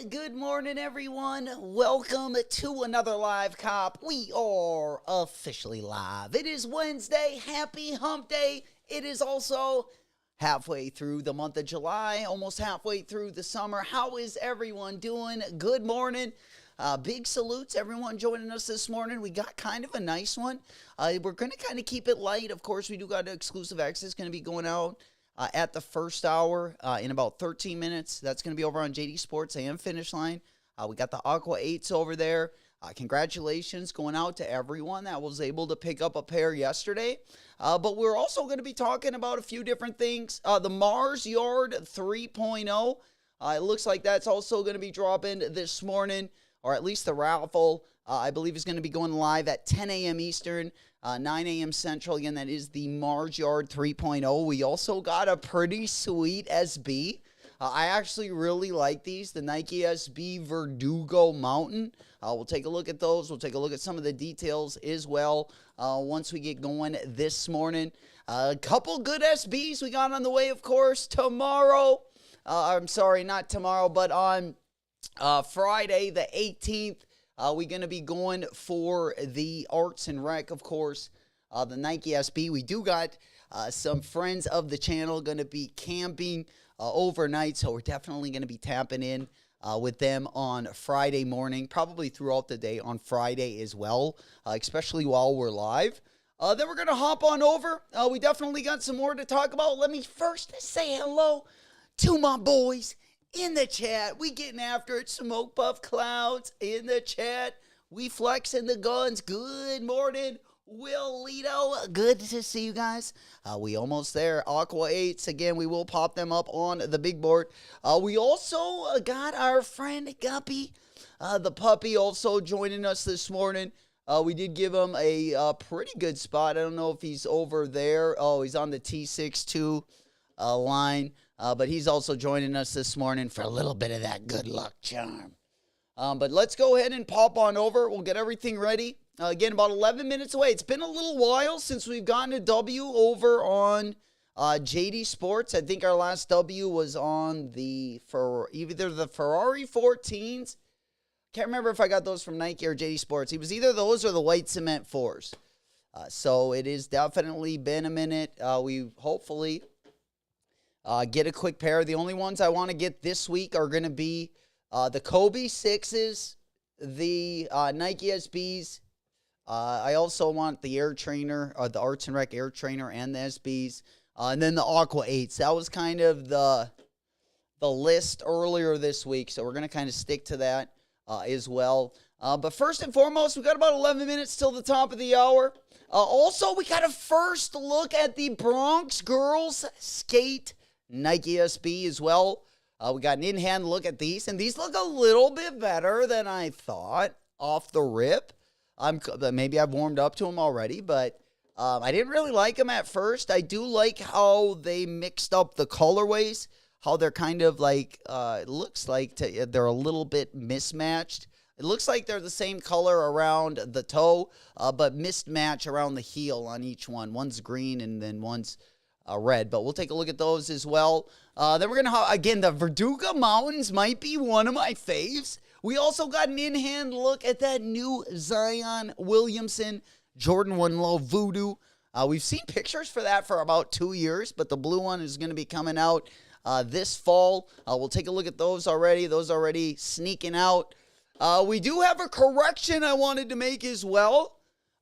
Good morning, everyone. Welcome to another Live Cop. We are officially live. It is Wednesday. Happy Hump Day. It is also halfway through the month of July, almost halfway through the summer. How is everyone doing? Good morning. Big salutes, everyone joining us this morning. We got kind of a nice one. We're going to kind of keep it light. Of course, we do got exclusive access going to be going out at the first hour in about 13 minutes. That's going to be over on JD Sports AM Finish Line. We got the Aqua 8s over there. Congratulations going out to everyone that was able to pick up a pair yesterday. But we're also going to be talking about a few different things. The Mars Yard 3.0. It looks like that's also going to be dropping this morning, or at least the raffle, I believe is going to be going live at 10 a.m. Eastern, 9 a.m. Central. Again, that is the Mars Yard 3.0. We also got a pretty sweet SB. I actually really like these, the Nike SB Verdugo Mountain. We'll take a look at those. We'll take a look at some of the details as well once we get going this morning. A couple good SBs we got on the way, of course, tomorrow. I'm sorry, not tomorrow, but on Friday the 18th. We're going to be going for the Arts and Rec, of course, the Nike SB. We do got some friends of the channel going to be camping overnight, so we're definitely going to be tapping in with them on Friday morning, probably throughout the day on Friday as well, especially while we're live. Then we're going to hop on over. We definitely got some more to talk about. Let me first say hello to my boys in the chat. We getting after it. Smoke Puff Clouds in the chat. We flexing the guns. Good morning, Will Lito. Good to see you guys. We almost there. Aqua 8s. Again, we will pop them up on the big board. We also got our friend Guppy, the puppy, also joining us this morning. We did give him a pretty good spot. I don't know if he's over there. Oh, he's on the T62 line. But he's also joining us this morning for a little bit of that good luck charm. But let's go ahead and pop on over. We'll get everything ready. Again, about 11 minutes away. It's been a little while since we've gotten a W over on JD Sports. I think our last W was on either the Ferrari 14s. Can't remember if I got those from Nike or JD Sports. It was either those or the white cement 4s. So it has definitely been a minute. We hopefully get a quick pair. The only ones I want to get this week are going to be the Kobe 6s, the Nike SBs. I also want the Air Trainer, the Arts and Rec Air Trainer and the SBs. And then the Aqua 8s. That was kind of the list earlier this week. So we're going to kind of stick to that as well. But first and foremost, we got about 11 minutes till the top of the hour. Also, we got a first look at the Bronx Girls Skate Nike SB as well. We got an in-hand look at these, and these look a little bit better than I thought off the rip. Maybe I've warmed up to them already, but I didn't really like them at first. I do like how they mixed up the colorways, how they're kind of like, it looks like they're a little bit mismatched. It looks like they're the same color around the toe, but mismatch around the heel on each one. One's green and then one's red, but we'll take a look at those as well. Then we're going to, again, the Verduga Mountains might be one of my faves. We also got an in-hand look at that new Zion Williamson Jordan 1 Low Voodoo. We've seen pictures for that for about 2 years, but the blue one is going to be coming out this fall. We'll take a look at those already. Those already sneaking out. We do have a correction I wanted to make as well.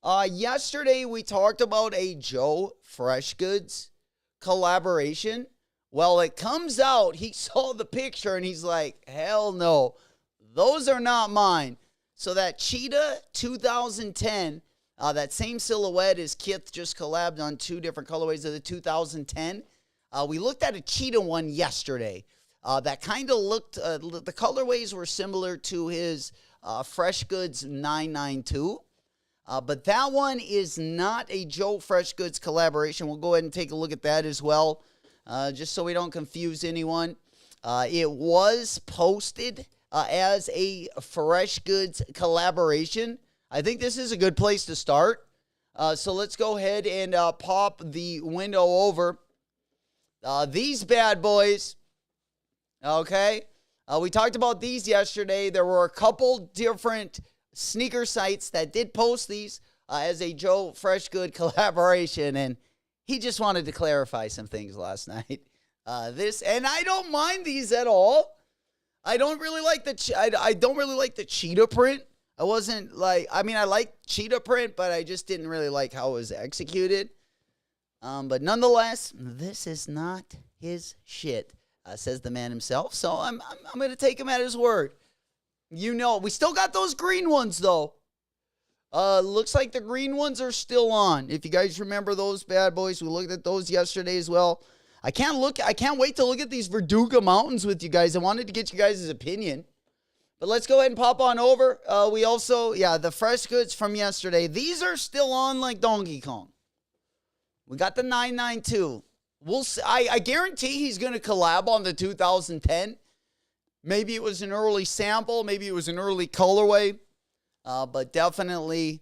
Yesterday, we talked about a Joe Freshgoods collaboration. Well, it comes out, he saw the picture and he's like, hell no, those are not mine. So that Cheetah 2010, that same silhouette as Kith just collabed on 2 different colorways of the 2010. We looked at a Cheetah one yesterday. That kind of looked, the colorways were similar to his Freshgoods 992. But that one is not a Joe Freshgoods collaboration. We'll go ahead and take a look at that as well, just so we don't confuse anyone. It was posted as a Freshgoods collaboration. I think this is a good place to start. So let's go ahead and pop the window over. These bad boys, okay? We talked about these yesterday. There were a couple different sneaker sites that did post these as a Joe Freshgood collaboration, and he just wanted to clarify some things last night. And I don't mind these at all. I don't really like the cheetah print. I like cheetah print, but I just didn't really like how it was executed. But nonetheless, this is not his shit, says the man himself. So I'm going to take him at his word. You know, we still got those green ones, though. Looks like the green ones are still on. If you guys remember those bad boys, we looked at those yesterday as well. I can't wait to look at these Verduga Mountains with you guys. I wanted to get you guys' opinion. But let's go ahead and pop on over. We also, the Freshgoods from yesterday. These are still on like Donkey Kong. We got the 992. We'll see. I guarantee he's going to collab on the 2010. Maybe it was an early sample. Maybe it was an early colorway. But definitely,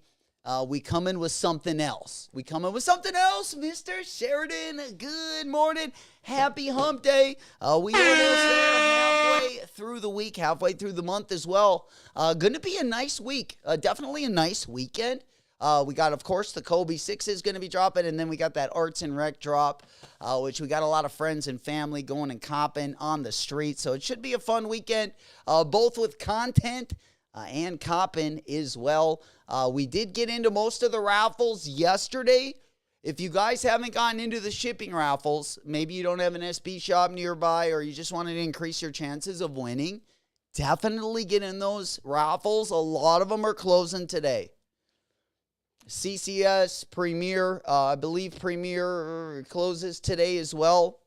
we come in with something else. Mr. Sheridan. Good morning. Happy hump day. We almost there halfway through the week, halfway through the month as well. Going to be a nice week. Definitely a nice weekend. We got, of course, the Kobe 6 is going to be dropping, and then we got that Arts and Rec drop, which we got a lot of friends and family going and copping on the street. So it should be a fun weekend, both with content and copping as well. We did get into most of the raffles yesterday. If you guys haven't gotten into the shipping raffles, maybe you don't have an SB shop nearby or you just want to increase your chances of winning, definitely get in those raffles. A lot of them are closing today. CCS, Premier, I believe Premier closes today as well.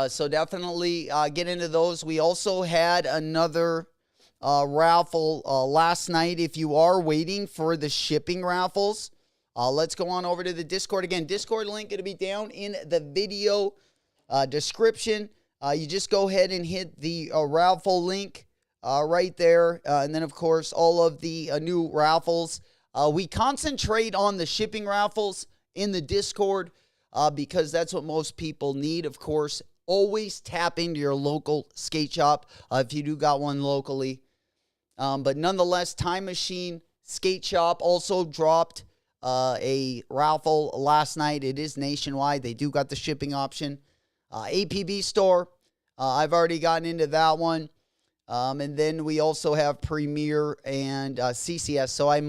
So definitely get into those. We also had another raffle last night. If you are waiting for the shipping raffles, let's go on over to the Discord. Again, Discord link going to be down in the video description. You just go ahead and hit the raffle link right there. And then, of course, all of the new raffles. We concentrate on the shipping raffles in the Discord because that's what most people need. Of course, always tap into your local skate shop if you do got one locally. But nonetheless, Time Machine Skate Shop also dropped a raffle last night. It is nationwide. They do got the shipping option. APB store, I've already gotten into that one. And then we also have Premier and CCS. So I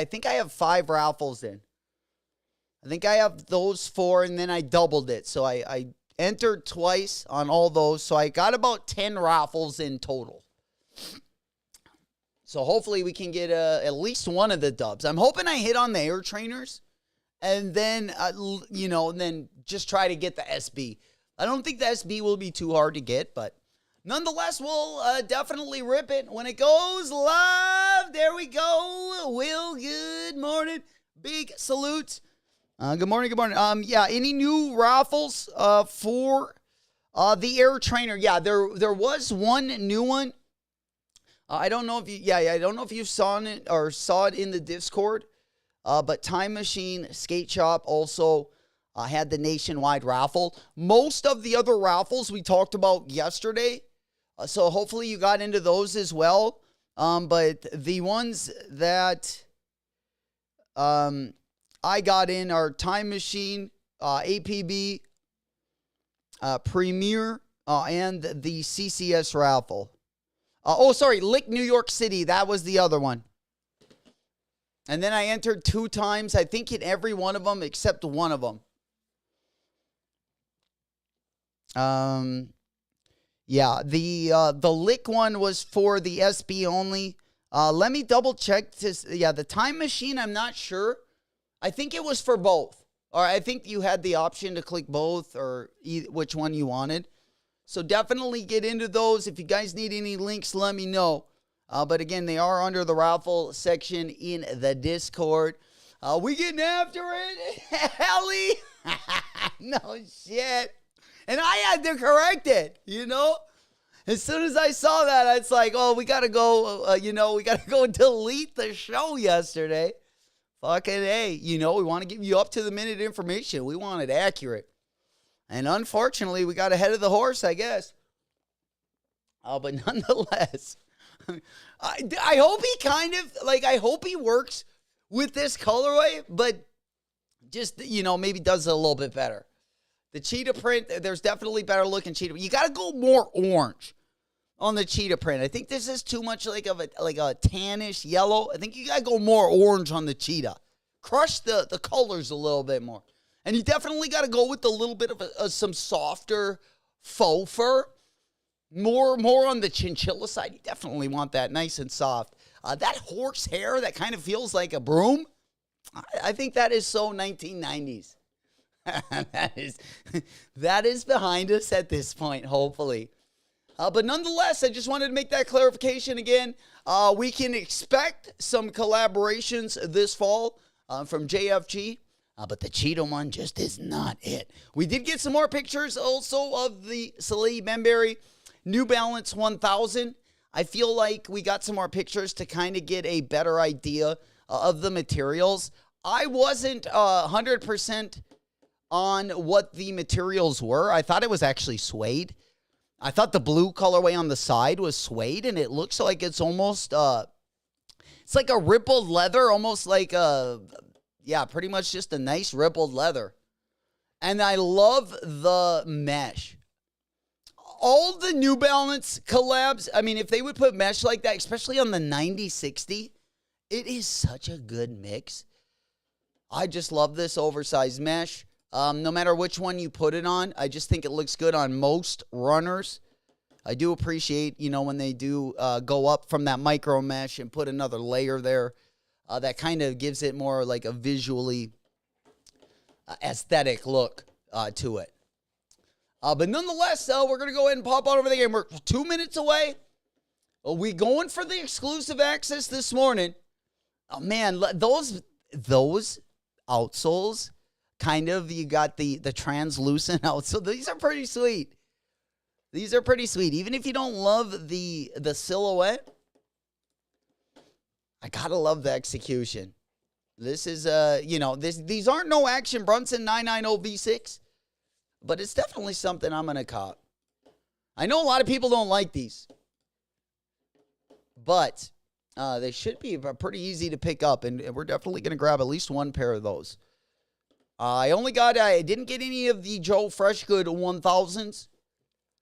think I have 5 raffles in. I think I have those 4, and then I doubled it. So I entered twice on all those. So I got about 10 raffles in total. So hopefully we can get at least one of the dubs. I'm hoping I hit on the air trainers, and then, then just try to get the SB. I don't think the SB will be too hard to get, but nonetheless, we'll definitely rip it when it goes live. There we go. Will, good morning. Big salute. Good morning. Any new raffles for the air trainer? Yeah, there was one new one. I don't know if you saw it in the Discord. But Time Machine Skate Shop also had the nationwide raffle. Most of the other raffles we talked about yesterday. So hopefully you got into those as well. But the ones that I got in are Time Machine, APB, Premier, and the CCS raffle. Lick New York City. That was the other one. And then I entered 2 times. I think in every one of them except one of them. The Lick one was for the SB only. Let me double check this. Yeah, the Time Machine, I'm not sure. I think it was for both. Or I think you had the option to click both or which one you wanted. So definitely get into those. If you guys need any links, let me know. But again, they are under the raffle section in the Discord. We getting after it? Helly? No shit. And I had to correct it, As soon as I saw that, it's like, we got to go, we got to go delete the show yesterday. Fucking hey, we want to give you up-to-the-minute information. We want it accurate. And unfortunately, we got ahead of the horse, I guess. But nonetheless, I hope he I hope he works with this colorway, but just, maybe does it a little bit better. The cheetah print, there's definitely better looking cheetah. You got to go more orange on the cheetah print. I think this is too much like a tannish yellow. I think you got to go more orange on the cheetah. Crush the colors a little bit more. And you definitely got to go with a little bit of some softer faux fur. More on the chinchilla side. You definitely want that nice and soft. That horse hair that kind of feels like a broom. I think that is so 1990s. that is behind us at this point, hopefully. But nonetheless, I just wanted to make that clarification again. We can expect some collaborations this fall from JFG. But the cheetah one just is not it. We did get some more pictures also of the Soleil Bembury New Balance 1000. I feel like we got some more pictures to kind of get a better idea of the materials. I wasn't 100% on what the materials were. I thought it was actually suede. I thought the blue colorway on the side was suede, and it looks like it's almost, it's like a rippled leather, almost like pretty much just a nice rippled leather. And I love the mesh. All the New Balance collabs, I mean, if they would put mesh like that, especially on the 9060, it is such a good mix. I just love this oversized mesh. No matter which one you put it on, I just think it looks good on most runners. I do appreciate, when they do go up from that micro mesh and put another layer there. That kind of gives it more like a visually aesthetic look to it. But nonetheless, we're going to go ahead and pop on over the game. We're 2 minutes away. Are we going for the exclusive access this morning? Oh, man, those outsoles, kind of, you got the translucent outsole. These are pretty sweet. Even if you don't love the silhouette, I gotta love the execution. This is, these aren't no Action Brunson 990 V6. but it's definitely something I'm going to cop. I know a lot of people don't like these, but they should be pretty easy to pick up, and we're definitely going to grab at least one pair of those. I didn't get any of the Joe Freshgood 1000s.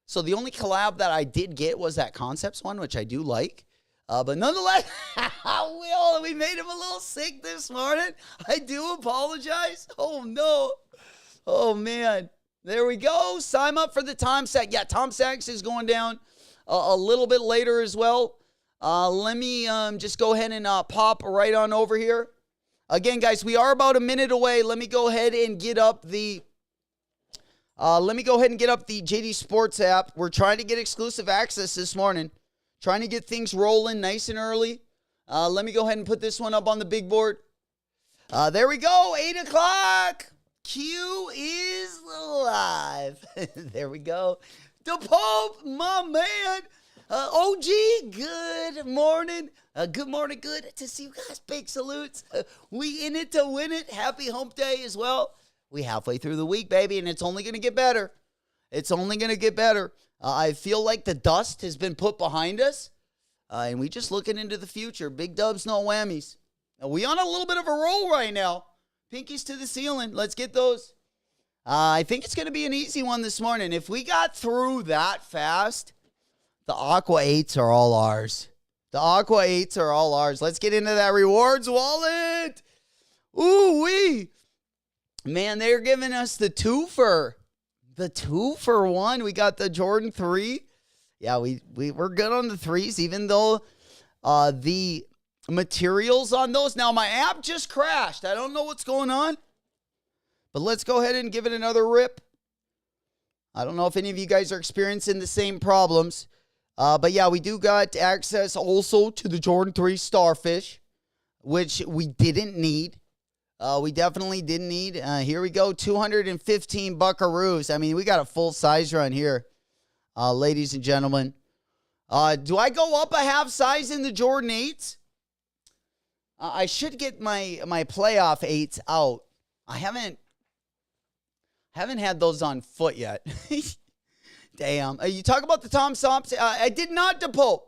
So the only collab that I did get was that Concepts one, which I do like. But nonetheless, we made him a little sick this morning. I do apologize. Oh, no. Oh, man. There we go. Sign up for the Tom Sachs. Yeah, Tom Sachs is going down a little bit later as well. Let me just go ahead and pop right on over here. Again, guys, we are about a minute away. Let me go ahead and get up the JD Sports app. We're trying to get exclusive access this morning. Trying to get things rolling nice and early. Let me go ahead and put this one up on the big board. There we go. 8 o'clock. Q is live. There we go. The Pope, my man. OG, good morning. Good morning. Good to see you guys. Big salutes. We in it to win it. Happy hump day as well. We halfway through the week, baby, and it's only going to get better. It's only going to get better. I feel like the dust has been put behind us, and we just looking into the future. Big dubs, no whammies. We on a little bit of a roll right now. Pinkies to the ceiling. Let's get those. I think it's going to be an easy one this morning. If we got through that fast, the Aqua 8s are all ours. The Aqua 8s are all ours. Let's get into that rewards wallet. Ooh-wee. Man, they're giving us the two-for. The 2-for-1. We got the Jordan 3. Yeah, we're good on the 3s, even though the materials on those. Now, my app just crashed. I don't know what's going on. But let's go ahead and give it another rip. I don't know if any of you guys are experiencing the same problems. But yeah, we do got access also to the Jordan 3 Starfish, which we didn't need. We definitely didn't need. Here we go, 215 buckaroos. I mean, we got a full size run here, ladies and gentlemen. Do I go up a half size in the Jordan 8s? I should get my playoff 8s out. I haven't had those on foot yet. Damn. You talk about the Tom Sachs. I did not depote.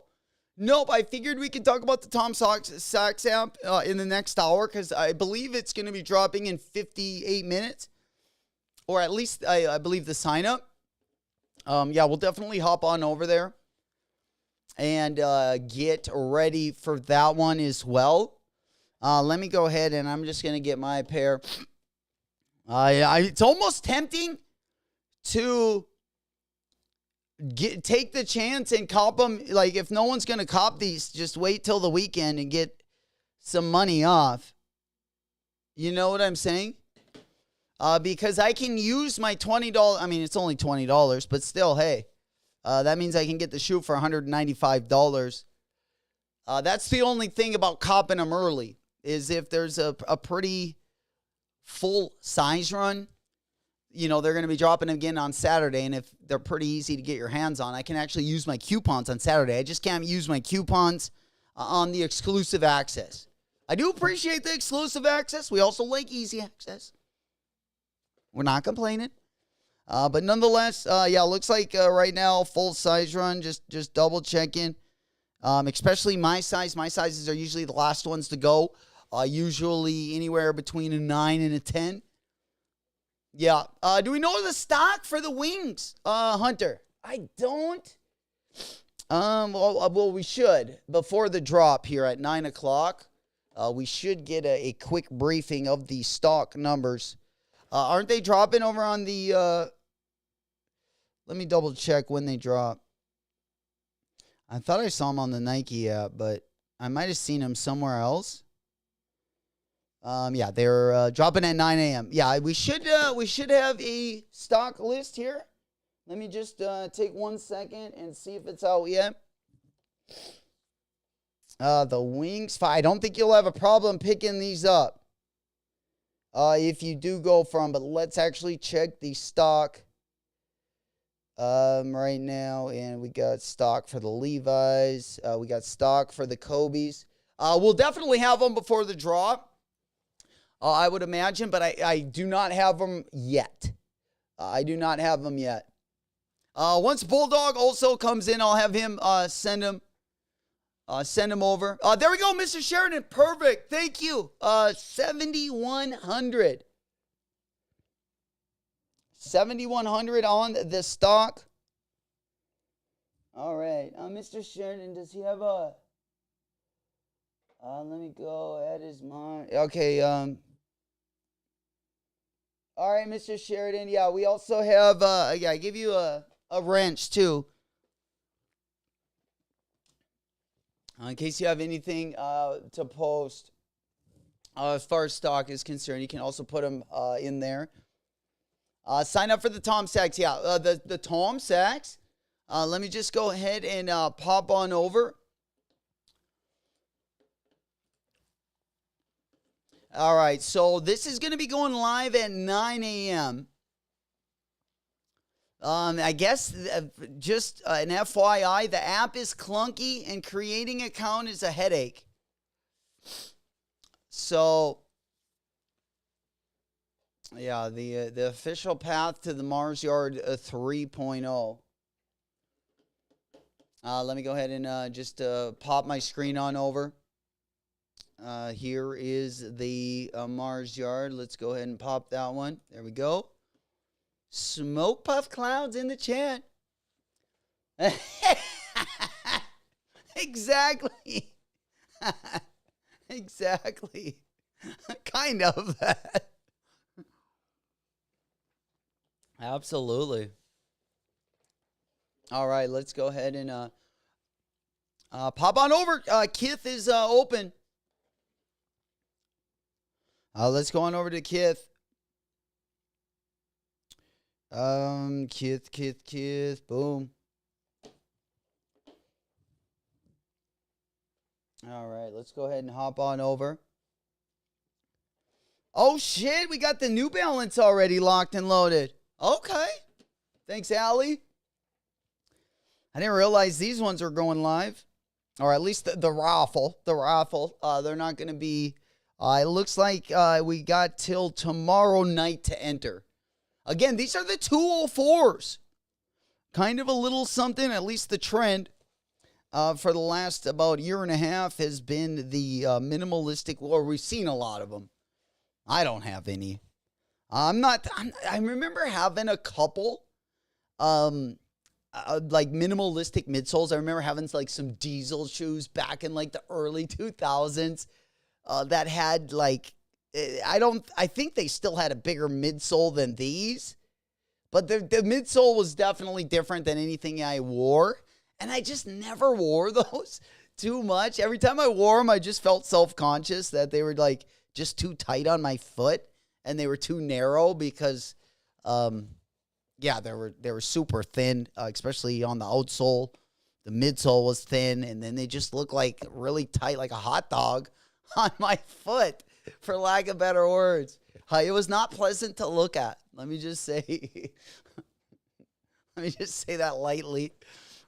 Nope. I figured we could talk about the Tom Sachs app in the next hour because I believe it's going to be dropping in 58 minutes. Or at least I believe the sign up. Yeah, we'll definitely hop on over there and get ready for that one as well. Let me go ahead and I'm just going to get my pair. It's almost tempting to take the chance and cop them. Like, if no one's going to cop these, just wait till the weekend and get some money off. You know what I'm saying? Because I can use my $20. I mean, it's only $20, but still, hey, that means I can get the shoe for $195. That's the only thing about copping them early, is if there's a pretty full size run, you know, they're going to be dropping again on Saturday. And if they're pretty easy to get your hands on, I can actually use my coupons on Saturday. I just can't use my coupons on the exclusive access. I do appreciate the exclusive access. We also like easy access. We're not complaining. But nonetheless, yeah, looks like right now, full size run, just double checking. Especially my size. My sizes are usually the last ones to go. Usually anywhere between a 9 and a 10. Yeah. Do we know the stock for the wings, Hunter? I don't. Well, we should. Before the drop here at 9 o'clock, we should get a quick briefing of the stock numbers. Aren't they dropping over on the... let me double check when they drop. I thought I saw them on the Nike app, but I might have seen them somewhere else. Yeah, they're dropping at 9 a.m. Yeah, we should have a stock list here. Let me just take 1 second and see if it's out yet. The wings, I don't think you'll have a problem picking these up. If you do go from, but let's actually check the stock right now. And we got stock for the Levi's. We got stock for the Kobe's. We'll definitely have them before the drop. I would imagine, but I do not have them yet. I do not have them yet. Once Bulldog also comes in, I'll have him send him over. There we go, Mr. Sheridan. Perfect. Thank you. 7,100. 7,100 on the stock. All right. Mr. Sheridan, does he have a... let me go at his mind. Okay. All right, Mr. Sheridan. Yeah, we also have... I give you a wrench, too. In case you have anything to post as far as stock is concerned, you can also put them in there. Sign up for the Tom Sachs. Yeah, the Tom Sachs. Let me just go ahead and pop on over. All right, so this is going to be going live at 9 a.m. I guess just an FYI, the app is clunky and creating an account is a headache. So, yeah, the official path to the Mars Yard 3.0. Let me go ahead and just pop my screen on over. Here is the Mars Yard. Let's go ahead and pop that one. There we go. Smoke Puff Clouds in the chat. Exactly. Exactly. Kind of that. Absolutely. All right, let's go ahead and pop on over. Kith is open. Let's go on over to Kith. Kith, boom. All right, let's go ahead and hop on over. Oh, shit, we got the New Balance already locked and loaded. Okay. Thanks, Allie. I didn't realize these ones are going live. Or at least the raffle. The raffle. They're not going to be... it looks like we got till tomorrow night to enter. Again, these are the 204s. Kind of a little something, at least the trend for the last about year and a half has been the minimalistic, or we've seen a lot of them. I don't have any. I remember having a couple like minimalistic midsoles. I remember having like some diesel shoes back in like the early 2000s that had like, I think they still had a bigger midsole than these, but the midsole was definitely different than anything I wore. And I just never wore those too much. Every time I wore them, I just felt self-conscious that they were like just too tight on my foot and they were too narrow because, yeah, they were super thin, especially on the outsole. The midsole was thin, and then they just looked like really tight, like a hot dog on my foot, for lack of better words. It was not pleasant to look at. Let me just say, that lightly,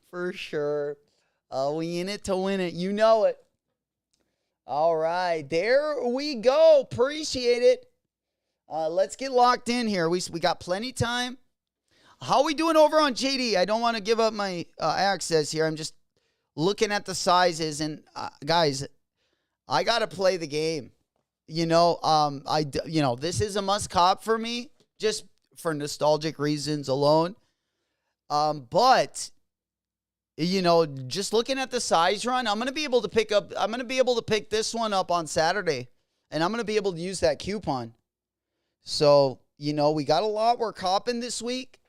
for sure. We in it to win it. You know it. All right, there we go. Appreciate it. Let's get locked in here. We got plenty time. How are we doing over on JD? I don't want to give up my access here. I'm just looking at the sizes. And guys, I got to play the game. You know, this is a must cop for me, just for nostalgic reasons alone. But, you know, just looking at the size run, I'm going to be able to pick this one up on Saturday. And I'm going to be able to use that coupon. So, you know, we got a lot we're copping this week.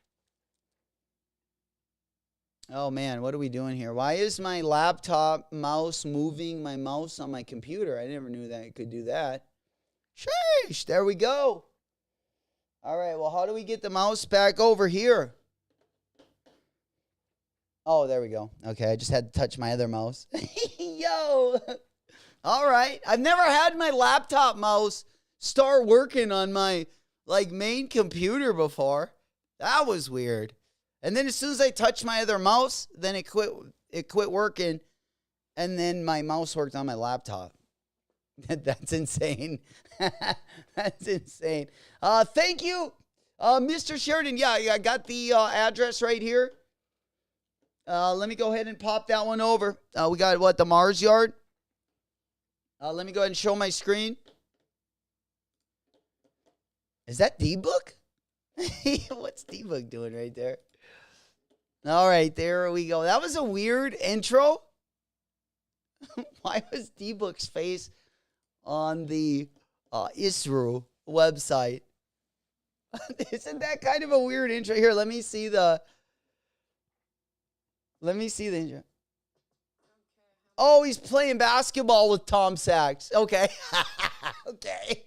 Oh, man, what are we doing here? Why is my laptop mouse moving my mouse on my computer? I never knew that it could do that. Sheesh, there we go. All right, well, how do we get the mouse back over here? Oh, there we go. Okay, I just had to touch my other mouse. Yo. All right. I've never had my laptop mouse start working on my, like, main computer before. That was weird. And then as soon as I touched my other mouse, then it quit working. And then my mouse worked on my laptop. That's insane. That's insane. Thank you, Mr. Sheridan, yeah, I got the address right here. Let me go ahead and pop that one over. We got, what, the Mars Yard? Let me go ahead and show my screen. Is that D-Book? What's D-Book doing right there? All right, there we go. That was a weird intro. Why was D-Book's face on the ISRU website? Isn't that kind of a weird intro? Here, let me see the intro. Oh, he's playing basketball with Tom Sachs. Okay. Okay.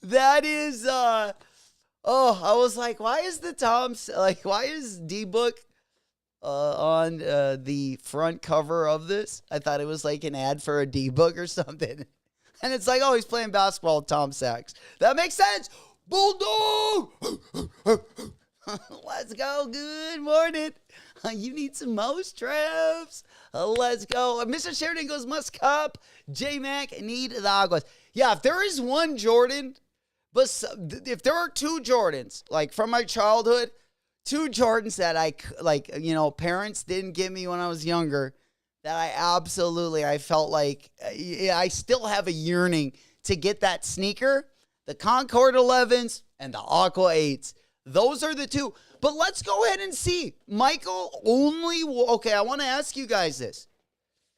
That is, I was like, why is D-Book on the front cover of this? I thought it was like an ad for a D-Book or something. And it's like, oh, he's playing basketball with Tom Sachs. That makes sense. Bulldog! Let's go. Good morning. You need some mouse traps. Let's go. Mr. Sheridan goes, must cop. J-Mac need the Aquas. Yeah, if there is one Jordan, but if there are two Jordans, like from my childhood, two Jordans that parents didn't give me when I was younger, that I felt like I still have a yearning to get that sneaker, the Concord 11s and the Aqua 8s. Those are the two. But let's go ahead and see. Michael okay, I want to ask you guys this.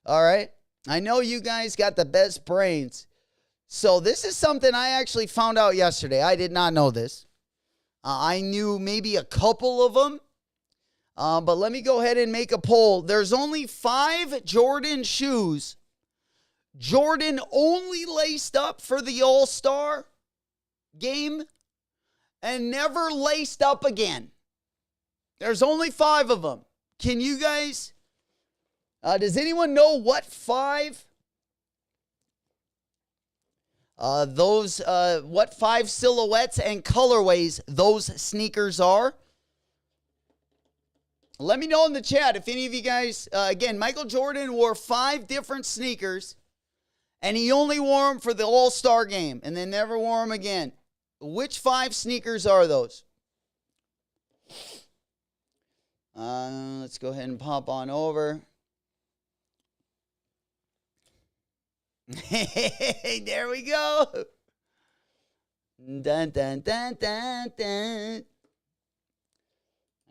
All right? I know you guys got the best brains. So this is something I actually found out yesterday. I did not know this. I knew maybe a couple of them. But let me go ahead and make a poll. There's only 5 Jordan shoes. Jordan only laced up for the All-Star game and never laced up again. There's only 5 of them. Can you guys, does anyone know what 5, what 5 silhouettes and colorways those sneakers are? Let me know in the chat if any of you guys, again, Michael Jordan wore 5 different sneakers, and he only wore them for the All-Star game, and then never wore them again. Which 5 sneakers are those? Let's go ahead and pop on over. Hey, there we go. Dun, dun, dun, dun, dun.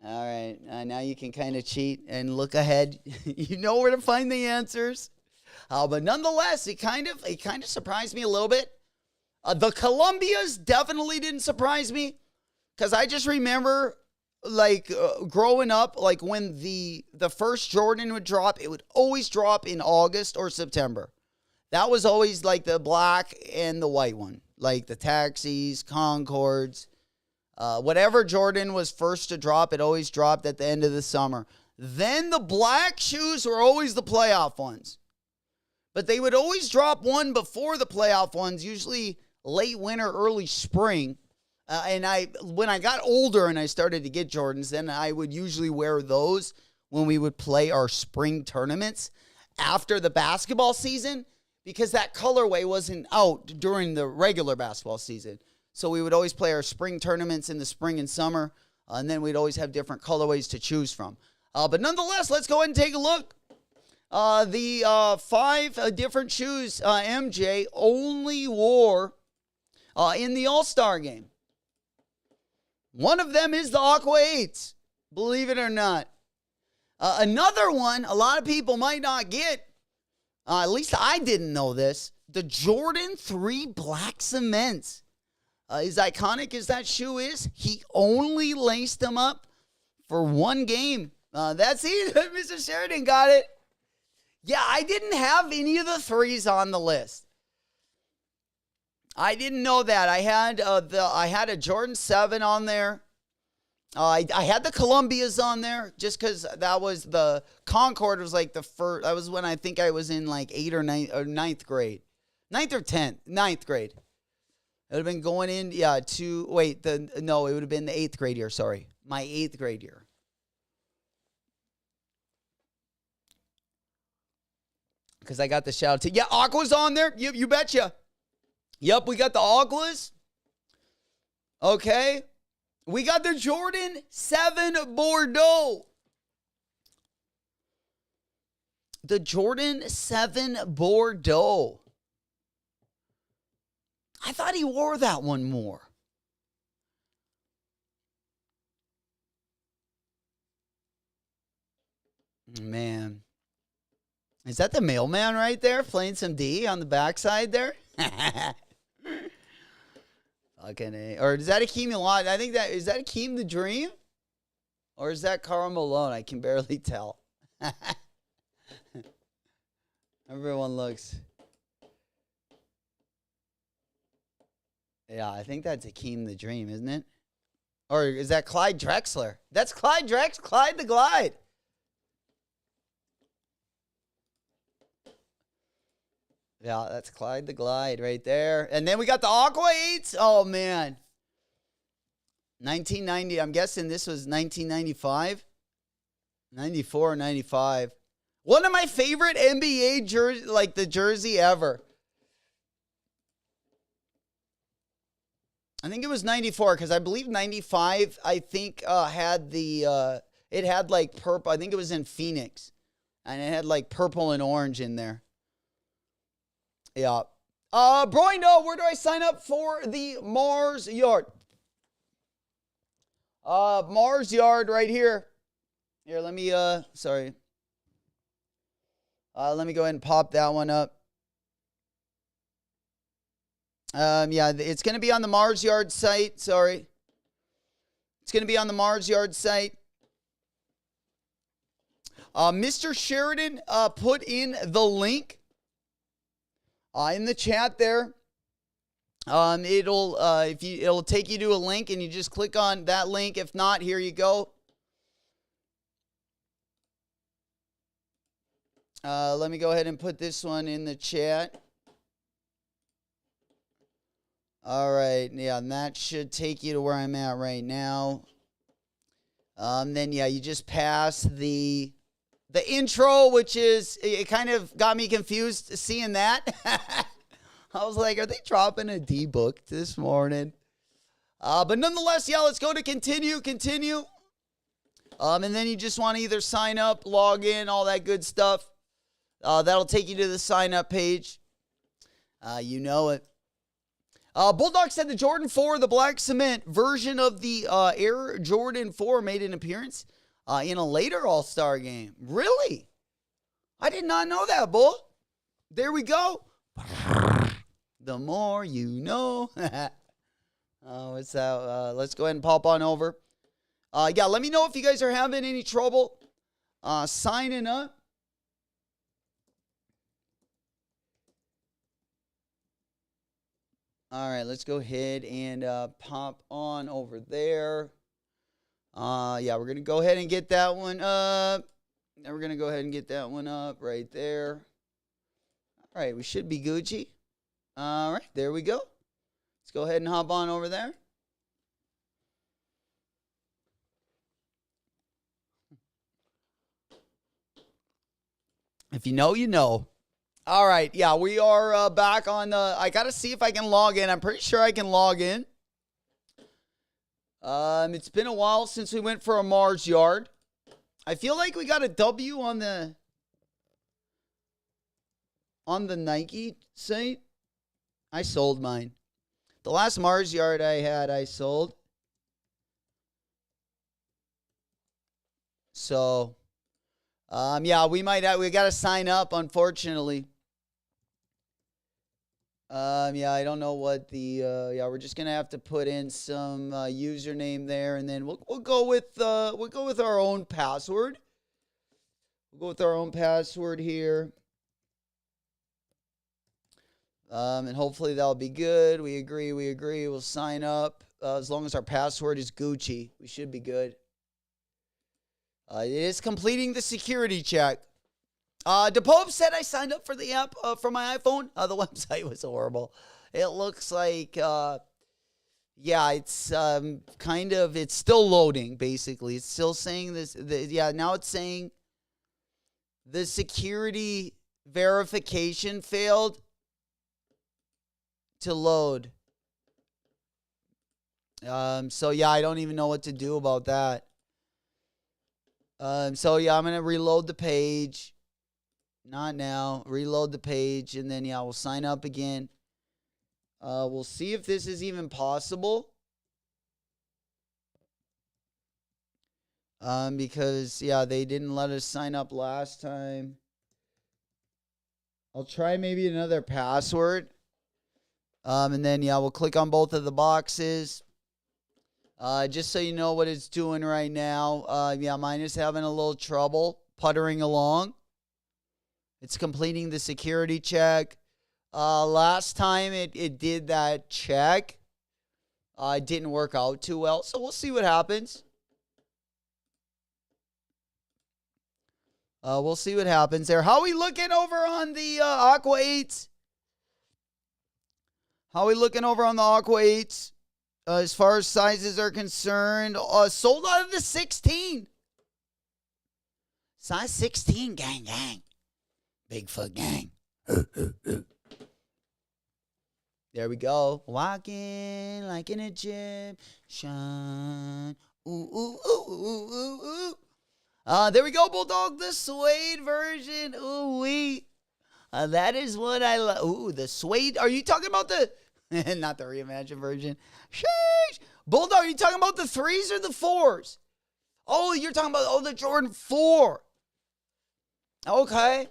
All right, now you can kind of cheat and look ahead. You know where to find the answers. But nonetheless, it kind of surprised me a little bit. The Columbias definitely didn't surprise me, because I just remember growing up, like when the first Jordan would drop, it would always drop in August or September. That was always like the black and the white one, like the Taxis, Concords. Whatever Jordan was first to drop, it always dropped at the end of the summer. Then the black shoes were always the playoff ones. But they would always drop one before the playoff ones, usually late winter, early spring. And when I got older and I started to get Jordans, then I would usually wear those when we would play our spring tournaments after the basketball season, because that colorway wasn't out during the regular basketball season. So we would always play our spring tournaments in the spring and summer, and then we'd always have different colorways to choose from. But nonetheless, let's go ahead and take a look. The 5 different shoes MJ only wore in the All-Star game. One of them is the Aqua 8s, believe it or not. Another one, a lot of people might not get, at least I didn't know this, the Jordan 3 Black Cements. As iconic as that shoe is, he only laced them up for one game. That's it. Mr. Sheridan got it. Yeah, I didn't have any of the 3s on the list. I didn't know that. I had a Jordan 7 on there. I had the Columbias on there just because that was the Concord was like the first. That was when I think I was in like 8th or 9th grade. 9th or 10th. 9th grade. It would have been going in, it would have been the 8th grade year, sorry. My 8th grade year. Because I got the shout out to, yeah, Aqua's on there. You betcha. Yep, we got the Aquas. Okay. We got the Jordan 7 Bordeaux. The Jordan 7 Bordeaux. I thought he wore that one more. Man. Is that the mailman right there playing some D on the backside there? Fucking A. Or is that Akeem Milad? I think is that Akeem the Dream? Or is that Karl Malone? I can barely tell. Everyone looks. Yeah, I think that's Akeem the Dream, isn't it? Or is that Clyde Drexler? That's Clyde the Glide. Yeah, that's Clyde the Glide right there. And then we got the Aqua 8s. Oh, man. 1990. I'm guessing this was 1995. 94 or 95. One of my favorite NBA jersey, like the jersey ever. I think it was 94 because I believe 95, I think, had the, it had like purple. I think it was in Phoenix. And it had like purple and orange in there. Yeah. Broindo, where do I sign up for the Mars Yard? Mars Yard right here. Here, let me, sorry. Let me go ahead and pop that one up. Yeah, it's going to be on the Mars Yard site. Sorry. It's going to be on the Mars Yard site. Mr. Sheridan put in the link in the chat there. It'll take you to a link and you just click on that link. If not, here you go. Let me go ahead and put this one in the chat. All right, yeah, and that should take you to where I'm at right now. Then yeah, you just pass the intro, which is, it kind of got me confused seeing that. I was like, are they dropping a D-book this morning? But nonetheless, yeah, let's go to continue. And then you just want to either sign up, log in, all that good stuff. That'll take you to the sign up page. You know it. Bulldog said the Jordan 4, the black cement version of the Air Jordan 4 made an appearance in a later All-Star game. Really? I did not know that, Bull. There we go. The more you know. What's that? Let's go ahead and pop on over. Yeah, let me know if you guys are having any trouble signing up. All right, let's go ahead and pop on over there. Yeah, we're going to go ahead and get that one up. And we're going to go ahead and get that one up right there. All right, we should be Gucci. All right, there we go. Let's go ahead and hop on over there. If you know, you know. All right, yeah, we are back on the, I got to see if I can log in. I'm pretty sure I can log in. It's been a while since we went for a Mars Yard. I feel like we got a W on the Nike site. I sold mine. The last Mars Yard I had, I sold. So, yeah, we got to sign up, unfortunately. Yeah, I don't know what the, yeah, we're just going to have to put in some username there, and then we'll go with our own password. We'll go with our own password here. And hopefully that'll be good. We agree. We'll sign up. As long as our password is Gucci, we should be good. It is completing the security check. DePope said I signed up for the app for my iPhone. The website was horrible. It looks like, yeah, it's it's still loading, basically. It's still saying this. Yeah, now it's saying the security verification failed to load. So yeah, I don't even know what to do about that. So yeah, I'm gonna reload the page. Not now. Reload the page, and then yeah, we'll sign up again. We'll see if this is even possible. Because yeah, they didn't let us sign up last time. I'll try maybe another password. And then yeah, we'll click on both of the boxes. Just so you know what it's doing right now. Yeah, mine is having a little trouble puttering along. It's completing the security check. Last time it did that check. It didn't work out too well. So we'll see what happens. We'll see what happens there. How are we looking over on the Aqua 8s? How are we looking over on the Aqua 8s? As far as sizes are concerned, sold out of the 16. Size 16, gang, gang. Bigfoot gang. There we go. Walking like an Egyptian. Ooh, ooh, ooh, ooh, ooh, ooh. There we go, Bulldog, the suede version. Ooh, wee. That is what I love. Ooh, the suede. Are you talking about the, not the reimagined version? Sheesh. Bulldog, are you talking about the 3s or the 4s? Oh, you're talking about, the Jordan 4. Okay.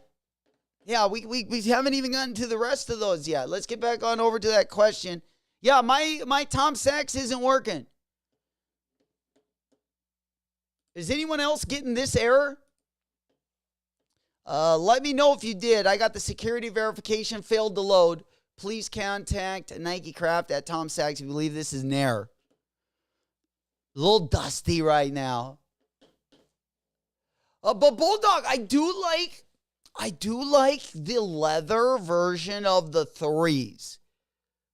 Yeah, we haven't even gotten to the rest of those yet. Let's get back on over to that question. Yeah, my Tom Sachs isn't working. Is anyone else getting this error? Let me know if you did. I got the security verification failed to load. Please contact Nike Craft at Tom Sachs if you believe this is an error. A little dusty right now. But Bulldog, I do like the leather version of the 3s,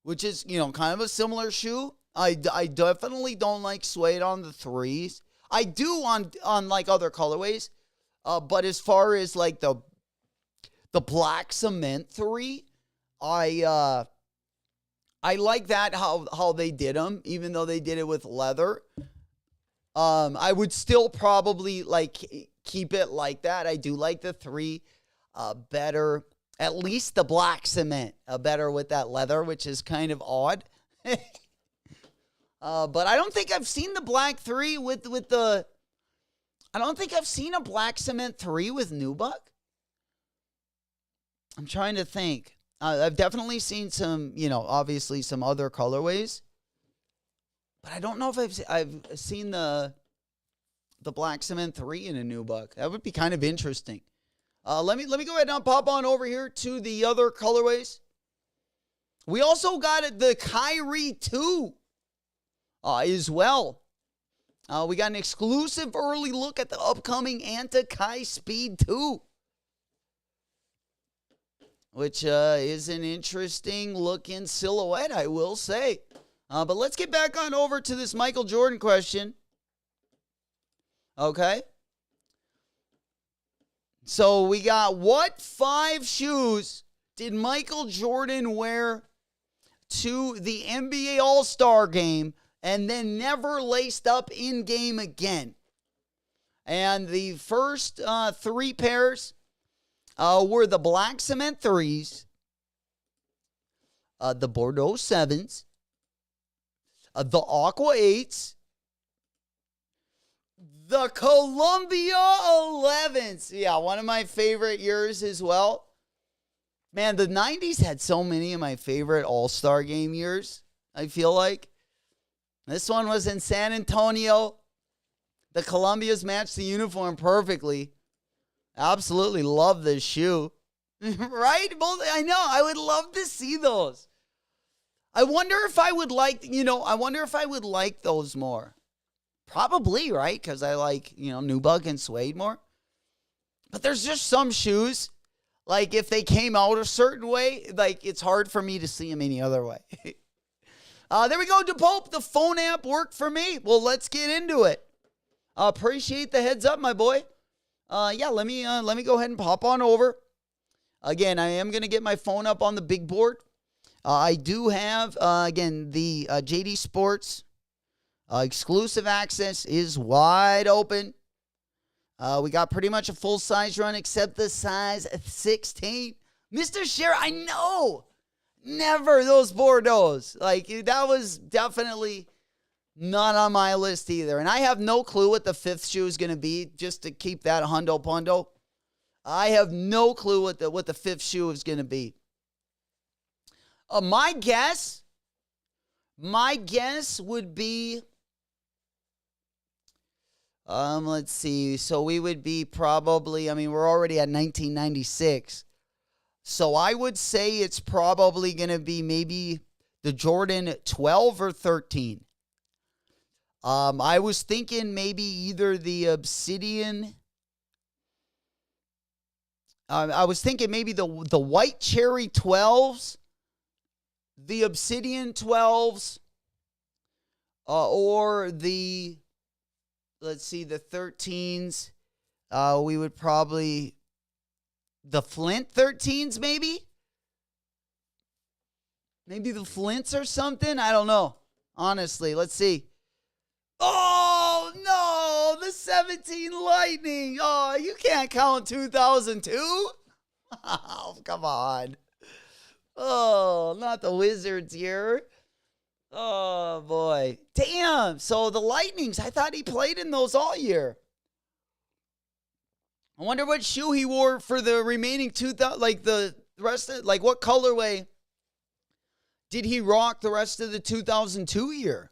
which is, kind of a similar shoe. I definitely don't like suede on the 3s. I do on like other colorways. But as far as like the black cement 3, I like that how they did them, even though they did it with leather. I would still probably like keep it like that. I do like the 3 better, at least the black cement better with that leather, which is kind of odd. But I don't think I've seen the black 3 with the. I don't think I've seen a black cement 3 with nubuck. I'm trying to think. I've definitely seen some, obviously some other colorways, but I don't know if I've seen the black cement 3 in a nubuck. That would be kind of interesting. Let me go ahead and pop on over here to the other colorways. We also got the Kyrie 2 as well. We got an exclusive early look at the upcoming Anti-Kai Speed 2, which is an interesting looking silhouette, I will say. But let's get back on over to this Michael Jordan question. Okay. So we got, what 5 shoes did Michael Jordan wear to the NBA All-Star game and then never laced up in game again? And the first 3 pairs were the black cement 3s, the Bordeaux 7s, the Aqua 8s, the Columbia 11s. Yeah, one of my favorite years as well. Man, the 90s had so many of my favorite All-Star game years, I feel like. This one was in San Antonio. The Columbias matched the uniform perfectly. Absolutely love this shoe. Right? I know. I would love to see those. I wonder if I would like, those more. Probably, right? Because I like, nubuck and suede more. But there's just some shoes, like if they came out a certain way, like it's hard for me to see them any other way. There we go, DePope. The phone app worked for me. Well, let's get into it. Appreciate the heads up, my boy. Yeah, let me go ahead and pop on over. Again, I am going to get my phone up on the big board. I do have, again, the JD Sports Exclusive access is wide open. We got pretty much a full-size run except the size 16. Mr. Share, I know. Never those Bordeaux's. Like, that was definitely not on my list either. And I have no clue what the fifth shoe is going to be, just to keep that hundo pundo. I have no clue what the fifth shoe is going to be. My guess would be, let's see. So we would be probably, I mean, we're already at 1996. So I would say it's probably going to be maybe the Jordan 12 or 13. I was thinking maybe either the Obsidian. I was thinking maybe the white cherry 12s, the Obsidian 12s, or the, let's see, the 13s. We would probably, the Flint 13s maybe? Maybe the Flints or something? I don't know. Honestly, let's see. Oh, no, the 17 Lightning. Oh, you can't count 2002? Oh, come on. Oh, not the Wizards here. Oh, boy. Damn. So the Lightnings, I thought he played in those all year. I wonder what shoe he wore for the remaining 2000, like the rest of, like what colorway did he rock the rest of the 2002 year?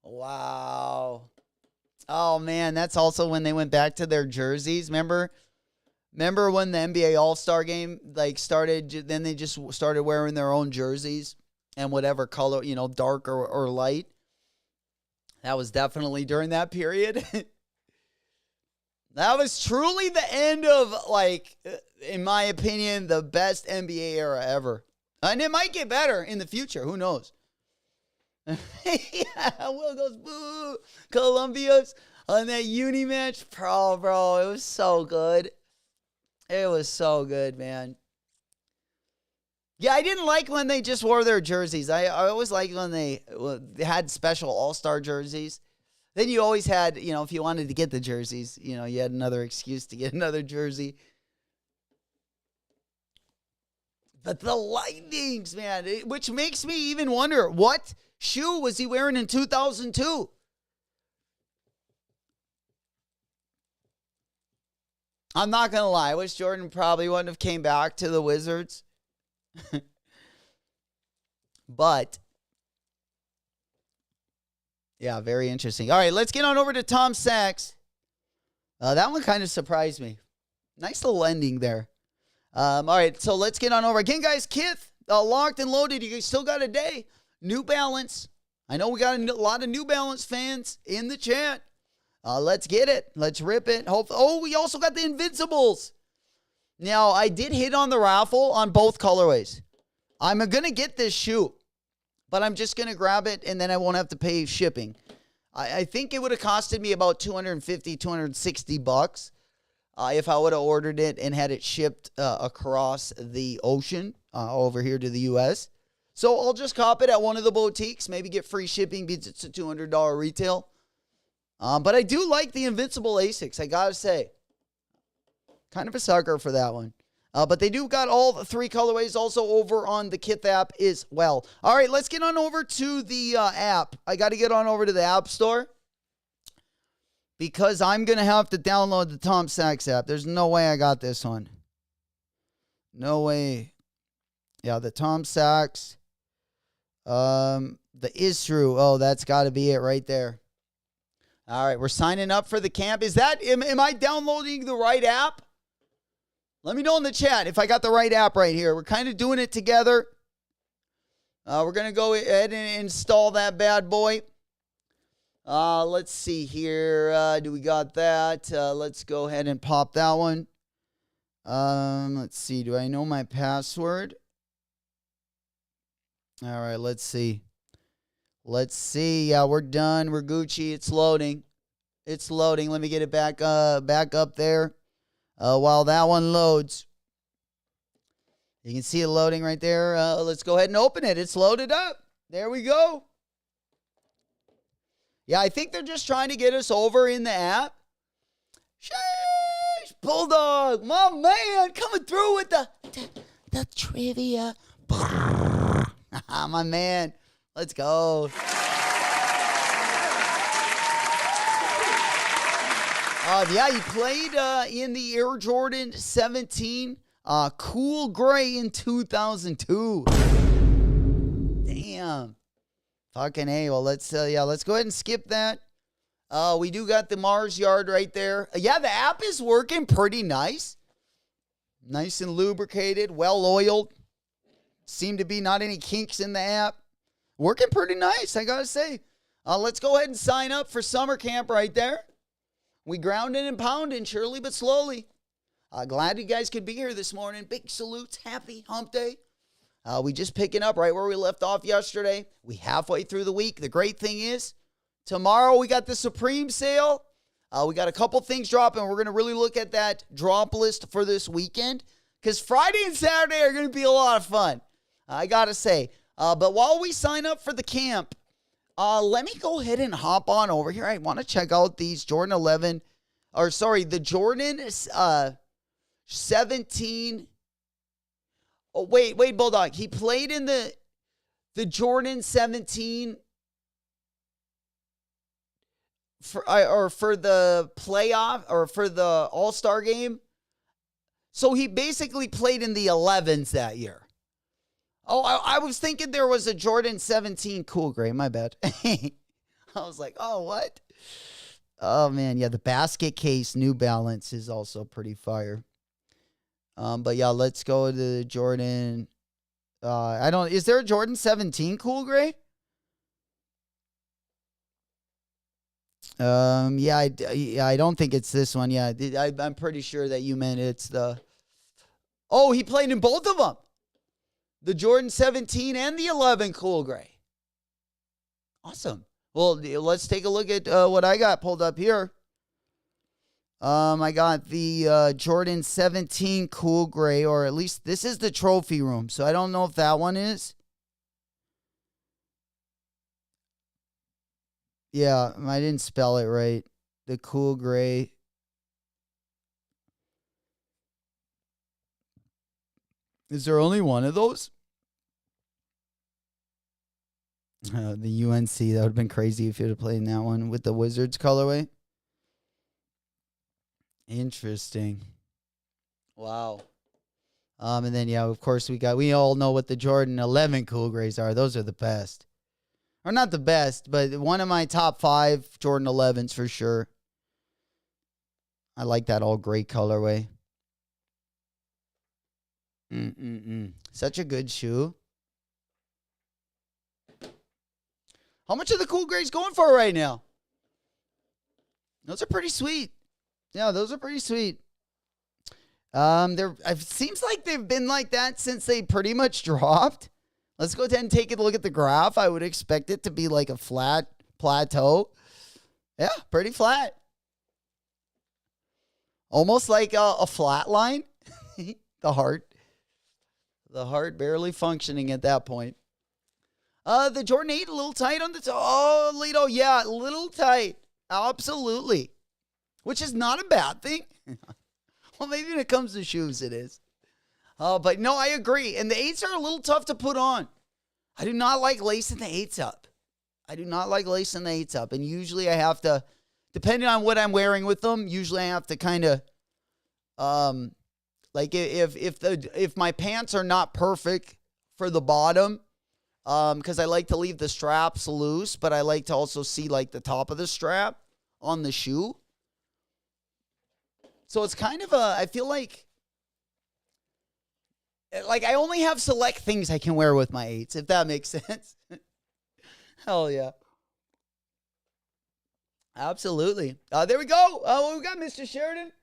Wow. Oh, man, that's also when they went back to their jerseys. Remember when the NBA All-Star game like started, then they just started wearing their own jerseys and whatever color, you know, dark or light. That was definitely during that period. That was truly the end of, like, in my opinion, the best NBA era ever. And it might get better in the future. Who knows? Yeah, Will goes, boo. Columbia's on that uni match. Bro, it was so good. It was so good, man. Yeah, I didn't like when they just wore their jerseys. I always liked when they had special all-star jerseys. Then you always had, you know, if you wanted to get the jerseys, you know, you had another excuse to get another jersey. But the Lightnings, man, which makes me even wonder, what shoe was he wearing in 2002? I'm not going to lie. I wish Jordan probably wouldn't have came back to the Wizards. But, yeah, very interesting. All right, let's get on over to Tom Sachs. That one kind of surprised me. Nice little ending there. All right, so let's get on over. Again, guys, Kith, locked and loaded. You still got a day. New Balance. I know we got a lot of New Balance fans in the chat. Let's get it. Let's rip it. We also got the Invincibles. Now, I did hit on the raffle on both colorways. I'm going to get this shoe, but I'm just going to grab it, and then I won't have to pay shipping. I think it would have costed me about $250, $260 if I would have ordered it and had it shipped across the ocean over here to the U.S. So I'll just cop it at one of the boutiques, maybe get free shipping, beats it's a $200 retail. But I do like the Invincible Asics, I got to say. Kind of a sucker for that one. But they do got all the three colorways also over on the Kith app as well. All right, let's get on over to the app. I got to get on over to the App Store because I'm going to have to download the Tom Sachs app. There's no way I got this one. No way. Yeah, the Tom Sachs. The Isru. Oh, that's got to be it right there. All right, we're signing up for the camp. Am I downloading the right app? Let me know in the chat if I got the right app right here. We're kind of doing it together. We're going to go ahead and install that bad boy. Let's see here. Do we got that? Let's go ahead and pop that one. Let's see. Do I know my password? All right, let's see. Let's see. Yeah, we're done. We're Gucci. It's loading. It's loading. Let me get it back up there. While that one loads. You can see it loading right there. Let's go ahead and open it. It's loaded up. There we go. Yeah, I think they're just trying to get us over in the app. Sheesh, Bulldog, my man, coming through with the trivia. My man, let's go. Yeah, he played in the Air Jordan 17 cool gray in 2002. Damn. Fucking A. Well, let's go ahead and skip that. We do got the Mars yard right there. Yeah, the app is working pretty nice. Nice and lubricated, well oiled. Seem to be not any kinks in the app. Working pretty nice, I gotta say. Let's go ahead and sign up for summer camp right there. We grounding and pounding, surely but slowly. Glad you guys could be here this morning. Big salutes. Happy hump day. We just picking up right where we left off yesterday. We halfway through the week. The great thing is, tomorrow we got the Supreme sale. We got a couple things dropping. We're going to really look at that drop list for this weekend because Friday and Saturday are going to be a lot of fun. I got to say. But while we sign up for the camp, let me go ahead and hop on over here. I want to check out these Jordan 11, the Jordan 17. Oh, wait, Bulldog. He played in the Jordan 17 for the playoff or for the All-Star game. So he basically played in the 11s that year. Oh, I was thinking there was a Jordan 17 cool gray. My bad. I was like, oh, what? Oh, man. Yeah, the basket case New Balance is also pretty fire. But yeah, let's go to the Jordan. Is there a Jordan 17 cool gray? Yeah, I don't think it's this one. Yeah, I'm pretty sure that you meant it's the. Oh, he played in both of them. The Jordan 17 and the 11 cool gray. Awesome. Well, let's take a look at what I got pulled up here. I got the Jordan 17 cool gray, or at least this is the trophy room. So I don't know if that one is. Yeah, I didn't spell it right. The cool gray. Is there only one of those? The UNC, that would have been crazy if you'd have played in that one with the Wizards colorway. Interesting. Wow. And then, yeah, of course, we all know what the Jordan 11 cool grays are. Those are the best. Or not the best, but one of my top 5 Jordan 11s for sure. I like that all gray colorway. Such a good shoe. How much are the cool grays going for right now? Those are pretty sweet. Yeah, those are pretty sweet. It seems like they've been like that since they pretty much dropped. Let's go ahead and take a look at the graph. I would expect it to be like a flat plateau. Yeah, pretty flat. Almost like a flat line. The heart barely functioning at that point. The Jordan 8 a little tight on the toe. Oh, Lito, yeah, a little tight. Absolutely. Which is not a bad thing. Well, maybe when it comes to shoes, it is. But no, I agree. And the 8s are a little tough to put on. I do not like lacing the 8s up. And usually I have to, depending on what I'm wearing with them, usually I have to kind of, like if my pants are not perfect for the bottom, because I like to leave the straps loose, but I like to also see like the top of the strap on the shoe. So it's kind of I feel like I only have select things I can wear with my 8s, if that makes sense. Hell yeah. Absolutely. There we go. What we got, Mr. Sheridan?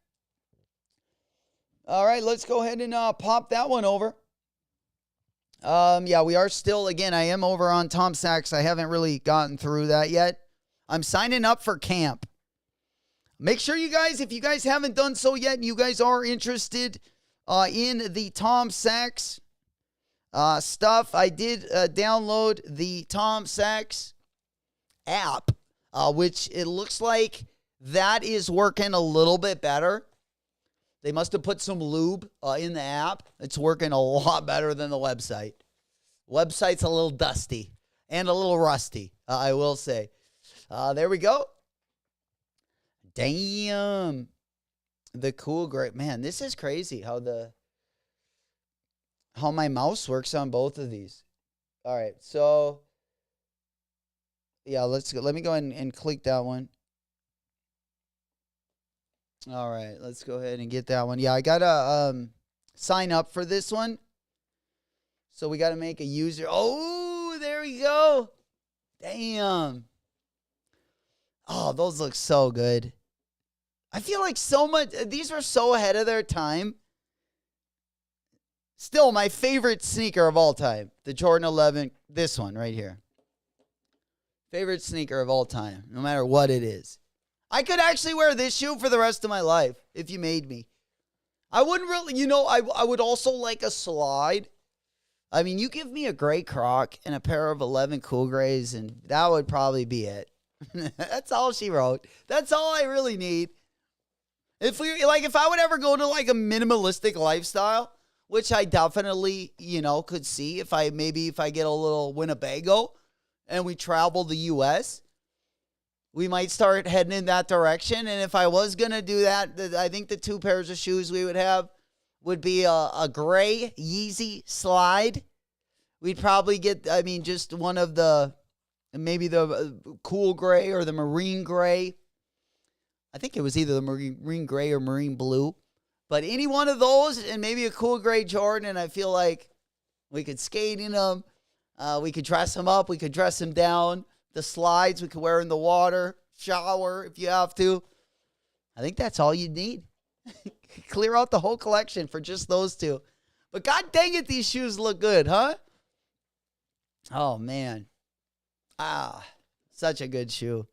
All right, let's go ahead and pop that one over. Yeah, we are still, again, I am over on Tom Sachs. I haven't really gotten through that yet. I'm signing up for camp. Make sure you guys, if you guys haven't done so yet, and you guys are interested in the Tom Sachs stuff, I did download the Tom Sachs app. which it looks like that is working a little bit better. They must have put some lube in the app. It's working a lot better than the website. Website's a little dusty and a little rusty, I will say. There we go. Damn. The cool gray. Man, this is crazy how my mouse works on both of these. All right, so yeah, let me go ahead and click that one. All right, let's go ahead and get that one. Yeah, I gotta sign up for this one. So we gotta make a user. Oh, there we go. Damn. Oh, those look so good. I feel like these were so ahead of their time. Still, my favorite sneaker of all time, the Jordan 11, this one right here. Favorite sneaker of all time, no matter what it is. I could actually wear this shoe for the rest of my life if you made me. I wouldn't really, I would also like a slide. I mean, you give me a gray Croc and a pair of 11 cool grays, and that would probably be it. That's all she wrote. That's all I really need. If I would ever go to like a minimalistic lifestyle, which I definitely, could see if I get a little Winnebago and we travel the U.S., we might start heading in that direction. And if I was going to do that, I think the two pairs of shoes we would have would be a gray Yeezy slide. We'd probably get, just one of maybe the cool gray or the marine gray. I think it was either the marine gray or marine blue. But any one of those and maybe a cool gray Jordan, and I feel like we could skate in them. We could dress them up. We could dress them down. The slides we could wear in the water, shower if you have to. I think that's all you need. Clear out the whole collection for just those two. But god dang it, these shoes look good, huh? Oh, man. Such a good shoe.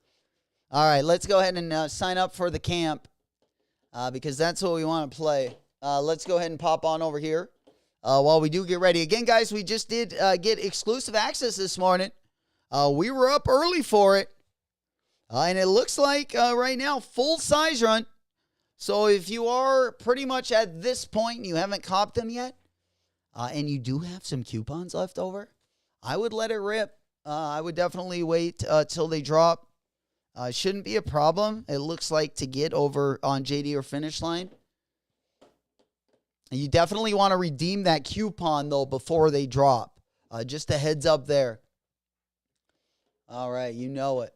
All right, let's go ahead and sign up for the camp because that's what we want to play. Let's go ahead and pop on over here while we do get ready. Again, guys, we just did get exclusive access this morning. We were up early for it. And it looks like right now, full size run. So if you are pretty much at this point and you haven't copped them yet, and you do have some coupons left over, I would let it rip. I would definitely wait till they drop. Shouldn't be a problem, it looks like, to get over on JD or Finish Line. And you definitely want to redeem that coupon, though, before they drop. Just a heads up there. All right, you know it.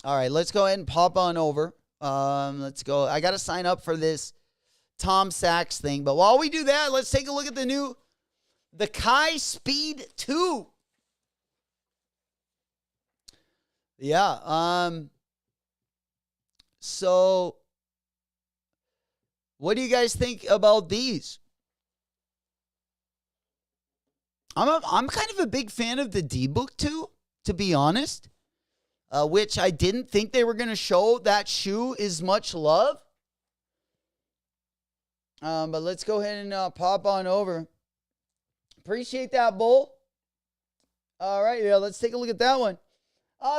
All right, let's go ahead and pop on over. Let's go. I got to sign up for this Tom Sachs thing. But while we do that, let's take a look at the Kai Speed 2. Yeah. So what do you guys think about these? I'm kind of a big fan of the D-Book 2, to be honest. Which I didn't think they were going to show that shoe as much love. But let's go ahead and pop on over. Appreciate that, Bull. All right, yeah, let's take a look at that one.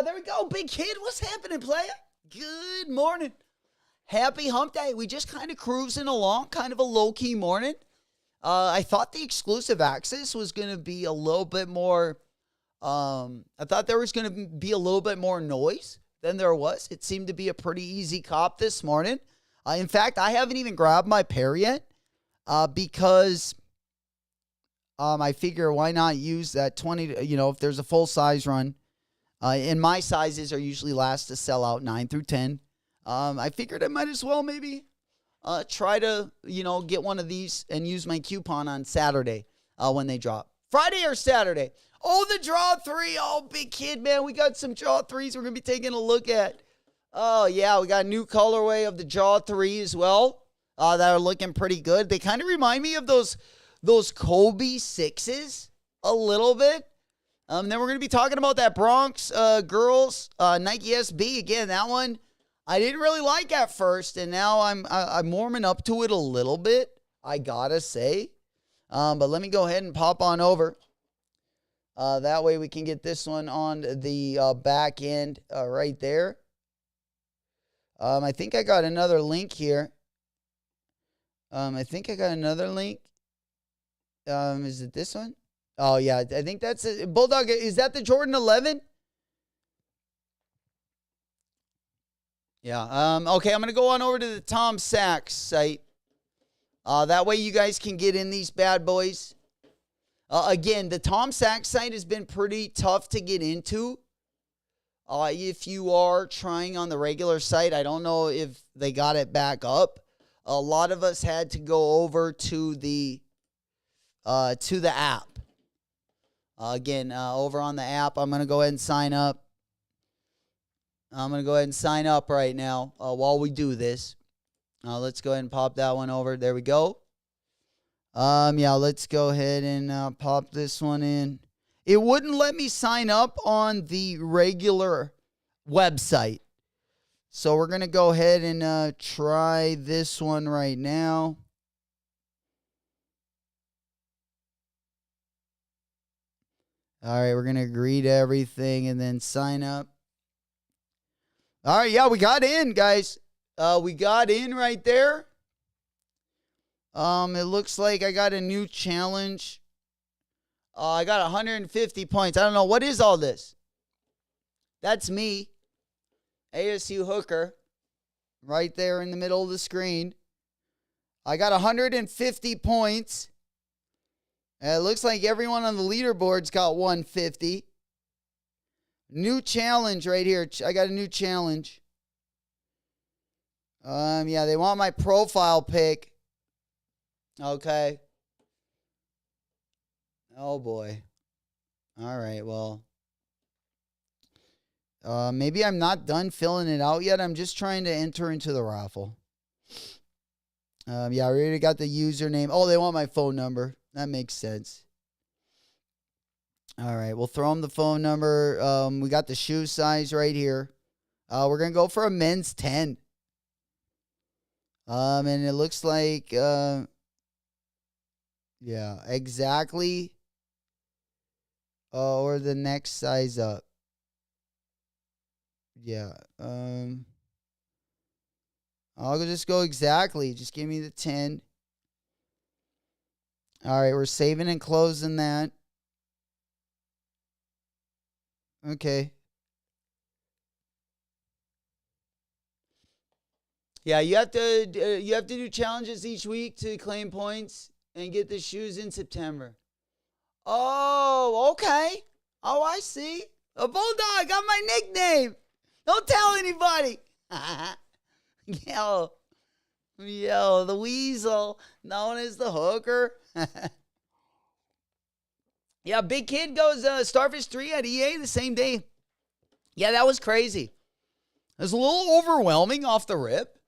There we go, big kid. What's happening, player? Good morning. Happy hump day. We just kind of cruising along, kind of a low-key morning. I thought the exclusive access was going to be a little bit more... I thought there was going to be a little bit more noise than there was. It seemed to be a pretty easy cop this morning. In fact, I haven't even grabbed my pair yet because I figure why not use that 20, if there's a full size run. And my sizes are usually last to sell out 9 through 10. I figured I might as well maybe try to, get one of these and use my coupon on Saturday when they drop. Friday or Saturday. Oh, the draw 3. Oh, big kid, man. We got some draw 3s we're going to be taking a look at. Oh, yeah. We got a new colorway of the draw 3 as well that are looking pretty good. They kind of remind me of those Kobe 6s a little bit. Then we're going to be talking about that Bronx girls Nike SB. Again, that one I didn't really like at first, and now I'm warming up to it a little bit, I got to say. But let me go ahead and pop on over. That way we can get this one on the back end right there. I think I got another link here. I think I got another link. Is it this one? Oh, yeah. I think that's it. Bulldog, is that the Jordan 11? Yeah. Okay, I'm going to go on over to the Tom Sachs site. That way you guys can get in these bad boys. Again, the Tom Sachs site has been pretty tough to get into. If you are trying on the regular site, I don't know if they got it back up. A lot of us had to go over to the app. Again, over on the app, I'm going to go ahead and sign up. I'm going to go ahead and sign up right now while we do this. Let's go ahead and pop that one over. There we go. Yeah, let's go ahead and pop this one in. It wouldn't let me sign up on the regular website. So we're going to go ahead and try this one right now. All right, we're going to agree to everything and then sign up. All right, yeah, we got in, guys. We got in right there. It looks like I got a new challenge. I got 150 points. I don't know. What is all this? That's me. ASU Hooker. Right there in the middle of the screen. I got 150 points. It looks like everyone on the leaderboard's got 150. New challenge right here. I got a new challenge. Yeah, they want my profile pic. Okay. Oh, boy. All right, well. Maybe I'm not done filling it out yet. I'm just trying to enter into the raffle. Yeah, I already got the username. Oh, they want my phone number. That makes sense. All right, we'll throw them the phone number. We got the shoe size right here. We're going to go for a men's 10. And it looks like, yeah, exactly. Or the next size up. Yeah. I'll just go exactly. Just give me the 10. All right, we're saving and closing that. Okay. Yeah, you have to do challenges each week to claim points and get the shoes in September. Oh, okay. Oh, I see. A bulldog got my nickname. Don't tell anybody. Yo, the weasel, known as the hooker. Yeah, big kid goes Starfish 3 at EA the same day. Yeah, that was crazy. It was a little overwhelming off the rip.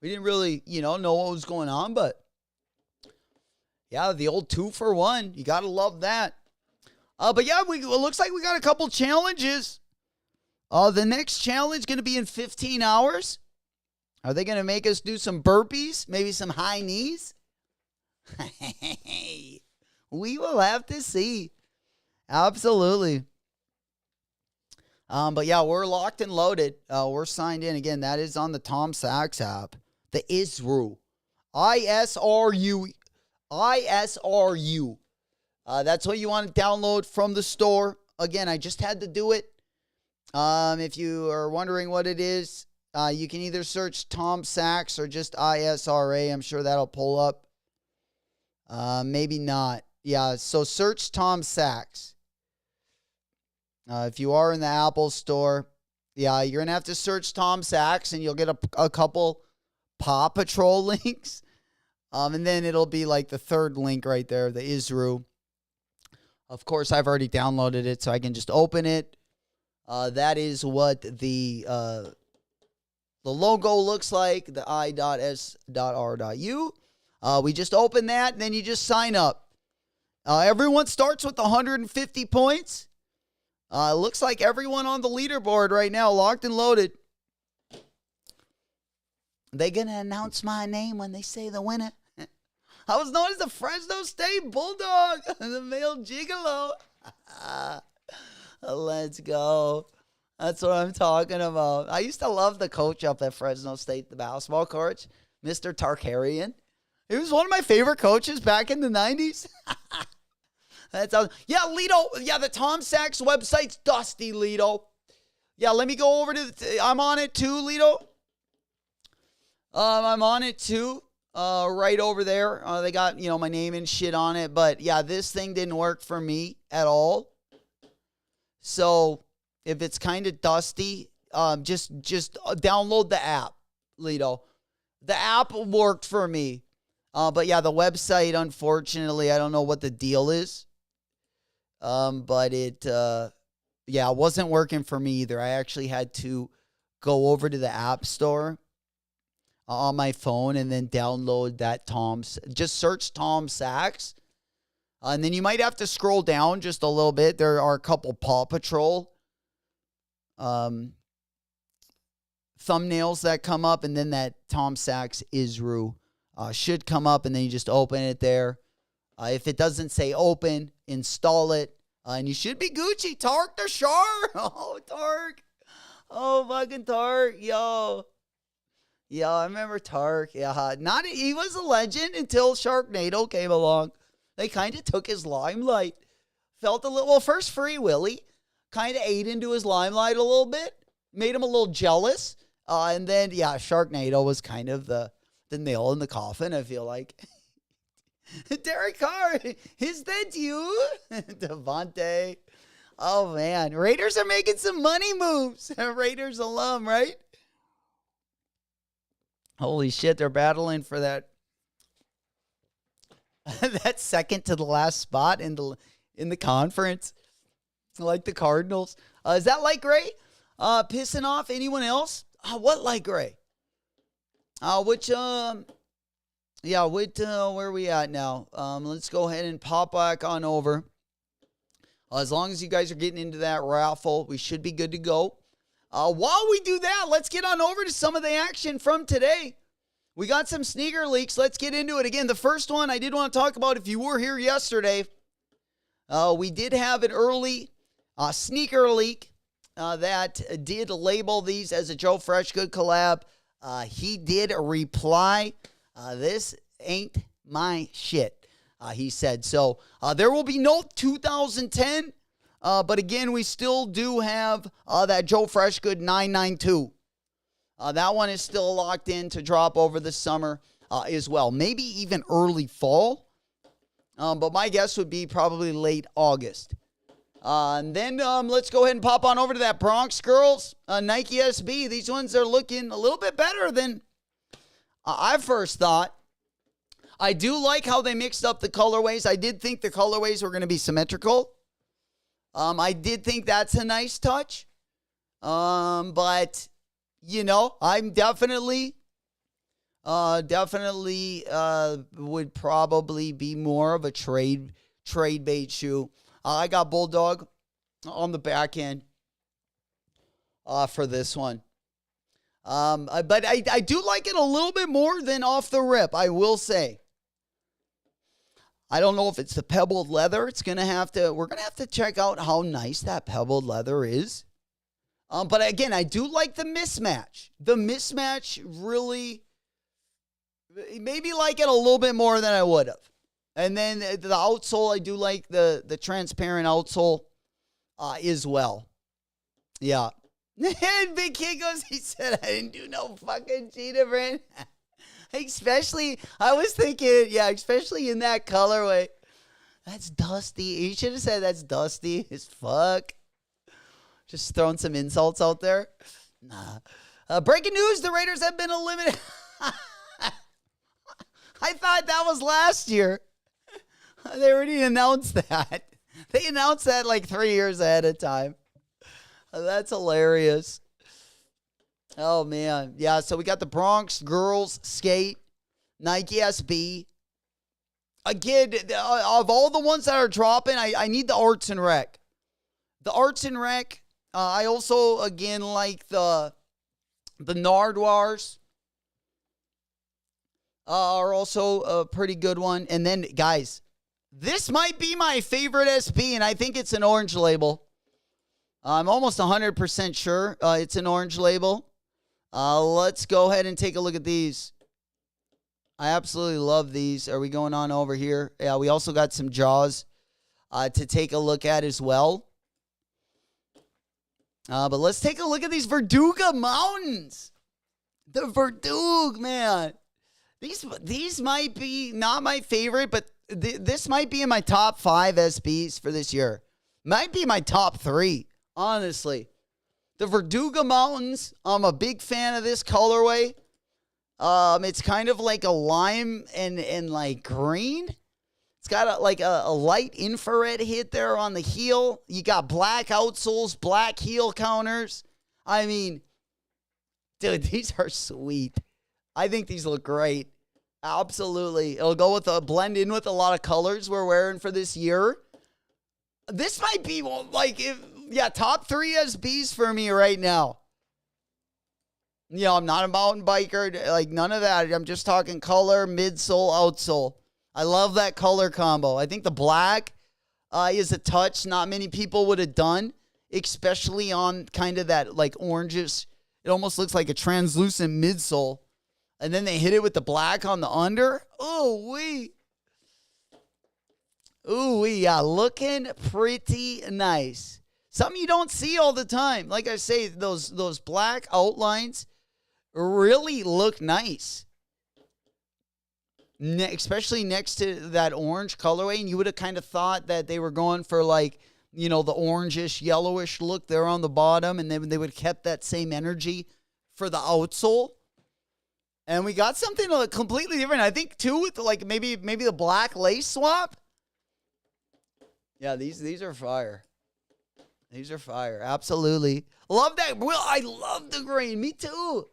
We didn't really, know what was going on, but yeah, the old 2-for-1. You got to love that. But yeah, it looks like we got a couple challenges. The next challenge going to be in 15 hours. Are they going to make us do some burpees? Maybe some high knees? We will have to see. Absolutely. But yeah, we're locked and loaded. We're signed in. Again, that is on the Tom Sachs app. The ISRU. ISRU. ISRU. That's what you want to download from the store. Again, I just had to do it. If you are wondering what it is, you can either search Tom Sachs or just ISRA. I'm sure that'll pull up. Maybe not. Yeah, so search Tom Sachs. If you are in the Apple store, yeah, you're going to have to search Tom Sachs and you'll get a couple Paw Patrol links. And then it'll be like the third link right there, the ISRU. Of course, I've already downloaded it, so I can just open it. That is what the logo looks like, the i.s.r.u. We just open that, and then you just sign up. Everyone starts with 150 points. It looks like everyone on the leaderboard right now, locked and loaded. They going to announce my name when they say the winner. I was known as the Fresno State Bulldog, the male gigolo. Let's go. That's what I'm talking about. I used to love the coach up at Fresno State, the basketball coach, Mr. Tarkarian. He was one of my favorite coaches back in the 90s. That's yeah, Lito. Yeah, the Tom Sachs website's dusty, Lito. Yeah, let me go over to I'm on it too, Lito. I'm on it too. Right over there. They got, my name and shit on it. But yeah, this thing didn't work for me at all. So if it's kind of dusty, just download the app, Lito. The app worked for me. But yeah, the website, unfortunately, I don't know what the deal is. But it wasn't working for me either. I actually had to go over to the App Store on my phone and then download that just search Tom Sachs. And then you might have to scroll down just a little bit. There are a couple Paw Patrol thumbnails that come up, and then that Tom Sachs Isru should come up, and then you just open it there. If it doesn't say open, install it, and you should be Gucci. Tark the Shark. Oh, Tark. Oh, fucking Tark. Yo, I remember Tark. Yeah, he was a legend until Sharknado came along. They kind of took his limelight. Felt a little, well, first Free Willy kind of ate into his limelight a little bit, made him a little jealous. And then, Sharknado was kind of the nail in the coffin, I feel like. Derek Carr, is that you? Devontae. Oh, man. Raiders are making some money moves. Raiders alum, right? Holy shit, they're battling for that that second to the last spot in the conference, like the Cardinals. Is that Light Gray pissing off anyone else? What Light Gray? Where are we at now? Let's go ahead and pop back on over. As long as you guys are getting into that raffle, we should be good to go. While we do that, let's get on over to some of the action from today. We got some sneaker leaks. Let's get into it. Again, the first one I did want to talk about, if you were here yesterday, we did have an early sneaker leak that did label these as a Joe Freshgood collab. He did reply, this ain't my shit, he said. So there will be no 2010, but again, we still do have that Joe Freshgood 992. That one is still locked in to drop over the summer as well. Maybe even early fall. But my guess would be probably late August. And then let's go ahead and pop on over to that Bronx Girls Nike SB. These ones are looking a little bit better than I first thought. I do like how they mixed up the colorways. I did think the colorways were going to be symmetrical. I did think that's a nice touch. But... I'm definitely would probably be more of a trade bait shoe. I got Bulldog on the back end for this one. But I do like it a little bit more than off the rip, I will say. I don't know if it's the pebbled leather. We're gonna have to check out how nice that pebbled leather is. But again, I do like the mismatch. The mismatch really, maybe like it a little bit more than I would have. And then the outsole, I do like the transparent outsole as well. Yeah. And Big Kid goes, he said, I didn't do no fucking cheetah print. Especially in that colorway. That's dusty. He should have said that's dusty as fuck. Just throwing some insults out there. Nah. Breaking news, the Raiders have been eliminated. I thought that was last year. They already announced that. They announced that like 3 years ahead of time. That's hilarious. Oh, man. Yeah, so we got the Bronx Girls Skate, Nike SB. Again, of all the ones that are dropping, I need the Arts and Rec. The Arts and Rec. I also, again, like the Nardwars are also a pretty good one. And then, guys, This might be my favorite SB, and I think it's an orange label. I'm almost 100% sure it's an orange label. Let's go ahead and take a look at these. I absolutely love these. Are we going on over here? Yeah, we also got some Jaws to take a look at as well. But let's take a look at these Verduga Mountains. The Verduga, man. These might be not my favorite, but this might be in my top 5 SBs for this year. Might be my top 3, honestly. The Verduga Mountains, I'm a big fan of this colorway. It's kind of like a lime and like green. It's got a light infrared hit there on the heel. You got black outsoles, black heel counters. I mean, dude, these are sweet. I think these look great. Absolutely. It'll go with blend in with a lot of colors we're wearing for this year. This might be top 3 SBs for me right now. You know, I'm not a mountain biker, like none of that. I'm just talking color, midsole, outsole. I love that color combo. I think the black is a touch not many people would have done, especially on kind of that like oranges. It almost looks like a translucent midsole. And then they hit it with the black on the under. Ooh-wee. Ooh-wee, yeah, looking pretty nice. Something you don't see all the time. Like I say, those black outlines really look nice. Especially next to that orange colorway. And you would have kind of thought that they were going for like, you know, the orangish, yellowish look there on the bottom. And then they would have kept that same energy for the outsole. And we got something completely different. I think, too, with like maybe the black lace swap. Yeah, these are fire. These are fire. Absolutely. Love that. Well, I love the green. Me too.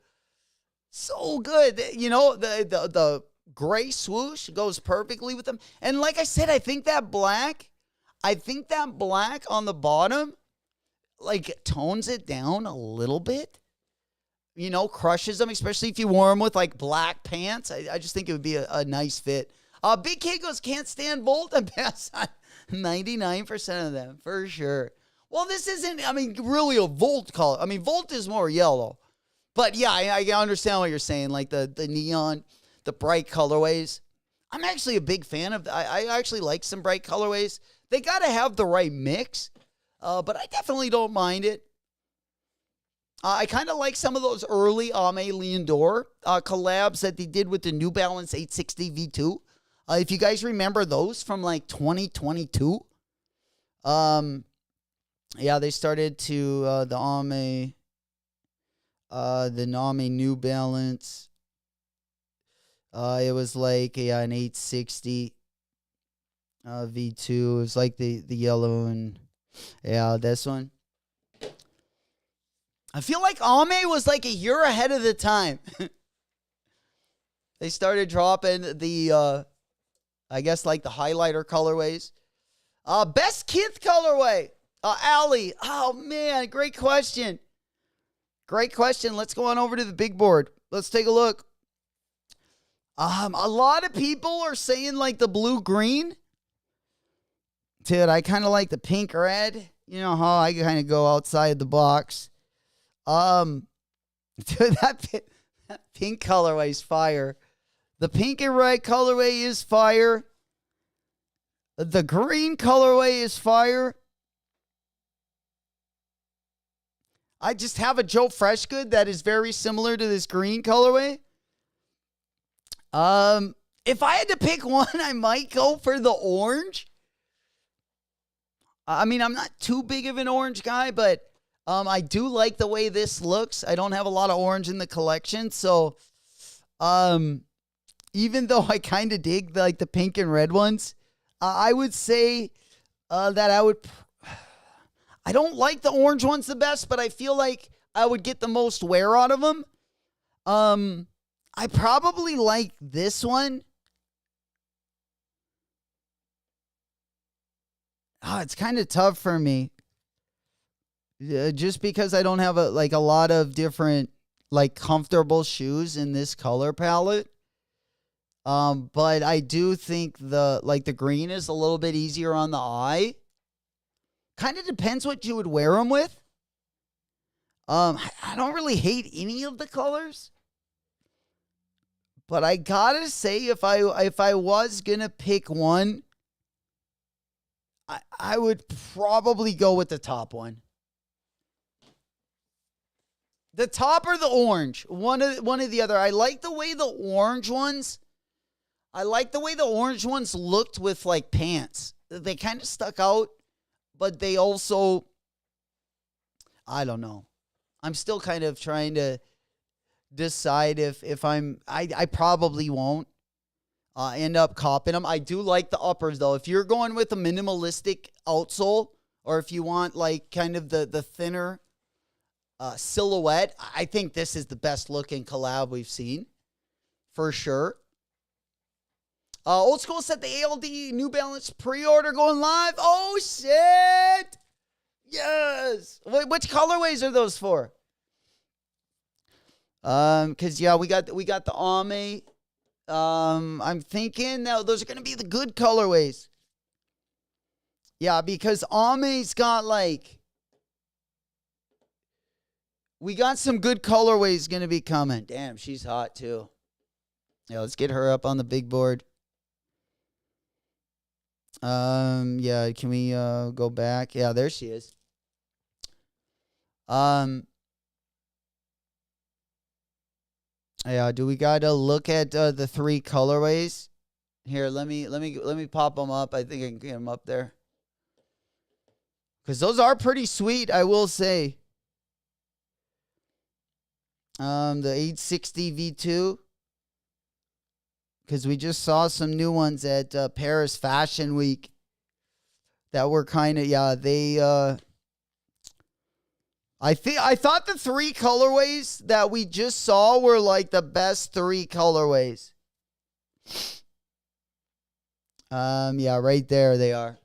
So good. You know, the gray swoosh goes perfectly with them. And like I said, I think that black on the bottom, like, tones it down a little bit. You know, crushes them, especially if you wear them with, like, black pants. I just think it would be a nice fit. Big K goes, can't stand Volt and pass on 99% of them, for sure. Well, this isn't, I mean, really a Volt color. I mean, Volt is more yellow. But, yeah, I understand what you're saying, like the neon, the bright colorways. I'm actually a big fan of, I actually like some bright colorways. They got to have the right mix, but I definitely don't mind it. I kind of like some of those early Ame Leondor collabs that they did with the New Balance 860 V2. If you guys remember those from like 2022. Yeah, they started to the Ame New Balance. It was like an 860 V2. It was like the yellow and yeah, this one. I feel like Ame was like a year ahead of the time. They started dropping the, I guess like the highlighter colorways. Best Kith colorway. Allie. Oh, man. Great question. Great question. Let's go on over to the big board. Let's take a look. A lot of people are saying like the blue-green. Dude, I kind of like the pink-red. You know how I kind of go outside the box. Dude, that pink colorway is fire. The pink and red colorway is fire. The green colorway is fire. I just have a Joe Freshgood that is very similar to this green colorway. If I had to pick one, I might go for the orange. I mean, I'm not too big of an orange guy, but I do like the way this looks. I don't have a lot of orange in the collection, so even though I kind of dig like the pink and red ones, I would say that I don't like the orange ones the best, but I feel like I would get the most wear out of them. I probably like this one. Oh, it's kind of tough for me. Just because I don't have a lot of different like comfortable shoes in this color palette. But I do think the green is a little bit easier on the eye. Kind of depends what you would wear them with. I don't really hate any of the colors. But I gotta say, if I was gonna pick one, I would probably go with the top one. The top or the orange, one or the other. I like the way the orange ones. I like the way the orange ones looked with like pants. They kind of stuck out, but they also, I don't know. I'm still kind of trying to decide if I probably won't end up copping them. I do like the uppers though. If you're going with a minimalistic outsole, or if you want like kind of the thinner silhouette, I think this is the best looking collab we've seen for sure. Old School said the ALD New Balance pre-order going live. Oh shit! Yes. Which colorways are those for? Cause yeah, we got the Ame. I'm thinking now those are gonna be the good colorways. Yeah, because Ame's got like, we got some good colorways gonna be coming. Damn, she's hot too. Yeah, let's get her up on the big board. Yeah, can we go back? Yeah, there she is. Yeah, do we gotta look at the three colorways? Here, let me pop them up. I think I can get them up there. Because those are pretty sweet, I will say. The 860 V2. Because we just saw some new ones at Paris Fashion Week that were kind of, yeah, they, I thought the three colorways that we just saw were like the best three colorways. Yeah, right there they are.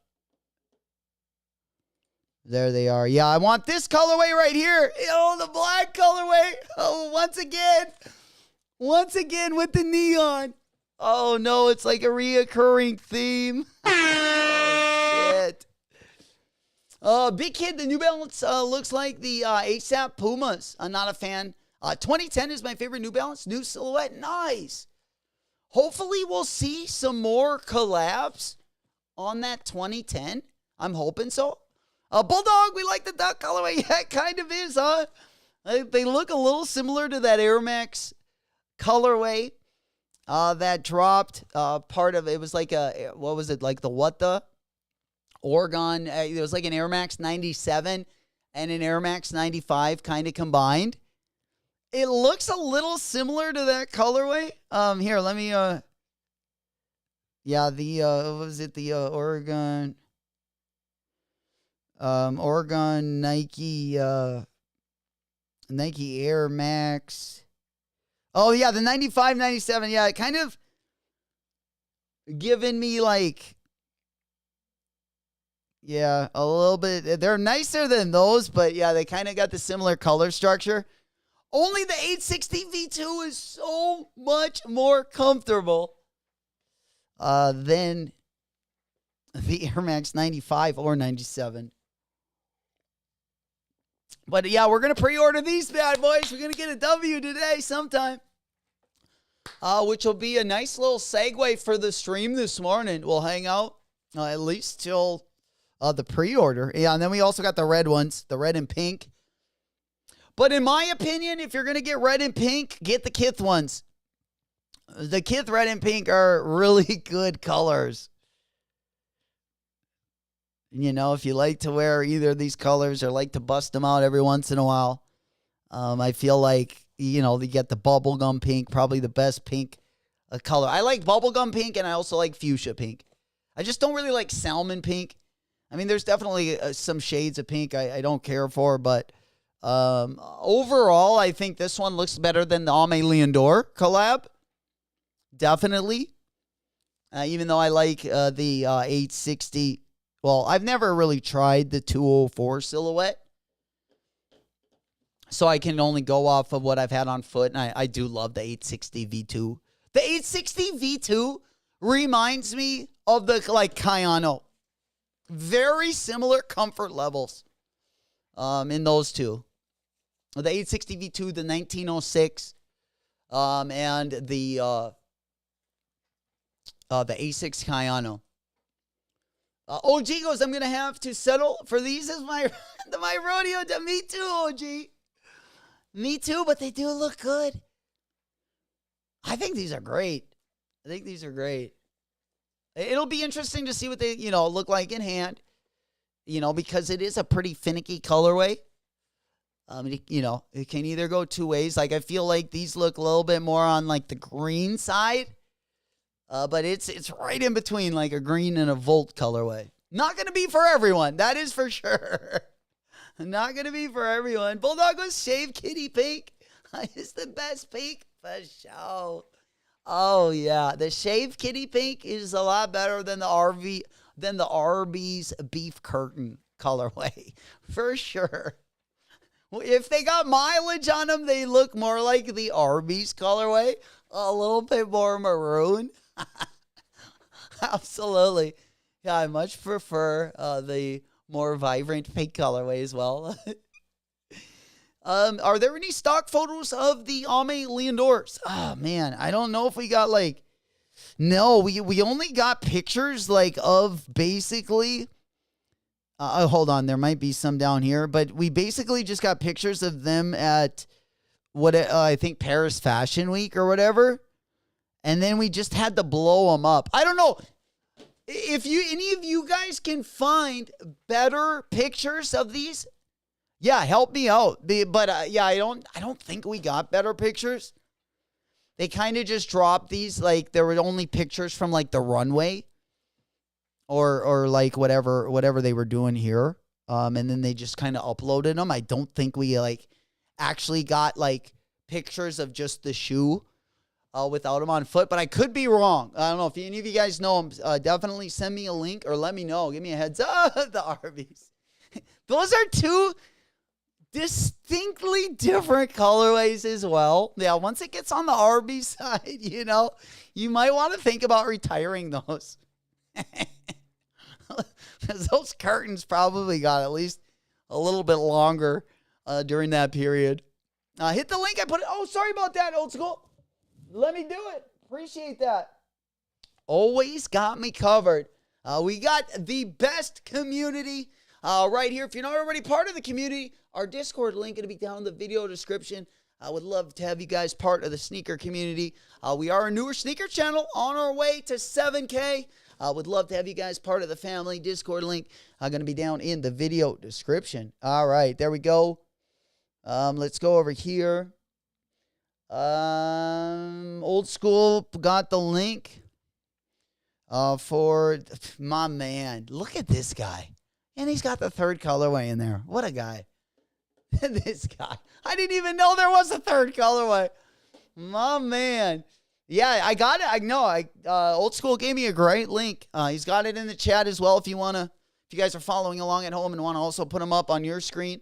There they are. Yeah, I want this colorway right here. Oh, the black colorway. Oh, once again with the neon. Oh, no, it's like a reoccurring theme. Oh, shit. Big Kid, the New Balance looks like the ASAP Pumas. I'm not a fan. 2010 is my favorite New Balance. New silhouette. Nice. Hopefully, we'll see some more collabs on that 2010. I'm hoping so. Bulldog, we like the duck colorway. Yeah, it kind of is, huh? They look a little similar to that Air Max colorway. That dropped part of it was like a, what was it, like the Oregon, it was like an Air Max 97 and an Air Max 95 kind of combined. It looks a little similar to that colorway. Here, let me yeah, the what was it, the Oregon Nike Air Max. Oh, yeah, the 95, 97. Yeah, it kind of given me like, yeah, a little bit. They're nicer than those, but yeah, they kind of got the similar color structure. Only the 860 V2 is so much more comfortable than the Air Max 95 or 97. But yeah, we're going to pre-order these bad boys. We're going to get a W today sometime. Which will be a nice little segue for the stream this morning. We'll hang out at least till the pre-order. Yeah, and then we also got the red ones, the red and pink. But in my opinion, if you're going to get red and pink, get the Kith ones. The Kith red and pink are really good colors. You know, if you like to wear either of these colors or like to bust them out every once in a while, I feel like, you know, you get the bubblegum pink, probably the best pink color. I like bubblegum pink, and I also like fuchsia pink. I just don't really like salmon pink. I mean, there's definitely some shades of pink I don't care for, but overall, I think this one looks better than the Ame Leondor collab. Definitely. Even though I like the 860. Well, I've never really tried the 204 silhouette, so I can only go off of what I've had on foot, and I do love the 860 V2. The 860 V2 reminds me of the like Cayano. Very similar comfort levels in those two. The 860 V2, the 1906, and the A6 Cayano. OG goes, I'm going to have to settle for these as my rodeo. Me too, OG. Me too, but they do look good. I think these are great. It'll be interesting to see what they, look like in hand, because it is a pretty finicky colorway. It can either go two ways. Like, I feel like these look a little bit more on, like, the green side. But it's right in between, like a green and a Volt colorway. Not going to be for everyone. That is for sure. Not going to be for everyone. Bulldog was shaved kitty pink. It's the best pink for sure. Oh, yeah. The shaved kitty pink is a lot better than the Arby's beef curtain colorway. For sure. If they got mileage on them, they look more like the Arby's colorway. A little bit more maroon. Absolutely. Yeah, I much prefer the more vibrant pink colorway as well. Are there any stock photos of the Ame Leondors? Oh, man. I don't know if we got no, we only got pictures of basically, hold on. There might be some down here, but we basically just got pictures of them at I think Paris Fashion Week or whatever. And then we just had to blow them up. I don't know if any of you guys can find better pictures of these. Yeah, help me out. But I don't think we got better pictures. They kind of just dropped these there were only pictures from the runway or whatever they were doing here. And then they just kind of uploaded them. I don't think we actually got pictures of just the shoe. Without them on foot, but I could be wrong. I don't know if any of you guys know them. Definitely send me a link or let me know. Give me a heads up. The Arby's. Those are two distinctly different colorways as well. Yeah, once it gets on the Arby's side, you might want to think about retiring those. Because those curtains probably got at least a little bit longer during that period. Hit the link I put it. Oh, sorry about that, old school. Let me do it. Appreciate that. Always got me covered. We got the best community right here. If you're not already part of the community, our Discord link going to be down in the video description. I would love to have you guys part of the sneaker community. We are a newer sneaker channel on our way to 7K. Would love to have you guys part of the family. Discord link going to be down in the video description. All right, there we go. Let's go over here. Old school got the link for my man. Look at this guy. And he's got the third colorway in there. What a guy. This guy. I didn't even know there was a third colorway. My man. Yeah, I got it. I know. Old school gave me a great link. He's got it in the chat as well if you guys are following along at home and want to also put him up on your screen.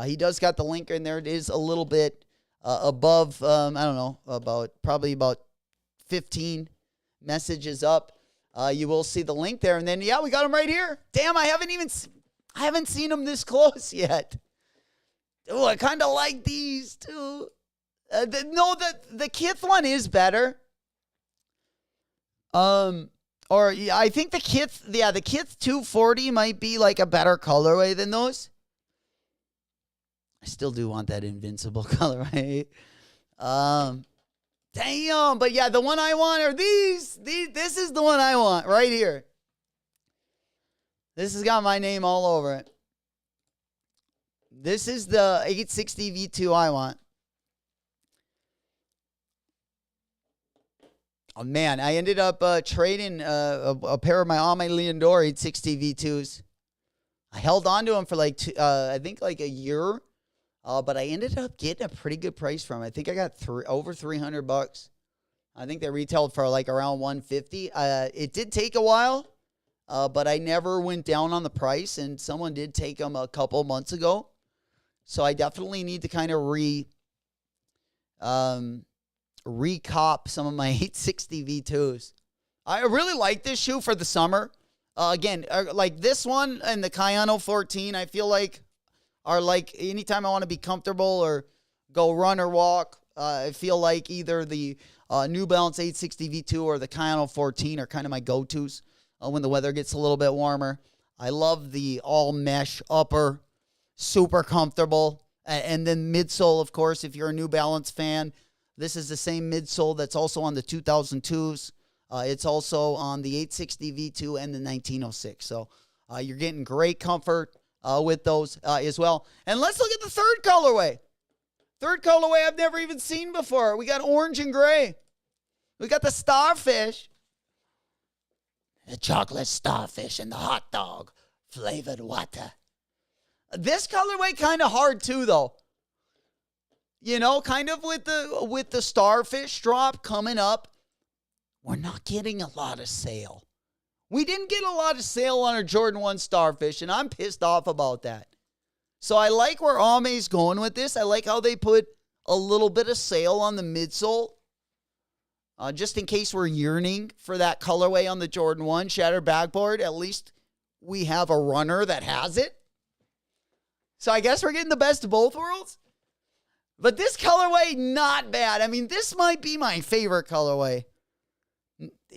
He does got the link in there. It is a little bit above, I don't know, probably about 15 messages up. You will see the link there. And then, yeah, we got him right here. Damn, I haven't seen him this close yet. Oh, I kind of like these too. The Kith one is better. I think the Kith 240 might be a better colorway than those. I still do want that Invincible colorway. Damn, but yeah, the one I want are these. This is the one I want right here. This has got my name all over it. This is the 860 V2 I want. Oh, man, I ended up trading a pair of my Ame Leondor 860 V2s. I held on to them for I think a year. But I ended up getting a pretty good price from it. I think I got over $300. I think they retailed for around $150. It did take a while, but I never went down on the price, and someone did take them a couple months ago. So I definitely need to kind of recop some of my 860 V2s. I really like this shoe for the summer. Again, like this one and the Cayano 14, I feel like are like anytime I want to be comfortable or go run or walk, I feel like either the New Balance 860 V2 or the Cayano 14 are kind of my go-tos when the weather gets a little bit warmer. I love the all mesh upper, super comfortable. And then midsole, of course, if you're a New Balance fan, this is the same midsole that's also on the 2002s. It's also on the 860 V2 and the 1906. So you're getting great comfort with those as well. And let's look at the third colorway. Third colorway I've never even seen before. We got orange and gray. We got the starfish. The chocolate starfish and the hot dog flavored water. This colorway kind of hard too, though. You know, kind of with the starfish drop coming up. We're not getting a lot of sale. We didn't get a lot of sale on our Jordan 1 Starfish, and I'm pissed off about that. So I like where Ame's going with this. I like how they put a little bit of sale on the midsole. Just in case we're yearning for that colorway on the Jordan 1 Shattered Backboard, at least we have a runner that has it. So I guess we're getting the best of both worlds. But this colorway, not bad. I mean, this might be my favorite colorway.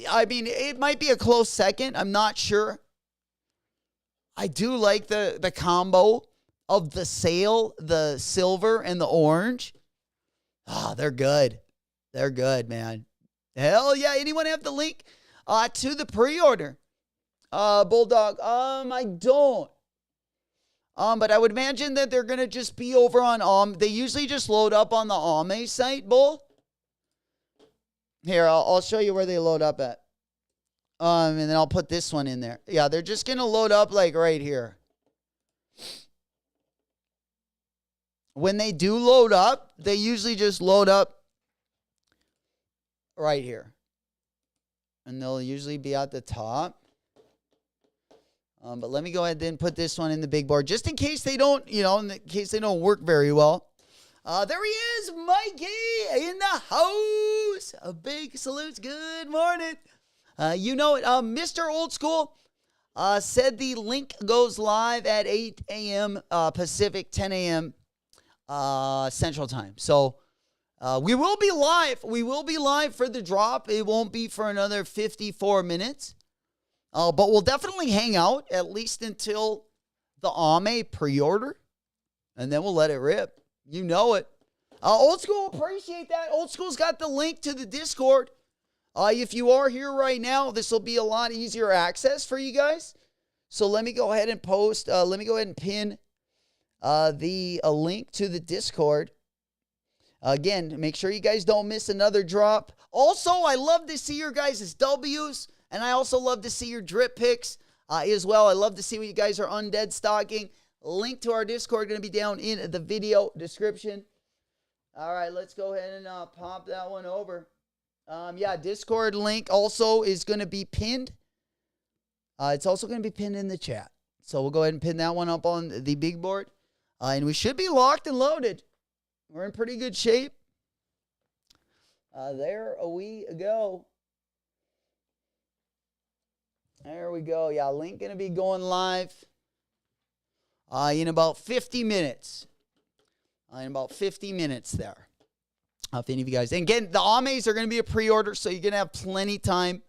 I mean, it might be a close second. I'm not sure. I do like the combo of the sail, the silver, and the orange. Ah, they're good. They're good, man. Hell yeah. Anyone have the link to the pre-order? Bulldog. I don't. But I would imagine that they're going to just be over on they usually just load up on the Ame site, Bull. Here, I'll show you where they load up at. And then I'll put this one in there. Yeah, they're just going to load up like right here. When they do load up, they usually just load up right here. And they'll usually be at the top. But let me go ahead and put this one in the big board just in case they don't, in case they don't work very well. There he is, Mikey, in the house. A big salute. Good morning. You know it. Mr. Old School said the link goes live at 8 a.m. Pacific, 10 a.m. Central Time. So we will be live. We will be live for the drop. It won't be for another 54 minutes. But we'll definitely hang out at least until the Ame pre-order. And then we'll let it rip. You know it. Old School, appreciate that. Old School's got the link to the Discord. If you are here right now, this will be a lot easier access for you guys. So let me go ahead and post. Let me go ahead and pin the link to the Discord. Again, make sure you guys don't miss another drop. Also, I love to see your guys' W's. And I also love to see your drip picks as well. I love to see what you guys are undead stocking. Link to our Discord going to be down in the video description. All right, let's go ahead and pop that one over. Yeah, Discord link also is going to be pinned. It's also going to be pinned in the chat. So we'll go ahead and pin that one up on the big board. And we should be locked and loaded. We're in pretty good shape. There we go. There we go. Yeah, link going to be going live in about 50 minutes. In about 50 minutes there. If any of you guys. And again, the Ames are going to be a pre-order, so you're going to have plenty time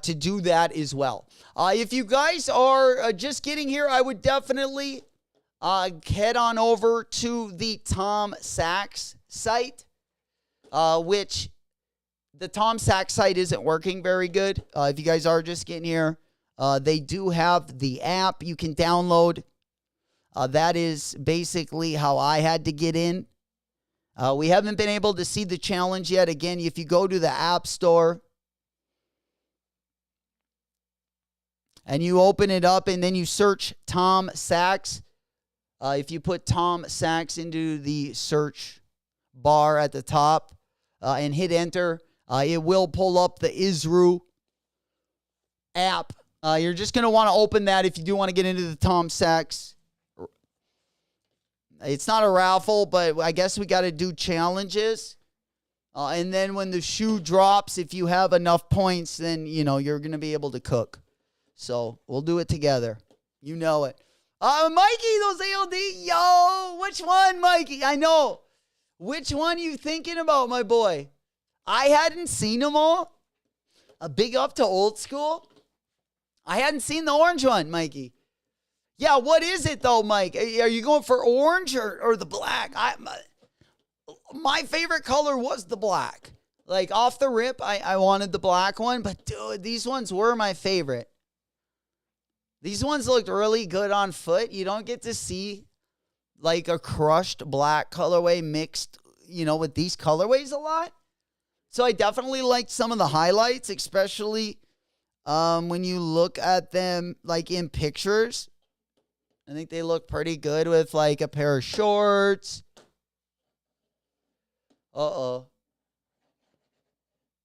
to do that as well. If you guys are just getting here, I would definitely head on over to the Tom Sachs site, which the Tom Sachs site isn't working very good. If you guys are just getting here, they do have the app you can download. That is basically how I had to get in. We haven't been able to see the challenge yet. Again, if you go to the App Store and you open it up and then you search Tom Sachs, if you put Tom Sachs into the search bar at the top and hit enter, it will pull up the Isru app. You're just going to want to open that if you do want to get into the Tom Sachs. It's not a raffle, but I guess we got to do challenges. And then when the shoe drops, if you have enough points, then, you're going to be able to cook. So we'll do it together. You know it. Mikey, those ALD. Yo, which one, Mikey? I know. Which one you thinking about, my boy? I hadn't seen them all. A big up to old school. I hadn't seen the orange one, Mikey. Yeah, what is it, though, Mike? Are you going for orange or the black? My favorite color was the black. Like, off the rip, I wanted the black one. But, dude, these ones were my favorite. These ones looked really good on foot. You don't get to see, like, a crushed black colorway mixed, with these colorways a lot. So I definitely liked some of the highlights, especially when you look at them, like, in pictures. I think they look pretty good with, like, a pair of shorts. Uh-oh.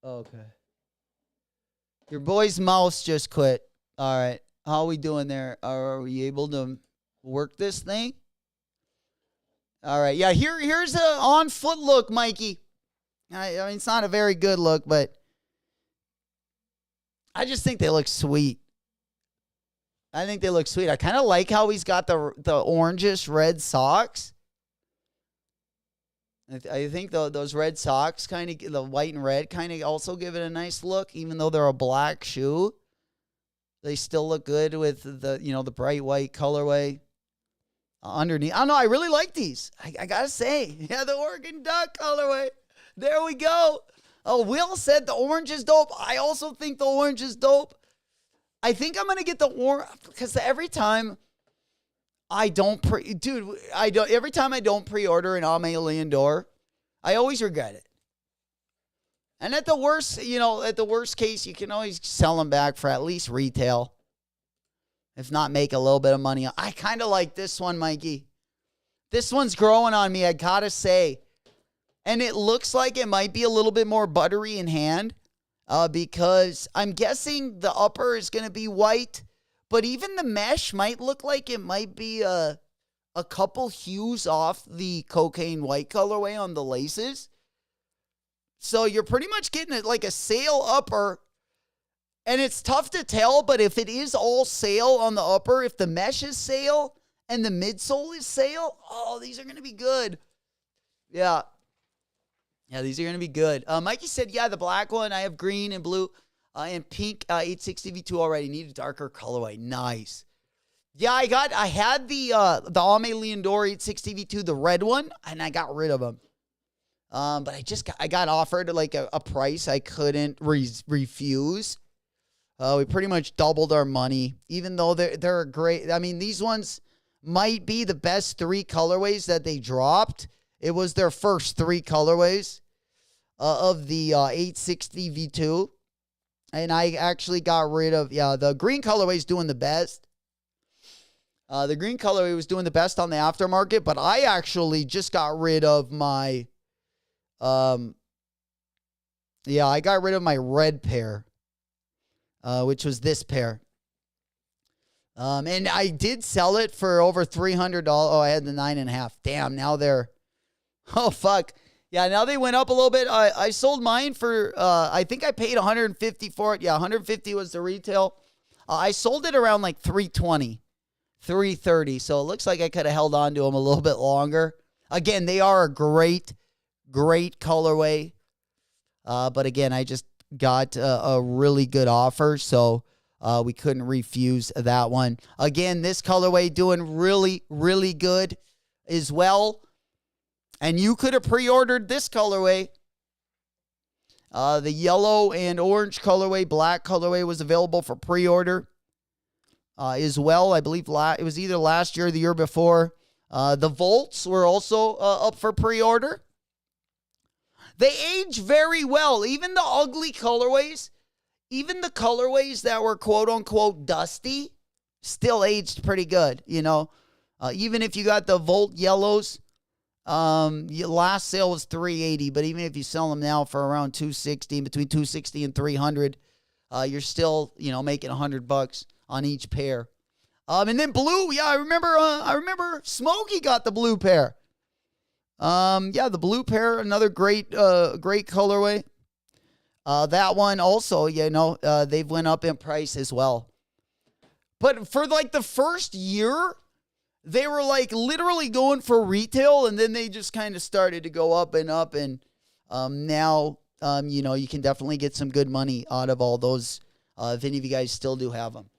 Okay. Your boy's mouse just quit. All right. How are we doing there? Are we able to work this thing? All right. Yeah, here's a on-foot look, Mikey. I mean, it's not a very good look, but I just think they look sweet. I think they look sweet. I kind of like how he's got the orangish red socks. I think those red socks, kind of the white and red, kind of also give it a nice look, even though they're a black shoe. They still look good with the bright white colorway underneath. I don't know. I really like these. I got to say. Yeah, the Oregon Duck colorway. There we go. Oh, Will said the orange is dope. I also think the orange is dope. I think I'm going to get the orange because every time I don't every time I don't pre-order an Ame Leondor, I always regret it. And at the worst case, you can always sell them back for at least retail. If not, make a little bit of money. I kind of like this one, Mikey. This one's growing on me, I gotta say. And it looks like it might be a little bit more buttery in hand. Because I'm guessing the upper is going to be white. But even the mesh might look like it might be a couple hues off the cocaine white colorway on the laces. So you're pretty much getting it like a sail upper. And it's tough to tell, but if it is all sail on the upper, if the mesh is sail and the midsole is sail, oh, these are going to be good. Yeah. Yeah, these are going to be good. Mikey said, yeah, the black one. I have green and blue and pink 860 V2 already. Need a darker colorway. Nice. Yeah, I had the Ame Leondor 860 V2, the red one, and I got rid of them. But I got offered like a price I couldn't refuse. We pretty much doubled our money, even though they're great. I mean, these ones might be the best three colorways that they dropped. It was their first three colorways of the 860 V2. And I actually got rid of, the green colorway is doing the best. The green colorway was doing the best on the aftermarket, but I actually just got rid of my, I got rid of my red pair, which was this pair. And I did sell it for over $300. Oh, I had the 9.5. Damn, now they're, oh, fuck. Yeah, now they went up a little bit. I sold mine for, I think I paid $150 for it. Yeah, $150 was the retail. I sold it around like $320, $330. So it looks like I could have held on to them a little bit longer. Again, they are a great colorway. But again, I just got a really good offer. So we couldn't refuse that one. Again, this colorway doing really, really good as well. And you could have pre-ordered this colorway. The yellow and orange colorway, black colorway was available for pre-order as well. I believe it was either last year or the year before. The Volts were also up for pre-order. They age very well. Even the ugly colorways, even the colorways that were quote-unquote dusty, still aged pretty good, Even if you got the Volt yellows, last sale was $380, but even if you sell them now for around $260, between $260 and $300, you're still, making $100 on each pair. And then blue, yeah, I remember Smokey got the blue pair. Yeah, the blue pair, another great colorway. That one also, they've went up in price as well. But for like the first year, they were like literally going for retail, and then they just kind of started to go up and up. And now, you can definitely get some good money out of all those if any of you guys still do have them.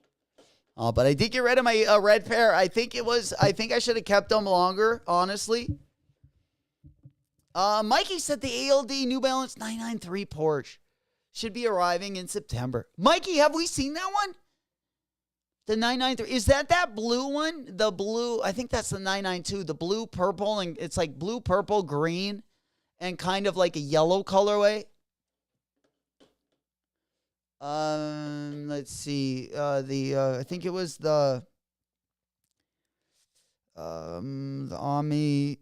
But I did get rid of my red pair. I think I should have kept them longer, honestly. Mikey said the ALD New Balance 993 Porsche should be arriving in September. Mikey, have we seen that one? The 993. Is that blue one? The blue, I think that's the 992. The blue, purple, and it's like blue, purple, green, and kind of like a yellow colorway. Let's see. I think it was the Ami.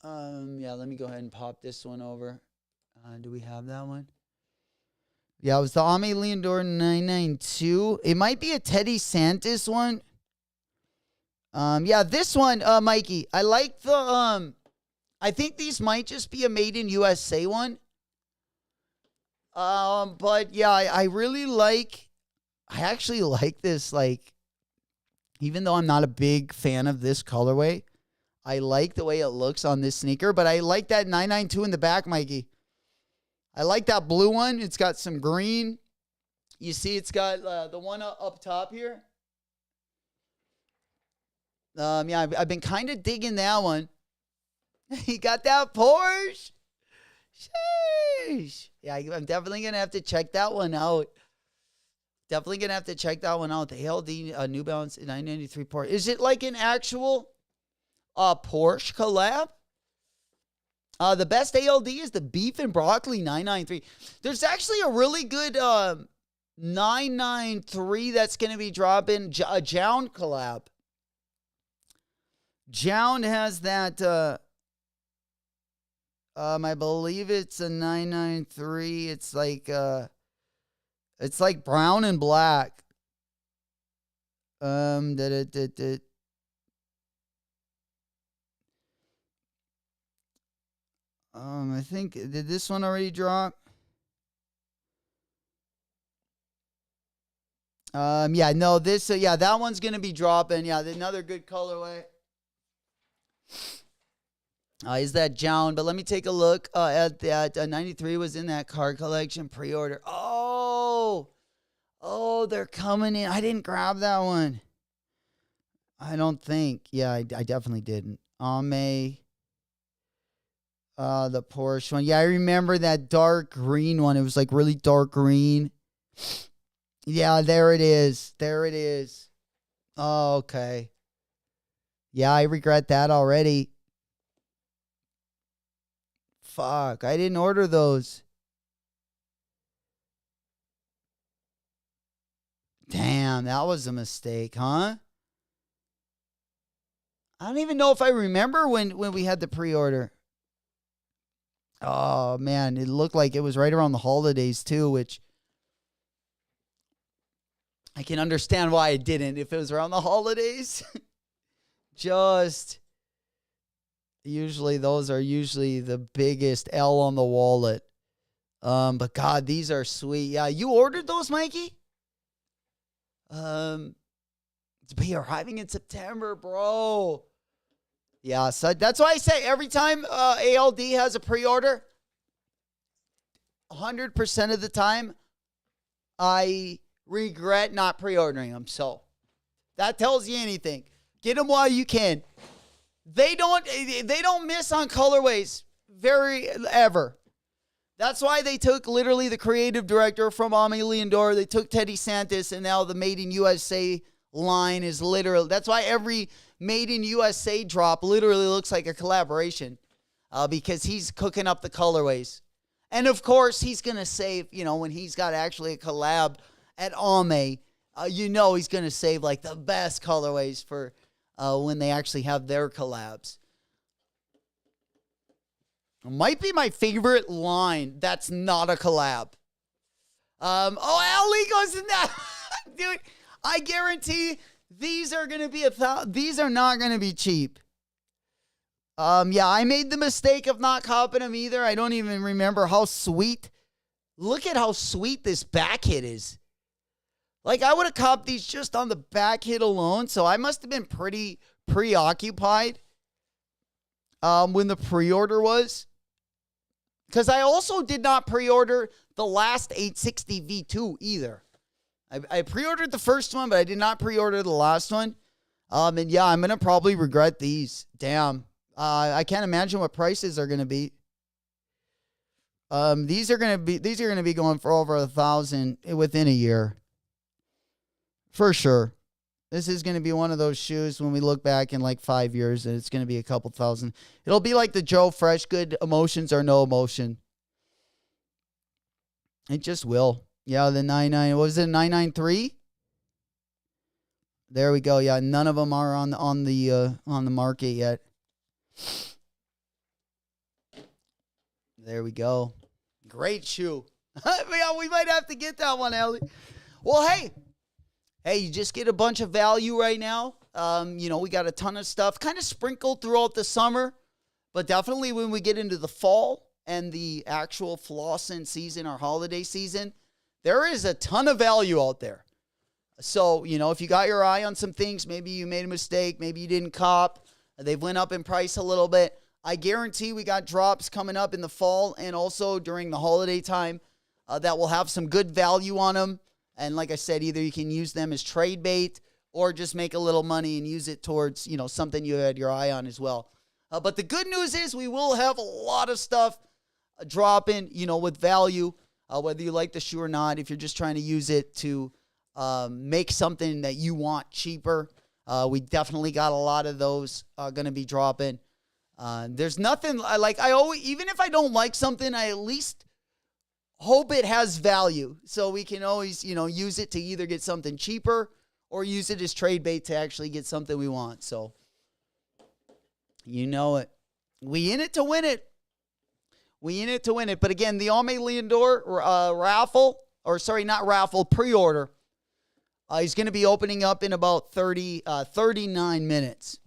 Yeah, let me go ahead and pop this one over. Do we have that one? Yeah, it was the Ami Leondor 992. It might be a Teddy Santis one. Yeah, this one, Mikey. I like the I think these might just be a made in USA one. But yeah, I actually like this, like, even though I'm not a big fan of this colorway, I like the way it looks on this sneaker, but I like that 992 in the back, Mikey. I like that blue one. It's got some green. You see it's got the one up top here. Yeah, I've been kind of digging that one. He got that Porsche. Sheesh. Yeah, I'm definitely going to have to check that one out. The ALD New Balance 993 Porsche. Is it like an actual Porsche collab? The best ALD is the Beef and Broccoli 993. There's actually a really good 993 that's going to be dropping, a Jound collab. Jound has that, I believe it's a 993. It's like brown and black. I think, did this one already drop? Yeah, no, this, yeah, that one's going to be dropping. Yeah, another good colorway. Is that Jound? But let me take a look at that. 93 was in that card collection pre-order. Oh, they're coming in. I didn't grab that one. I don't think. Yeah, I definitely didn't. The Porsche one. Yeah, I remember that dark green one. It was like really dark green. Yeah, there it is. Oh, okay. Yeah, I regret that already. Fuck, I didn't order those. Damn, that was a mistake, huh? I don't even know if I remember when we had the pre-order. Oh, man, it looked like it was right around the holidays, too, which I can understand why I didn't if it was around the holidays. Usually those are usually the biggest L on the wallet. But God, these are sweet. Yeah, you ordered those, Mikey? To be arriving in September, bro. Yeah, so that's why I say every time ALD has a pre-order, 100% of the time, I regret not pre-ordering them. So that tells you anything. Get them while you can. They don't miss on colorways ever. That's why they took literally the creative director from Ami Leondor. They took Teddy Santis, and now the Made in USA line is literally. That's why every Made in USA drop literally looks like a collaboration, because he's cooking up the colorways. And of course, he's gonna save. When he's got actually a collab at Ami, he's gonna save like the best colorways for when they actually have their collabs. It might be my favorite line that's not a collab. Ali goes in that. Dude, I guarantee These are going to be these are not going to be cheap. Yeah, I made the mistake of not copping them either. I don't even remember how sweet. Look at how sweet this back hit is. Like, I would have copped these just on the back hit alone, so I must have been pretty preoccupied when the pre-order was. Because I also did not pre-order the last 860 V2 either. I pre-ordered the first one, but I did not pre-order the last one. And yeah, I'm going to probably regret these. Damn. I can't imagine what prices are going to be. These are going to be going for over $1,000 within a year. For sure. This is going to be one of those shoes when we look back in like 5 years and it's going to be a couple thousand. It'll be like the Joe Fresh, good emotions or no emotion. It just will. Yeah, the 99, what was it, 993? There we go. Yeah, none of them are on the market yet. There we go. Great shoe. Yeah, we might have to get that one, Ellie. Well, hey, you just get a bunch of value right now. We got a ton of stuff kind of sprinkled throughout the summer, but definitely when we get into the fall and the actual flossing season or holiday season, there is a ton of value out there. So, if you got your eye on some things, maybe you made a mistake, maybe you didn't cop, they've went up in price a little bit. I guarantee we got drops coming up in the fall and also during the holiday time that will have some good value on them. And like I said, either you can use them as trade bait or just make a little money and use it towards, something you had your eye on as well. But the good news is we will have a lot of stuff dropping, with value, whether you like the shoe or not. If you're just trying to use it to make something that you want cheaper, we definitely got a lot of those going to be dropping. There's nothing even if I don't like something, I at least hope it has value. So we can always, use it to either get something cheaper or use it as trade bait to actually get something we want. So, it. We in it to win it. But again, the Ame Leondor pre-order is going to be opening up in about 39 minutes.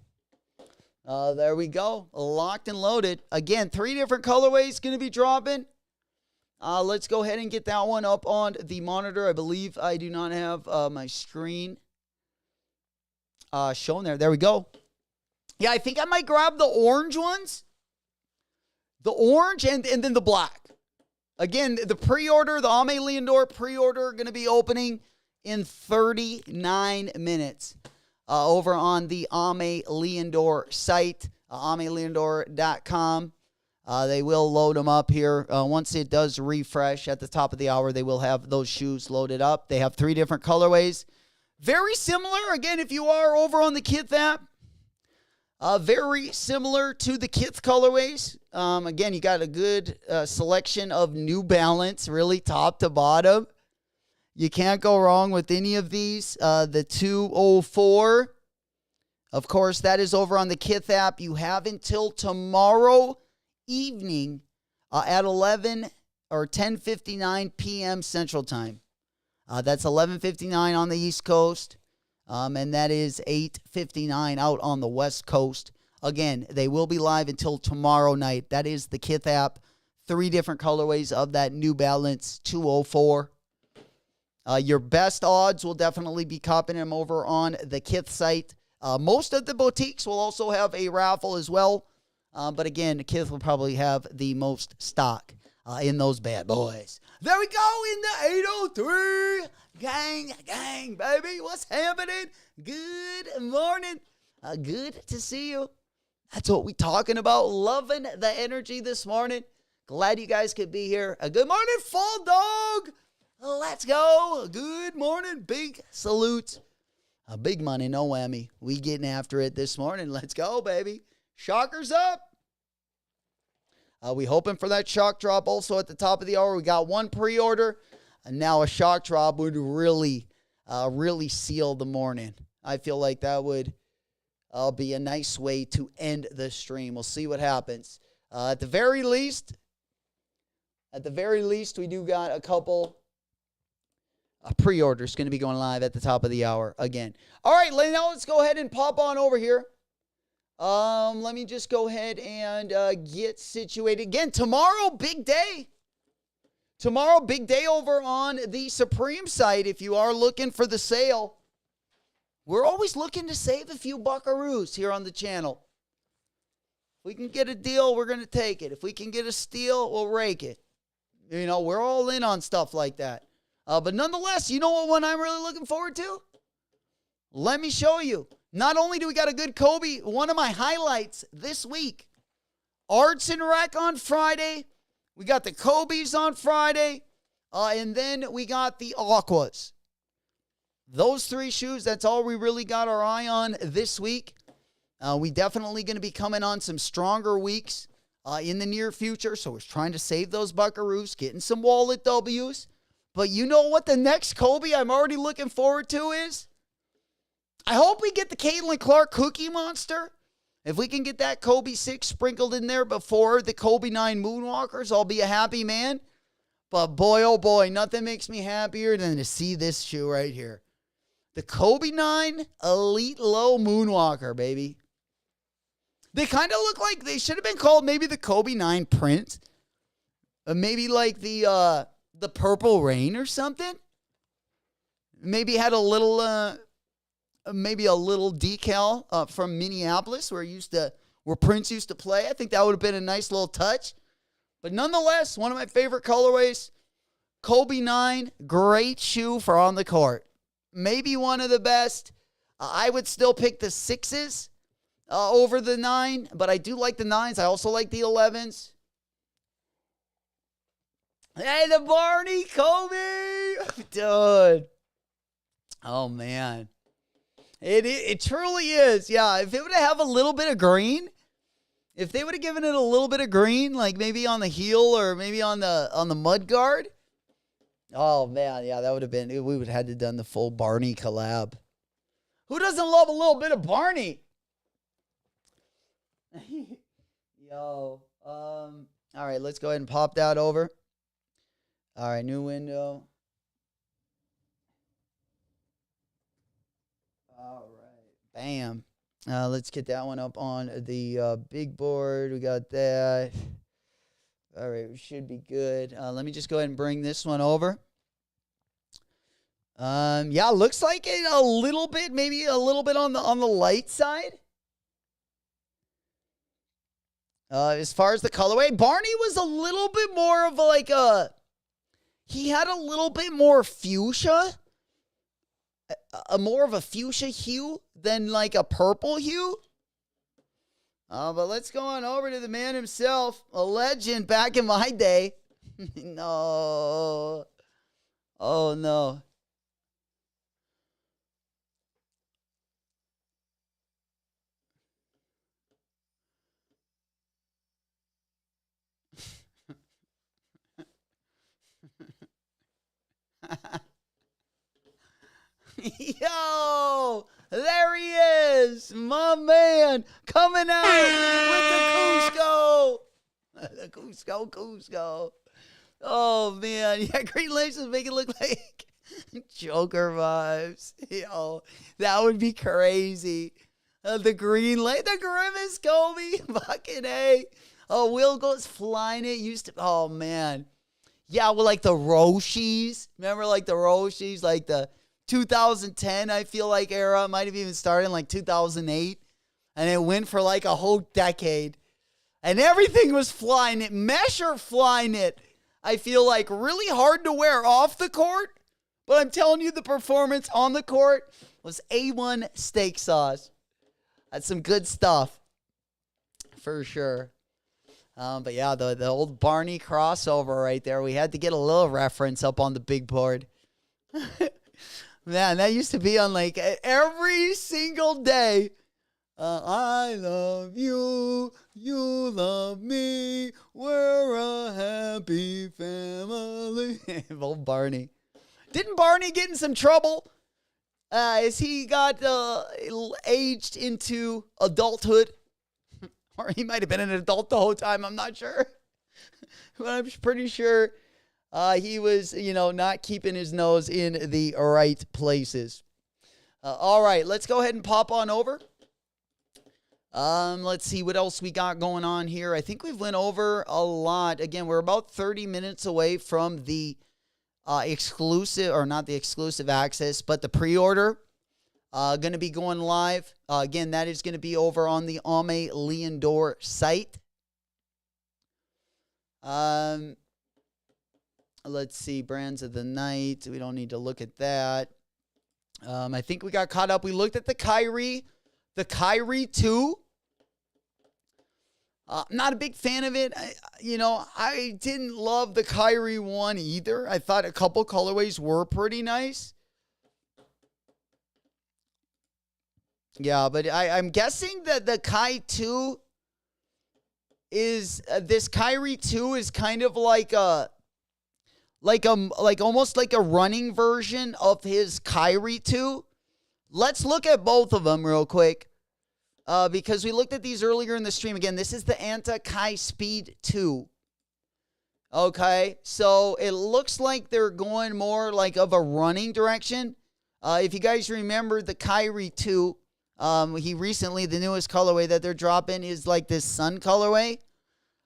There we go. Locked and loaded. Again, 3 different colorways going to be dropping. Let's go ahead and get that one up on the monitor. I believe I do not have my screen shown there. There we go. Yeah, I think I might grab the orange ones. The orange and then the black. Again, the pre-order, the Ame Leondor pre-order going to be opening in 39 minutes over on the Ame Leondor site, ameleondor.com. They will load them up here. Once it does refresh at the top of the hour, they will have those shoes loaded up. They have 3 different colorways. Very similar, again, if you are over on the Kith app, very similar to the Kith colorways. Again, you got a good selection of New Balance, really top to bottom. You can't go wrong with any of these. The 204, of course, that is over on the Kith app. You have until tomorrow evening at 11 or 10:59 p.m. Central Time. That's 11:59 on the East Coast, and that is 8:59 out on the West Coast. Again, they will be live until tomorrow night. That is the Kith app. 3 different colorways of that New Balance 204. Your best odds will definitely be copping them over on the Kith site. Most of the boutiques will also have a raffle as well. But again, Kith will probably have the most stock in those bad boys. There we go in the 803. Gang, baby. What's happening? Good morning. Good to see you. That's what we talking about. Loving the energy this morning. Glad you guys could be here. Good morning, Fall Dog. Let's go. Good morning. Big salute. Big money, no whammy. We getting after it this morning. Let's go, baby. Shockers up. We hoping for that shock drop also at the top of the hour. We got 1 pre-order, and now a shock drop would really seal the morning. I feel like that would be a nice way to end the stream. We'll see what happens. At the very least, we do got a couple A pre-order is going to be going live at the top of the hour again. All right, now let's go ahead and pop on over here. Let me just go ahead and get situated. Again, tomorrow, big day. Tomorrow, big day over on the Supreme site if you are looking for the sale. We're always looking to save a few buckaroos here on the channel. If we can get a deal, we're going to take it. If we can get a steal, we'll rake it. You know, we're all in on stuff like that. But nonetheless, you know what one I'm really looking forward to? Let me show you. Not only do we got a good Kobe, one of my highlights this week, Arts and Rec on Friday. We got the Kobe's on Friday. And then we got the Aquas. Those three shoes, that's all we really got our eye on this week. We definitely going to be coming on some stronger weeks in the near future. So we're trying to save those buckaroos, getting some wallet W's. But you know what the next Kobe I'm already looking forward to is? I hope we get the Caitlin Clark Cookie Monster. If we can get that Kobe 6 sprinkled in there before the Kobe 9 Moonwalkers, I'll be a happy man. But boy, oh boy, nothing makes me happier than to see this shoe right here. The Kobe 9 Elite Low Moonwalker, baby. They kind of look like they should have been called maybe the Kobe 9 Print. Maybe like the Purple Rain or something. Maybe had a little... maybe a little decal from Minneapolis where Prince used to play. I think that would have been a nice little touch. But nonetheless, one of my favorite colorways, Kobe 9, great shoe for on the court. Maybe one of the best. I would still pick the 6s over the 9, but I do like the 9s. I also like the 11s. Hey, the Barney Kobe! Dude. Oh, man. It truly is. Yeah, if it would have a little bit of green, if they would have given it a little bit of green, like maybe on the heel or maybe on the mud guard, oh man, yeah, that would have been. We would have had to done the full Barney collab. Who doesn't love a little bit of Barney? Yo, all right, let's go ahead and pop that over. All right, new window. All right. Bam. Let's get that one up on the big board. We got that. All right. We should be good. Let me just go ahead and bring this one over. Yeah, looks like it a little bit, maybe a little bit on the light side. As far as the colorway, Barney was a little bit more of like he had a little bit more fuchsia. More of a fuchsia hue than like a purple hue. But let's go on over to the man himself, a legend back in my day. No. Oh, no. Yo, there he is, my man, coming out with the Cusco. The Cusco. Oh, man. Yeah, Green Laces make it look like Joker vibes. Yo, that would be crazy. The Green Lace, the Grimace Kobe, fucking A. Oh, Will goes flying it. Used to, oh, man. Yeah, well, like the Roshis. Remember, like the Roshis, like the 2010, I feel like, era. Might have even started in like 2008. And it went for like a whole decade. And everything was flying it. Mesh or flying it. I feel like really hard to wear off the court. But I'm telling you, the performance on the court was A1 steak sauce. That's some good stuff. For sure. But yeah, the old Barney crossover right there. We had to get a little reference up on the big board. Man, that used to be on like every single day. I love you, you love me, we're a happy family. Old Barney. Didn't Barney get in some trouble as he got aged into adulthood? Or he might have been an adult the whole time, I'm not sure. But I'm pretty sure He was, not keeping his nose in the right places. All right, let's go ahead and pop on over. Let's see what else we got going on here. I think we've went over a lot. Again, we're about 30 minutes away from the exclusive, or not the exclusive access, but the pre-order. Going to be going live. Again, that is going to be over on the Ame Leondor site. Let's see, brands of the night. We don't need to look at that. I think we got caught up. We looked at the Kyrie 2. Not a big fan of it. I didn't love the Kyrie 1 either. I thought a couple colorways were pretty nice. Yeah, but I'm guessing that the Kai 2 is, this Kyrie 2 is kind of like almost like a running version of his Kyrie 2. Let's look at both of them real quick. Because we looked at these earlier in the stream. Again, this is the Anti-Kai Speed 2. Okay, so it looks like they're going more like of a running direction. If you guys remember the Kyrie 2, the newest colorway that they're dropping is like this sun colorway.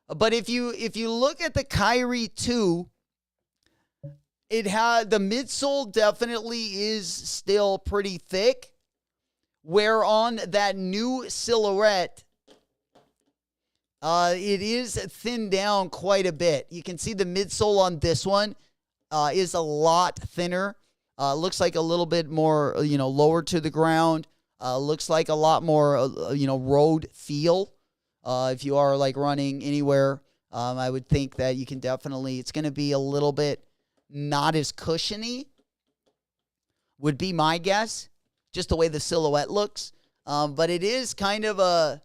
But if you look at the Kyrie 2, it had the midsole definitely is still pretty thick. Where on that new silhouette, it is thinned down quite a bit. You can see the midsole on this one is a lot thinner. Looks like a little bit more, lower to the ground. Looks like a lot more, road feel. If you are like running anywhere, I would think that you can definitely, it's going to be a little bit not as cushiony, would be my guess. Just the way the silhouette looks. But it is kind of a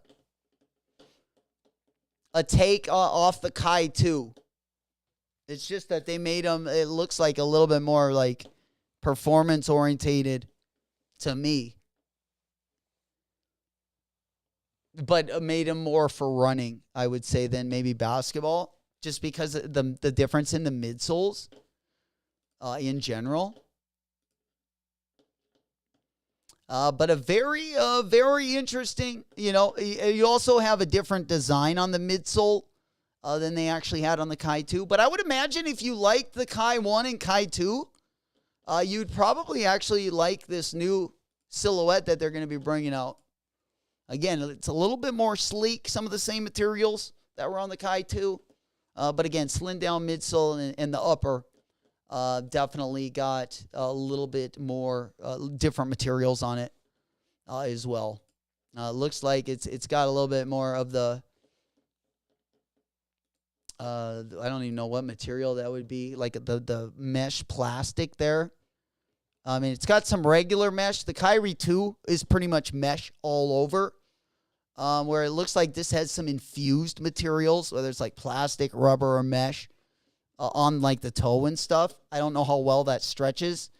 take off the Kai 2. It's just that they made them, it looks like a little bit more like performance orientated to me. But made them more for running, I would say, than maybe basketball. Just because of the difference in the midsoles in general. But a very, very interesting, you also have a different design on the midsole than they actually had on the Kai 2. But I would imagine if you liked the Kai 1 and Kai 2, you'd probably actually like this new silhouette that they're going to be bringing out. Again, it's a little bit more sleek, some of the same materials that were on the Kai 2. But again, slimmed down midsole and the upper. Definitely got a little bit more different materials on it as well. Looks like it's got a little bit more of the I don't even know what material that would be, like the mesh plastic there. I mean, it's got some regular mesh. The Kyrie 2 is pretty much mesh all over. Where it looks like this has some infused materials, whether it's like plastic, rubber, or mesh. On like the toe and stuff. I don't know how well that stretches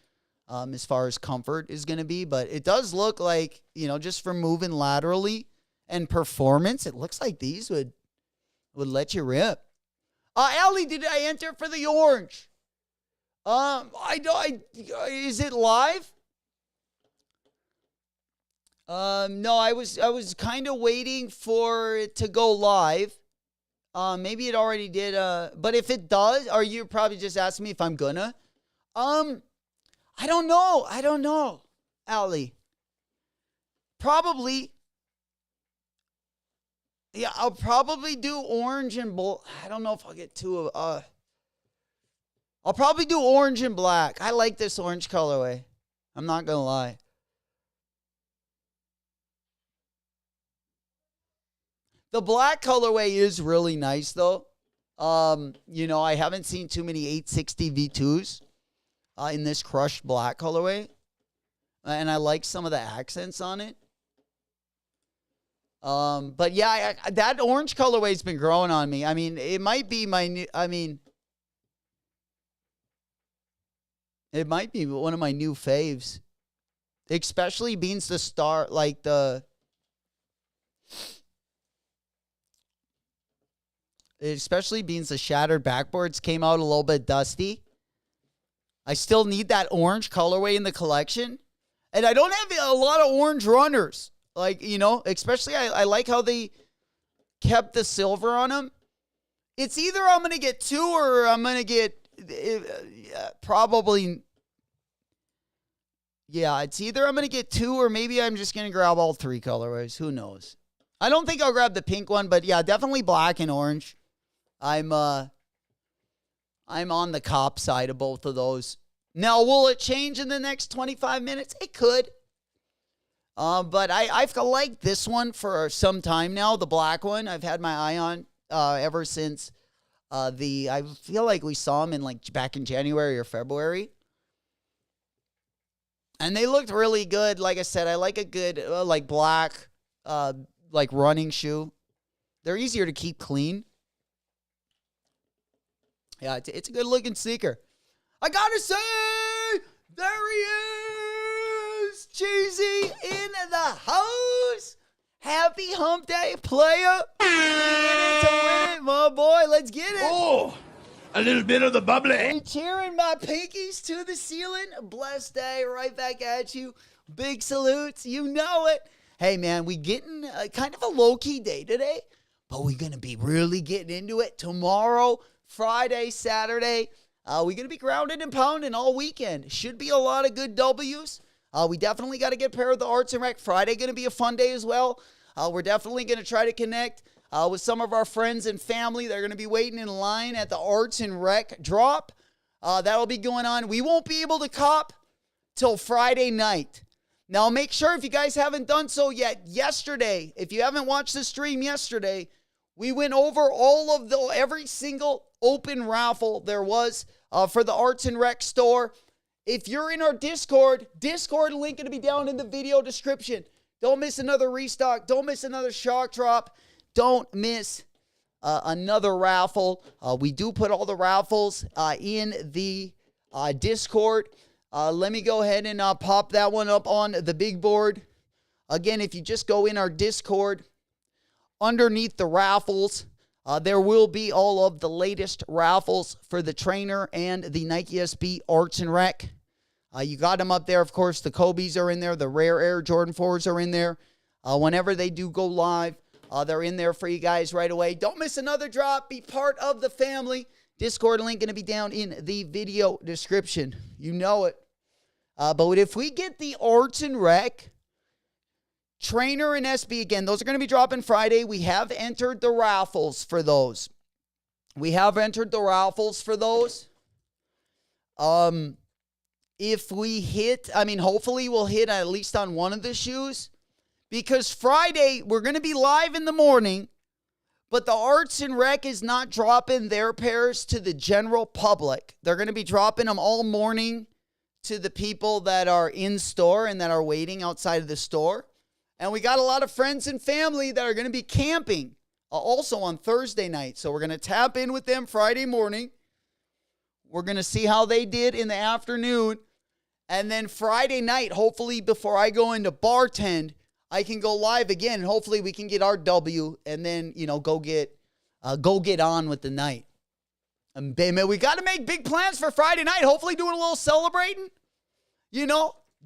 as far as comfort is going to be, but it does look like, just for moving laterally and performance, it looks like these would let you rip. Allie, did I enter for the orange? Is it live? No, I was kind of waiting for it to go live. Maybe it already did, but if it does, or you're probably just asking me if I'm gonna. I don't know, Allie. Probably. Yeah, I'll probably do orange and I don't know if I'll get two of, I'll probably do orange and black. I like this orange colorway. I'm not gonna lie. The black colorway is really nice, though. I haven't seen too many 860 V2s in this crushed black colorway. And I like some of the accents on it. But yeah, that orange colorway's been growing on me. I mean, it might be it might be one of my new faves. Especially being the star, especially being the shattered backboards came out a little bit dusty. I still need that orange colorway in the collection. And I don't have a lot of orange runners. Like, especially I like how they kept the silver on them. It's either I'm going to get 2 or I'm going to get probably... Yeah, it's either I'm going to get 2 or maybe I'm just going to grab all 3 colorways. Who knows? I don't think I'll grab the pink one, but yeah, definitely black and orange. I'm on the cop side of both of those. Now, will it change in the next 25 minutes? It could. But I've liked this one for some time now, the black one. I've had my eye on ever since I feel like we saw them back in January or February. And they looked really good. Like I said, I like a good black running shoe. They're easier to keep clean. Yeah, it's a good looking sneaker. I gotta say, there he is, Cheesy in the house. Happy hump day, player. Get it to win it, my boy. Let's get it. Oh, a little bit of the bubbly. I'm cheering my pinkies to the ceiling. Blessed day, right back at you. Big salutes, you know it. Hey, man, we getting kind of a low-key day today, but we're going to be really getting into it tomorrow, Friday, Saturday. We're going to be grounded and pounding all weekend. Should be a lot of good W's. We definitely got to get paired with the Arts and Rec. Friday going to be a fun day as well. We're definitely going to try to connect with some of our friends and family. They're going to be waiting in line at the Arts and Rec drop. That'll be going on. We won't be able to cop till Friday night. Now, make sure if you guys haven't done so yet, yesterday, if you haven't watched the stream yesterday, we went over every single open raffle there was for the Arts and Rec store. If you're in our Discord link going to be down in the video description. Don't miss another restock. Don't miss another shock drop. Don't miss another raffle. We do put all the raffles in the Discord. Let me go ahead and pop that one up on the big board. Again, if you just go in our Discord, underneath the raffles, there will be all of the latest raffles for the trainer and the Nike SB Arts and Rec. You got them up there. Of course, the Kobe's are in there. The Rare Air Jordan 4s are in there. Whenever they do go live, they're in there for you guys right away. Don't miss another drop. Be part of the family. Discord link going to be down in the video description. You know it. But if we get the Arts and Rec, Trainer and SB, again, those are going to be dropping Friday. We have entered the raffles for those. If we hit, hopefully we'll hit at least on one of the shoes. Because Friday, we're going to be live in the morning, but the Arts and Rec is not dropping their pairs to the general public. They're going to be dropping them all morning to the people that are in store and that are waiting outside of the store. And we got a lot of friends and family that are going to be camping also on Thursday night. So we're going to tap in with them Friday morning. We're going to see how they did in the afternoon. And then Friday night, hopefully before I go into bartend, I can go live again. And hopefully we can get our W and then, go get on with the night. And man, we got to make big plans for Friday night. Hopefully doing a little celebrating.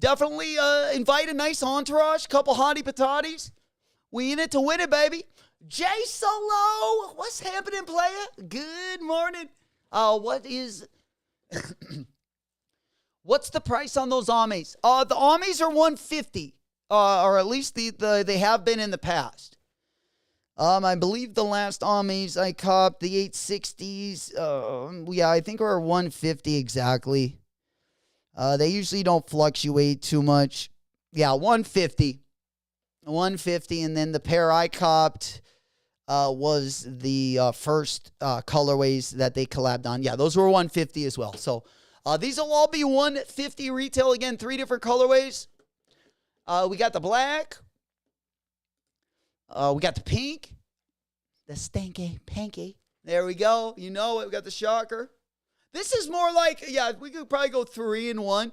Definitely invite a nice entourage, couple hottie patatis. We in it to win it, baby. Jay Solo, what's happening, player? Good morning. What's the price on those Amis? The Amis are $150, or at least they have been in the past. I believe the last Amis I copped, the 860s, I think are $150 exactly. They usually don't fluctuate too much. Yeah, $150. $150, and then the pair I copped was the first colorways that they collabed on. Yeah, those were $150 as well. So these will all be $150 retail. Again, 3 different colorways. We got the black. We got the pink. The stanky panky. There we go. You know it. We got the shocker. This is more like, we could probably go 3 in 1.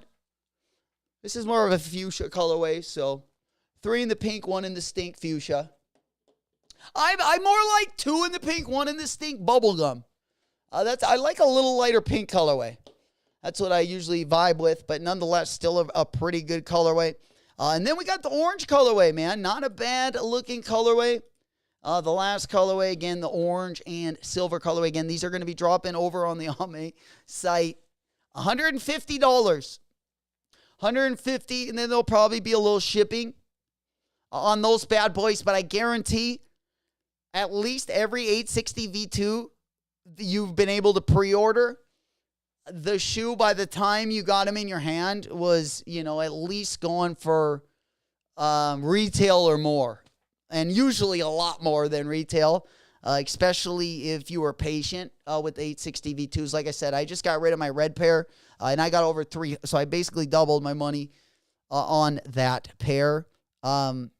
This is more of a fuchsia colorway, so 3 in the pink, 1 in the stink fuchsia. I'm more like 2 in the pink, 1 in the stink bubblegum. I like a little lighter pink colorway. That's what I usually vibe with, but nonetheless, still a pretty good colorway. And then we got the orange colorway, man. Not a bad looking colorway. The last colorway, again, the orange and silver colorway. Again, these are going to be dropping over on the Ame site. $150. $150, and then there'll probably be a little shipping on those bad boys. But I guarantee at least every 860 V2 you've been able to pre-order, the shoe by the time you got them in your hand was, at least going for retail or more. And usually a lot more than retail, especially if you were patient with the 860 V2s. Like I said, I just got rid of my red pair, and I got over 3. So I basically doubled my money on that pair. And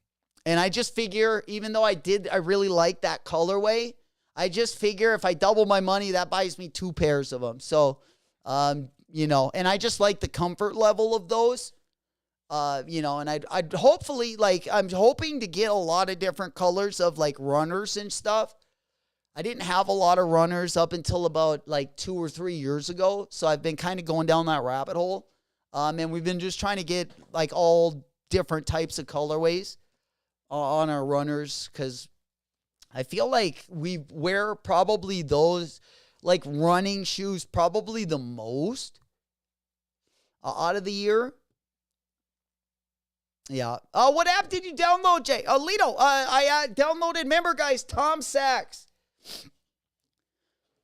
I just figure, even though I really like that colorway, I just figure if I double my money, that buys me 2 pairs of them. So, and I just like the comfort level of those. And I'd hopefully, I'm hoping to get a lot of different colors of runners and stuff. I didn't have a lot of runners up until about 2 or 3 years ago. So I've been kind of going down that rabbit hole. And we've been just trying to get all different types of colorways on our runners. Cause I feel like we wear probably those running shoes probably the most out of the year. Yeah. What app did you download, Jay? Lito, I downloaded, remember, guys, Tom Sachs.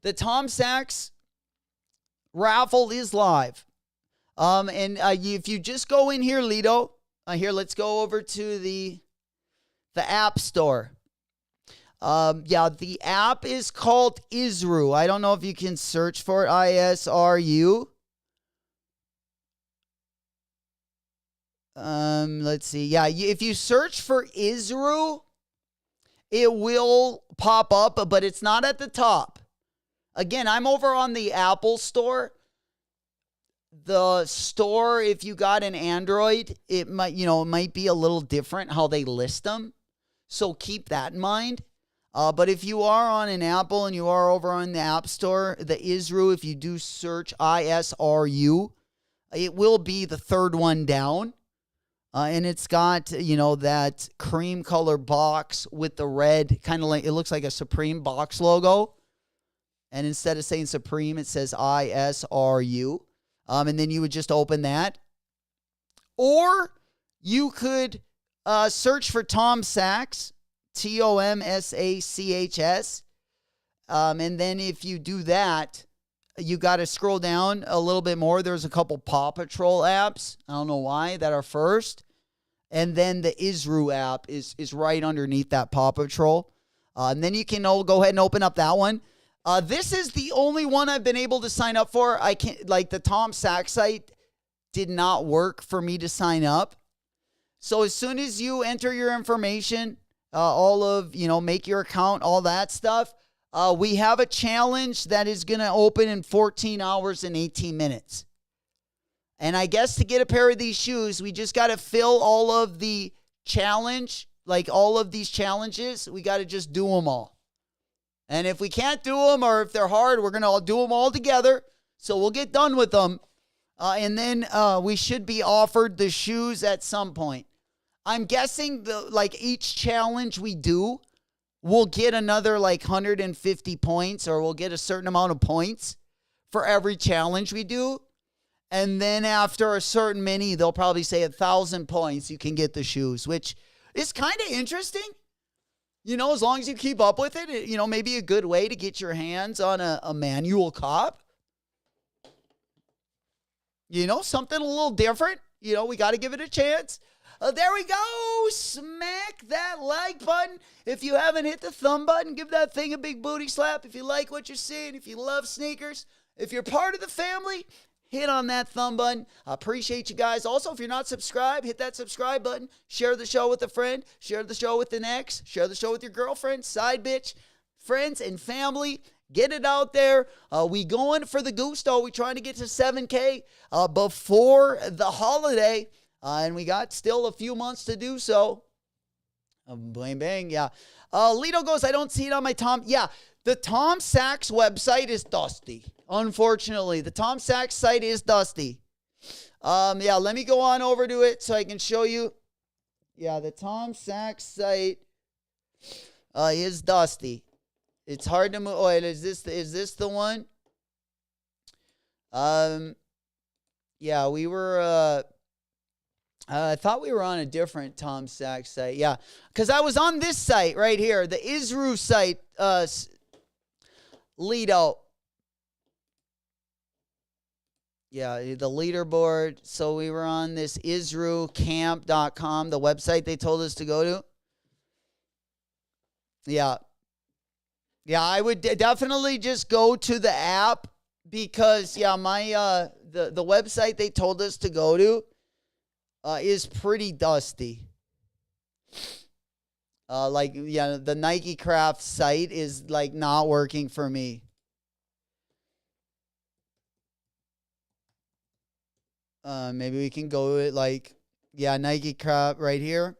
The Tom Sachs raffle is live. If you just go in here, Lito, here, let's go over to the App Store. The app is called Isru. I don't know if you can search for it, ISRU. Let's see. Yeah, if you search for Isru, it will pop up, but it's not at the top. Again, I'm over on the Apple Store. The store, if you got an Android, it might be a little different how they list them. So keep that in mind. But if you are on an Apple and you are over on the App Store, the Isru, if you do search ISRU, it will be the third one down. And it's got, that cream color box with the red, kind of it looks like a Supreme box logo. And instead of saying Supreme, it says ISRU. And then you would just open that. Or you could search for Tom Sachs, TOMSACHS. And then if you do that, you got to scroll down a little bit more. There's a couple Paw Patrol apps. I don't know why, that are first. And then the Isru app is right underneath that Paw Patrol. And then you can go ahead and open up that one. This is the only one I've been able to sign up for. I can't, the Tom Sachs site did not work for me to sign up. So as soon as you enter your information, make your account, all that stuff, we have a challenge that is going to open in 14 hours and 18 minutes. And I guess to get a pair of these shoes, we just got to fill all of the challenge, all of these challenges. We got to just do them all. And if we can't do them or if they're hard, we're going to do them all together. So we'll get done with them. And then we should be offered the shoes at some point. I'm guessing each challenge we do, we'll get another 150 points, or we'll get a certain amount of points for every challenge we do. And then after a certain many, they'll probably say 1,000 points, you can get the shoes, which is kind of interesting. As long as you keep up with it, maybe a good way to get your hands on a manual cop. Something a little different. We got to give it a chance. There we go. Smack that like button. If you haven't hit the thumb button, give that thing a big booty slap. If you like what you're seeing, if you love sneakers, if you're part of the family, hit on that thumb button. I appreciate you guys. Also, if you're not subscribed, hit that subscribe button. Share the show with a friend. Share the show with an ex. Share the show with your girlfriend, side bitch, friends, and family. Get it out there. We going for the gusto. We trying to get to 7K before the holiday. And we got still a few months to do so. Bang, bang, yeah. Lito goes, I don't see it on my Tom. Yeah, the Tom Sachs website is dusty. Unfortunately, the Tom Sachs site is dusty. Yeah, let me go on over to it so I can show you. Yeah, the Tom Sachs site is dusty. It's hard to move. Oh, wait, is this the one? Yeah, we were. I thought we were on a different Tom Sachs site. Yeah, because I was on this site right here, the Isru site, Lido. Yeah, the leaderboard. So we were on this isrucamp.com, the website they told us to go to. Yeah. Yeah, I would definitely just go to the app because, yeah, my the website they told us to go to is pretty dusty. Like, yeah, the Nike Craft site is, like, not working for me. Maybe we can go with, like, yeah, Nike Craft right here.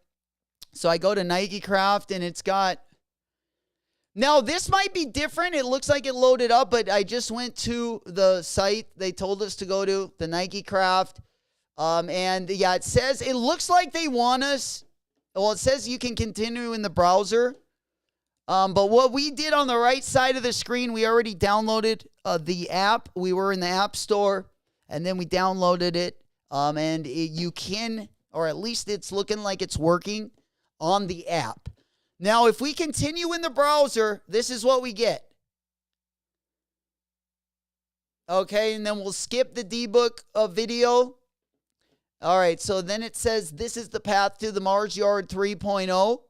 So I go to Nike Craft, and it's got... Now, this might be different. It looks like it loaded up, but I just went to the site they told us to go to, the Nike Craft. And, yeah, it looks like they want us... Well, it says you can continue in the browser. But what we did on the right side of the screen, we already downloaded the app. We were in the App Store, and then we downloaded it. You can, or at least it's looking like it's working on the app. Now, if we continue in the browser, this is what we get. Okay, and then we'll skip the debook video. All right, so then it says this is the path to the Mars Yard 3.0.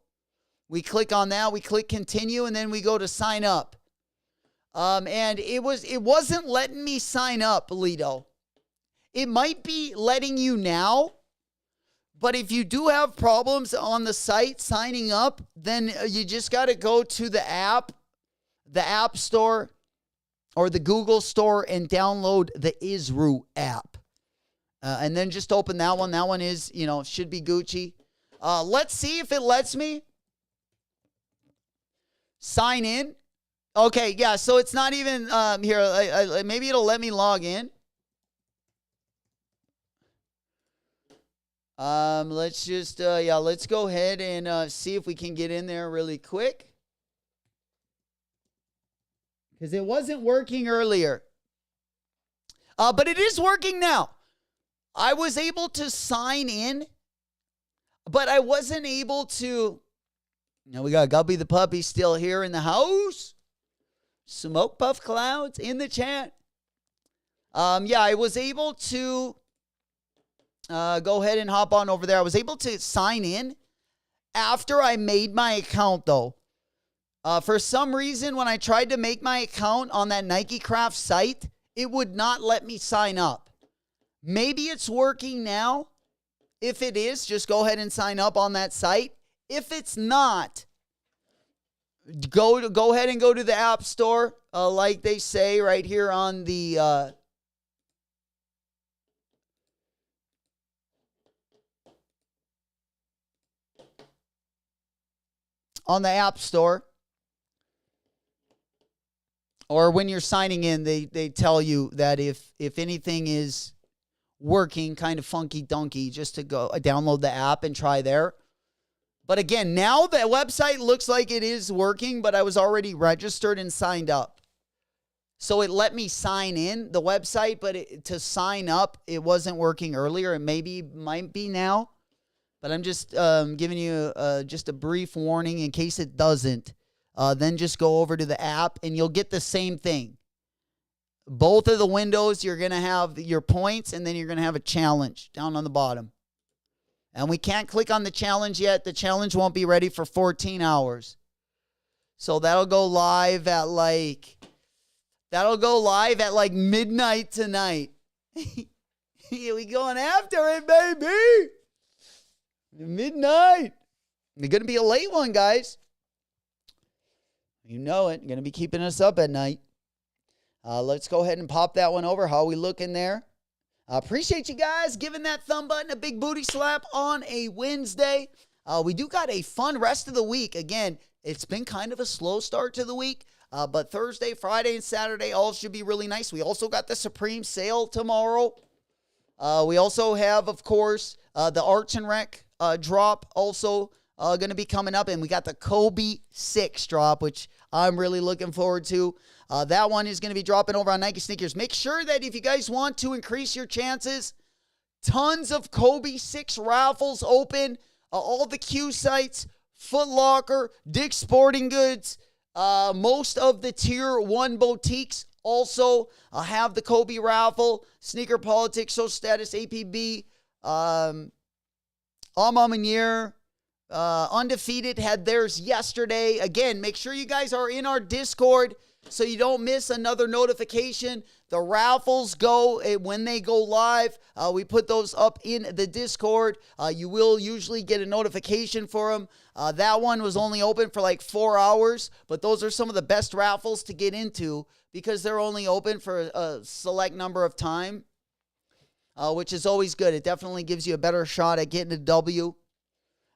We click on that, we click continue, and then we go to sign up. And it wasn't letting me sign up, Lido. It might be letting you now, but if you do have problems on the site signing up, then you just got to go to the App Store or the Google Store and download the Isru app. And then just open that one. That one is, should be Gucci. Let's see if it lets me sign in. Okay, yeah, so it's not even here. Maybe it'll let me log in. Let's just, let's go ahead and see if we can get in there really quick. Because it wasn't working earlier. But it is working now. I was able to sign in, but I wasn't able to. Now we got Gubby the Puppy still here in the house. Smoke Puff Clouds in the chat. I was able to go ahead and hop on over there. I was able to sign in after I made my account, though. For some reason, when I tried to make my account on that Nike Craft site, it would not let me sign up. Maybe it's working now. If it is, just go ahead and sign up on that site. If it's not, go ahead and go to the App Store, like they say right here on the App Store. Or when you're signing in, they tell you that if anything is working kind of funky dunky, just to go download the app and try there. But again, now the website looks like it is working, but I was already registered and signed up. So it let me sign in the website, but to sign up, it wasn't working earlier. It might be now. But I'm just giving you just a brief warning in case it doesn't. Then just go over to the app and you'll get the same thing. Both of the windows, you're going to have your points, and then you're going to have a challenge down on the bottom. And we can't click on the challenge yet. The challenge won't be ready for 14 hours. So that'll go live at like midnight tonight. We going after it, baby. Midnight. It's going to be a late one, guys. You know it. Going to be keeping us up at night. Let's go ahead and pop that one over. How we looking there? Appreciate you guys giving that thumb button a big booty slap on a Wednesday. We do got a fun rest of the week. Again, it's been kind of a slow start to the week, but Thursday, Friday, and Saturday all should be really nice. We also got the Supreme sale tomorrow. We also have, of course, the Arts and Rec drop also going to be coming up. And we got the Kobe 6 drop, which I'm really looking forward to. That one is going to be dropping over on Nike Sneakers. Make sure that if you guys want to increase your chances, tons of Kobe 6 raffles open. All the Q sites, Foot Locker, Dick's Sporting Goods, most of the Tier 1 boutiques also have the Kobe raffle. Sneaker Politics, Social Status, APB, Amamanier, Undefeated had theirs yesterday. Again, make sure you guys are in our Discord so you don't miss another notification. The raffles go when they go live. We put those up in the Discord. You will usually get a notification for them. That one was only open for like 4 hours, but those are some of the best raffles to get into because they're only open for a select number of time, which is always good. It definitely gives you a better shot at getting a W.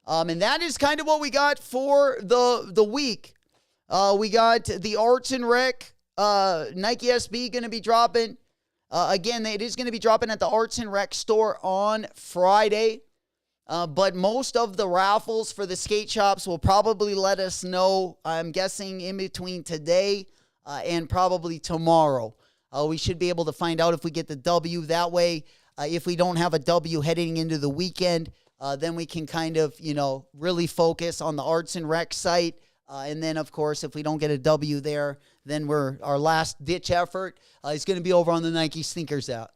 And that is kind of what we got for the week. We got the Arts and Rec, Nike SB going to be dropping. Again, it is going to be dropping at the Arts and Rec store on Friday. But most of the raffles for the skate shops will probably let us know, I'm guessing, in between today and probably tomorrow. We should be able to find out if we get the W. That way, if we don't have a W heading into the weekend, then we can kind of, really focus on the Arts and Rec site. And then, of course, if we don't get a W there, then our last ditch effort is going to be over on the Nike Sneakers app.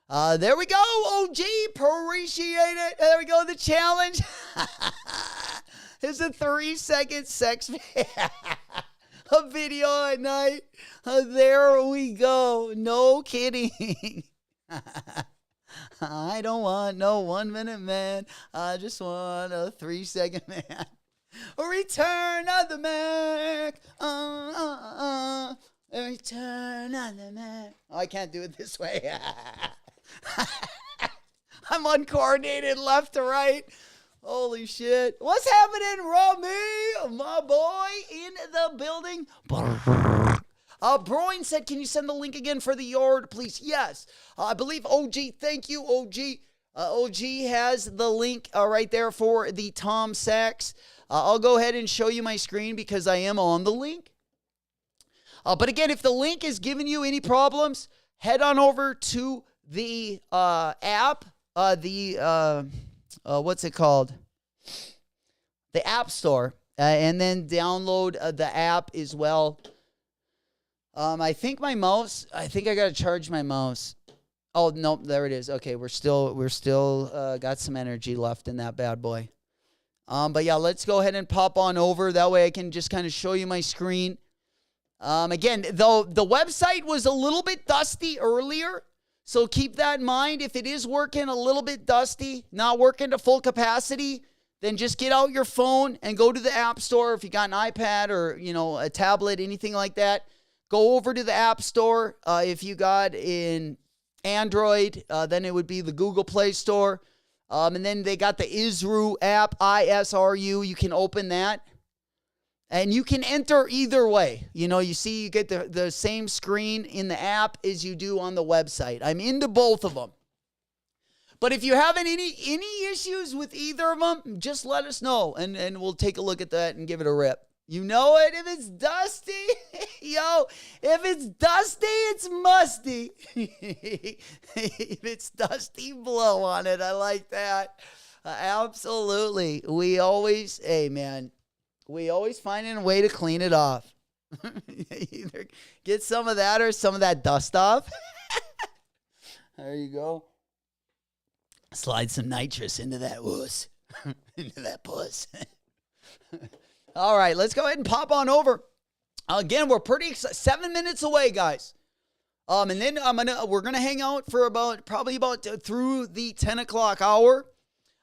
There we go, OG. Appreciate it. There we go, the challenge. It's a 3-second sex a video at night. There we go. No kidding. I don't want no 1 minute man. I just want a 3-second man. Return of the Mac. Return of the Mac. Oh, I can't do it this way. I'm uncoordinated left to right. Holy shit. What's happening, Rami? My boy in the building. Broin said, can you send the link again for the yard, please? Yes. I believe OG. Thank you, OG. OG has the link right there for the Tom Sachs. I'll go ahead and show you my screen because I am on the link. But again, if the link is giving you any problems, head on over to the app, what's it called? The App Store, and then download the app as well. I think I got to charge my mouse. Oh, nope, there it is. Okay, we're still got some energy left in that bad boy. But yeah, let's go ahead and pop on over. That way I can just kind of show you my screen. Again, though the website was a little bit dusty earlier, so keep that in mind. If it is working a little bit dusty, not working to full capacity, then just get out your phone and go to the App Store. If you got an iPad or, a tablet, anything like that, go over to the App Store. If you got in Android, then it would be the Google Play Store. And then they got the ISRU app, ISRU. You can open that. And you can enter either way. You see you get the same screen in the app as you do on the website. I'm into both of them. But if you haven't any issues with either of them, just let us know. And we'll take a look at that and give it a rip. You know it. If it's dusty, if it's dusty, it's musty. If it's dusty, blow on it. I like that. Absolutely. We always find a way to clean it off. Either get some of that or some of that dust off. There you go. Slide some nitrous into that wuss. Into that puss. All right, let's go ahead and pop on over. Again, we're pretty 7 minutes away, guys. And then we're gonna hang out for probably about through the 10 o'clock hour.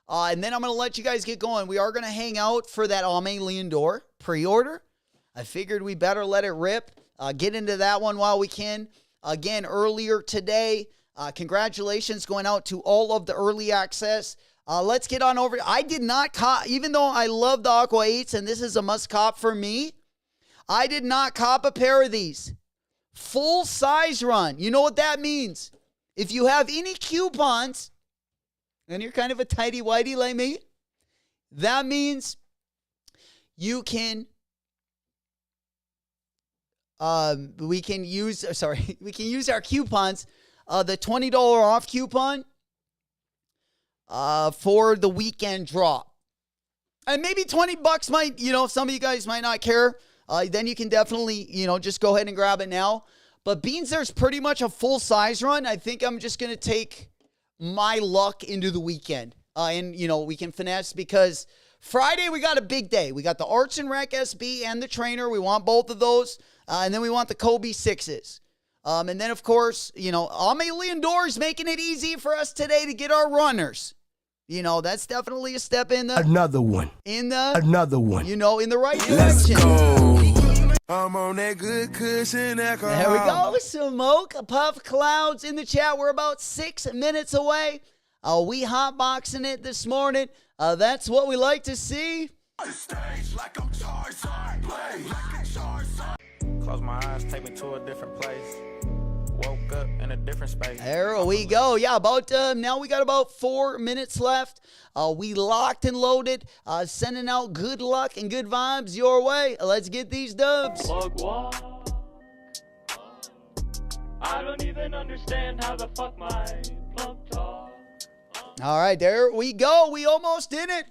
And then I'm gonna let you guys get going. We are gonna hang out for that Aimé Leondor pre-order. I figured we better let it rip. Get into that one while we can. Again, earlier today, congratulations going out to all of the early access Let's get on over. I did not cop, even though I love the Aqua 8s, and this is a must cop for me, I did not cop a pair of these. Full size run. You know what that means? If you have any coupons, and you're kind of a tighty whitey like me, that means you can, we can use our coupons, the $20 off coupon for the weekend drop. And maybe $20 might, some of you guys might not care. Then you can definitely, just go ahead and grab it now. But Beans, there's pretty much a full size run. I think I'm just going to take my luck into the weekend. And, we can finesse because Friday we got a big day. We got the Arts and Rec SB and the trainer. We want both of those. And then we want the Kobe 6s. And then, of course, Amelie Indoors making it easy for us today to get our runners. That's definitely a step in the... Another one. In the... Another one. In the right direction. Let's go. I'm on that good cushion alcohol. There we go. Smoke, Puff Clouds in the chat. We're about 6 minutes away. We hotboxing it this morning. That's what we like to see. Stage like I'm Tarzan, play like a Tarzan. Close my eyes, take me to a different place. Woke up in a different space. There we go. Yeah, now we got about 4 minutes left. We locked and loaded, sending out good luck and good vibes your way. Let's get these dubs. Plug walk. I don't even understand how the fuck my plug talk. All right, there we go. We almost did it.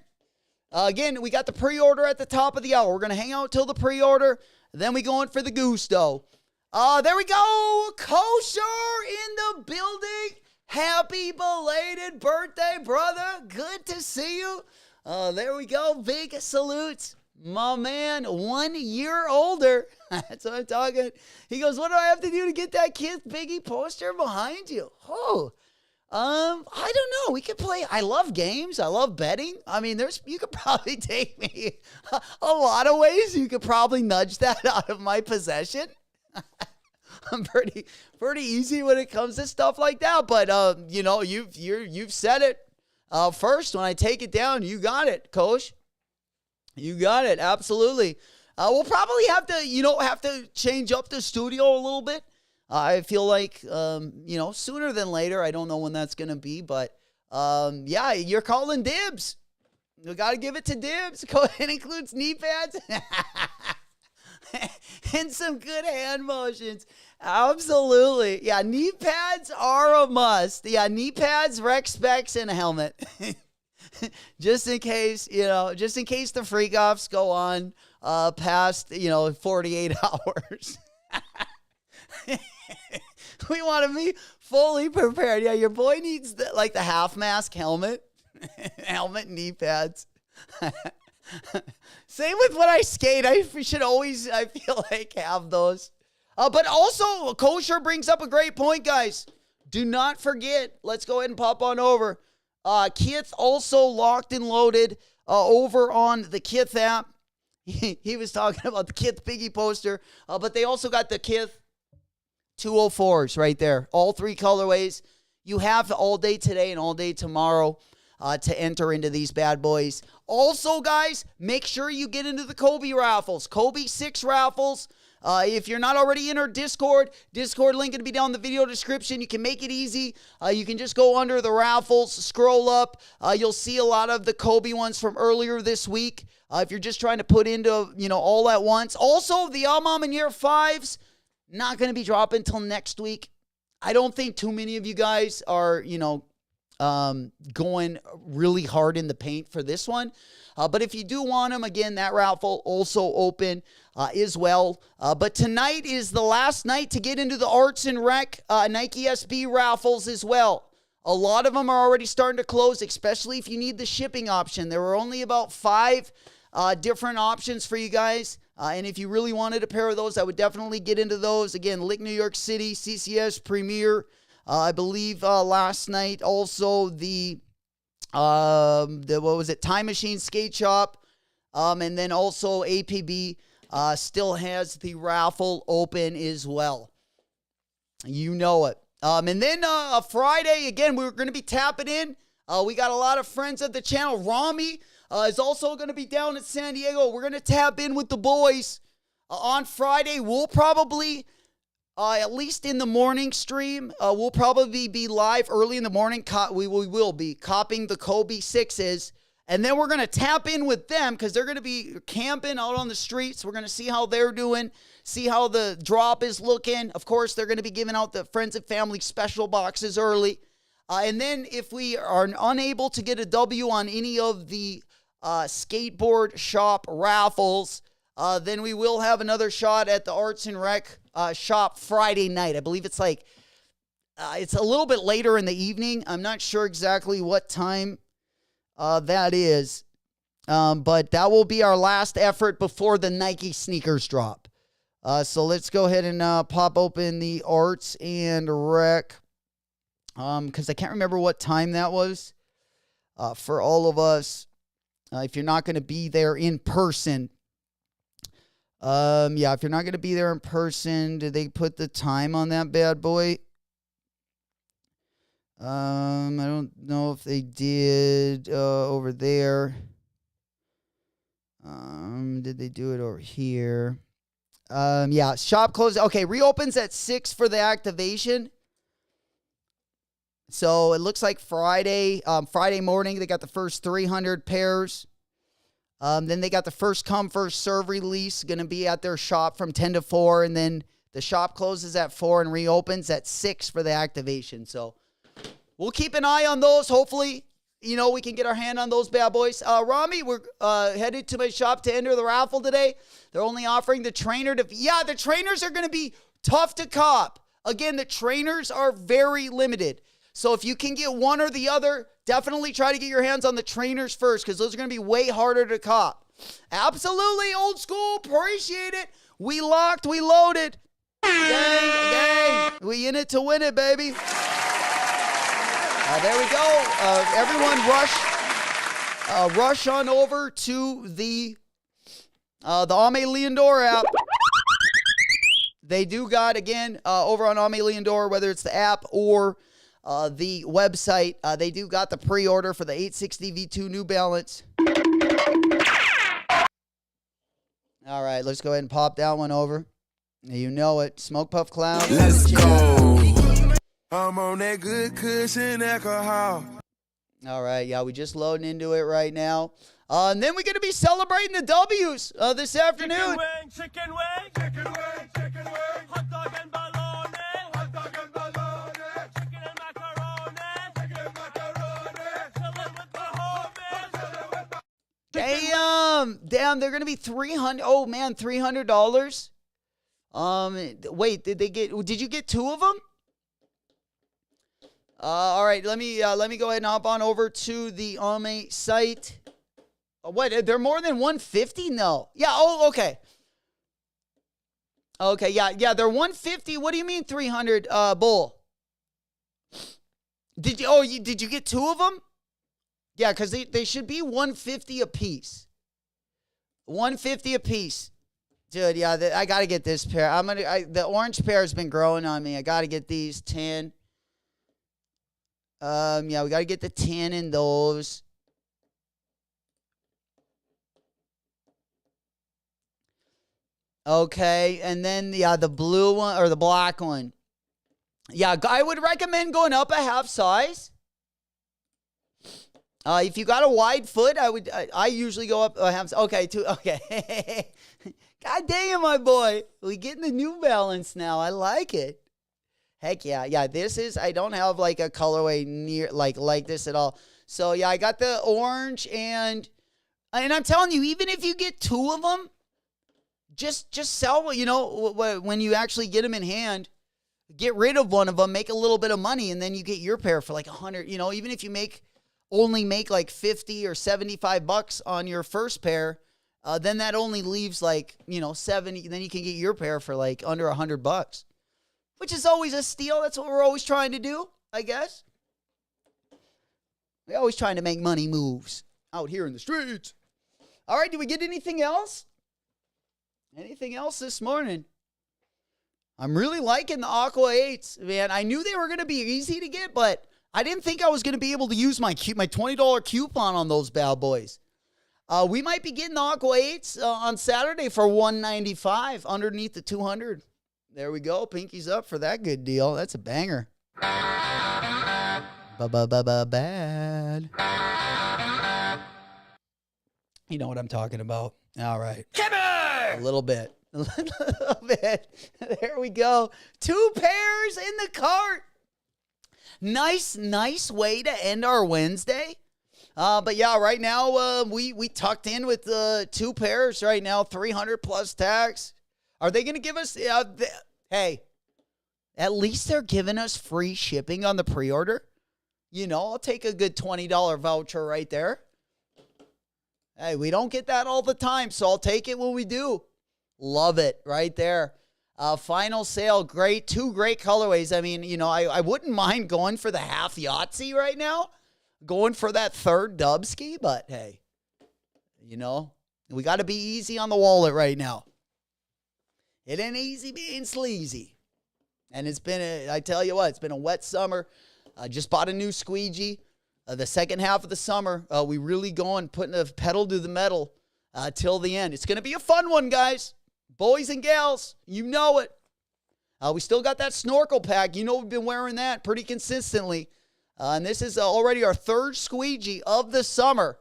Again, we got the pre-order at the top of the hour. We're going to hang out till the pre-order. Then we going for the gusto. There we go. Kosher in the building. Happy belated birthday, brother. Good to see you. There we go. Big salutes. My man, 1 year older. That's what I'm talking. He goes, what do I have to do to get that Kith Biggie poster behind you? Oh, I don't know. We could play. I love games. I love betting. I mean, you could probably take me a lot of ways. You could probably nudge that out of my possession. I'm pretty easy when it comes to stuff like that. But you've said it first. When I take it down, you got it, Coach. You got it. Absolutely. We'll probably have to change up the studio a little bit. I feel like, sooner than later. I don't know when that's going to be, but yeah, you're calling dibs. You got to give it to dibs. It includes knee pads and some good hand motions. Absolutely. Yeah, knee pads are a must. Yeah, knee pads, rec specs, and a helmet. Just in case the freak offs go on past, 48 hours. We want to be fully prepared. Yeah, your boy needs the half mask helmet, helmet, knee pads. Same with when I skate. I should always, I feel like, have those. But also, Kosher brings up a great point, guys. Do not forget. Let's go ahead and pop on over. Kith also locked and loaded over on the Kith app. He was talking about the Kith Biggie poster, but they also got the Kith 204s right there. All three colorways. You have all day today and all day tomorrow to enter into these bad boys. Also, guys, make sure you get into the Kobe raffles. Kobe 6 raffles. If you're not already in our Discord link going to be down in the video description. You can make it easy. You can just go under the raffles, scroll up. You'll see a lot of the Kobe ones from earlier this week. If you're just trying to put into, all at once. Also, the Mom and Year 5s, not going to be dropping until next week. I don't think too many of you guys are, going really hard in the paint for this one. But if you do want them, again, that raffle also open as well. But tonight is the last night to get into the Arts and Rec Nike SB raffles as well. A lot of them are already starting to close, especially if you need the shipping option. There were only about 5 different options for you guys. And if you really wanted a pair of those, I would definitely get into those. Again, Lick New York City, CCS Premier. I believe last night also the Time Machine Skate Shop. And then also APB still has the raffle open as well. You know it. And then Friday, again, we're going to be tapping in We got a lot of friends of the channel. Rami is also going to be down in San Diego. We're going to tap in with the boys on Friday. We'll probably, at least in the morning stream, we'll probably be live early in the morning. We will be copping the Kobe 6s. And then we're going to tap in with them because they're going to be camping out on the streets. We're going to see how they're doing, see how the drop is looking. Of course, they're going to be giving out the friends and family special boxes early. And then if we are unable to get a W on any of the skateboard shop raffles, then we will have another shot at the Arts and Rec shop Friday night. I believe it's like, it's a little bit later in the evening. I'm not sure exactly what time that is. But that will be our last effort before the Nike sneakers drop. So let's go ahead and pop open the Arts and Rec. Because I can't remember what time that was for all of us. If you're not going to be there in person. Yeah, if you're not going to be there in person, did they put the time on that bad boy? I don't know if they did over there. Did they do it over here? Yeah, shop closes. Okay, reopens at 6 for the activation. So it looks like Friday morning, they got the first 300 pairs. Then they got the first come, first serve release, going to be at their shop from 10 to 4. And then the shop closes at 4 and reopens at 6 for the activation. So we'll keep an eye on those. Hopefully, we can get our hand on those bad boys. Rami, we're headed to my shop to enter the raffle today. They're only offering the trainer to... Yeah, the trainers are going to be tough to cop. Again, the trainers are very limited. So if you can get one or the other, definitely try to get your hands on the trainers first because those are going to be way harder to cop. Absolutely, old school. Appreciate it. We locked. We loaded. Gang. We in it to win it, baby. There we go. Everyone rush on over to the Ame Leondor app. They do got, again, over on Ame Leondor, whether it's the app or the website, they do got the pre-order for the 860 V2 New Balance. All right, let's go ahead and pop that one over. You know it. Smoke Puff Cloud. Let's go. I'm on that good cushion alcohol. All right, yeah, we just loading into it right now. And then we're going to be celebrating the W's this afternoon. Chicken wing, chicken wing, chicken wing, hot dog and bologna, hot dog and bologna, chicken and macaroni, chicken and macaroni, chillin' with the homies. Damn, they're going to be $300. Oh man, $300. Wait, did you get 2 of them? All right, let me go ahead and hop on over to the Ame site. What? They're more than 150? No. Yeah. Oh, okay. Okay. Yeah. They're 150. What do you mean 300? Bull. Did you get 2 of them? Yeah, because they should be 150 a piece. 150 a piece. Dude, yeah, I gotta get this pair. The orange pair has been growing on me. I gotta get these 10. Yeah, we gotta get the 10 in those. Okay, and then the blue one or the black one. Yeah, I would recommend going up a half size. If you got a wide foot, I usually go up a half. Okay, okay. God damn, my boy, we getting the New Balance now. I like it. Heck yeah. This is, I don't have like a colorway near like this at all. So yeah, I got the orange and I'm telling you, even if you get 2 of them, just sell, when you actually get them in hand, get rid of one of them, make a little bit of money, and then you get your pair for like 100, even if you only make like 50 or 75 bucks on your first pair, then that only leaves like, 70, then you can get your pair for like under 100 bucks, which is always a steal. That's what we're always trying to do, I guess. We're always trying to make money moves out here in the streets. All right, did we get anything else? Anything else this morning? I'm really liking the Aqua 8s, man. I knew they were going to be easy to get, but I didn't think I was going to be able to use my $20 coupon on those bad boys. We might be getting the Aqua 8s on Saturday for $195 underneath the 200. There we go. Pinky's up for that good deal. That's a banger. Bad. You know what I'm talking about. All right. A little bit. A little bit. There we go. 2 pairs in the cart. Nice way to end our Wednesday. But yeah, right now we tucked in with 2 pairs right now, 300 plus tax. Are they going to give us? Hey, at least they're giving us free shipping on the pre-order. You know, I'll take a good $20 voucher right there. Hey, we don't get that all the time, so I'll take it when we do. Love it right there. Final sale, great. 2 great colorways. I mean, you know, I wouldn't mind going for the half Yahtzee right now. Going for that 3rd Dubski, but hey, you know, we got to be easy on the wallet right now. It ain't easy being sleazy. And it's been, I tell you what, it's been a wet summer. I just bought a new squeegee. The second half of the summer, we really going, putting the pedal to the metal till the end. It's going to be a fun one, guys. Boys and gals, you know it. We still got that snorkel pack. You know we've been wearing that pretty consistently. And this is already our 3rd squeegee of the summer.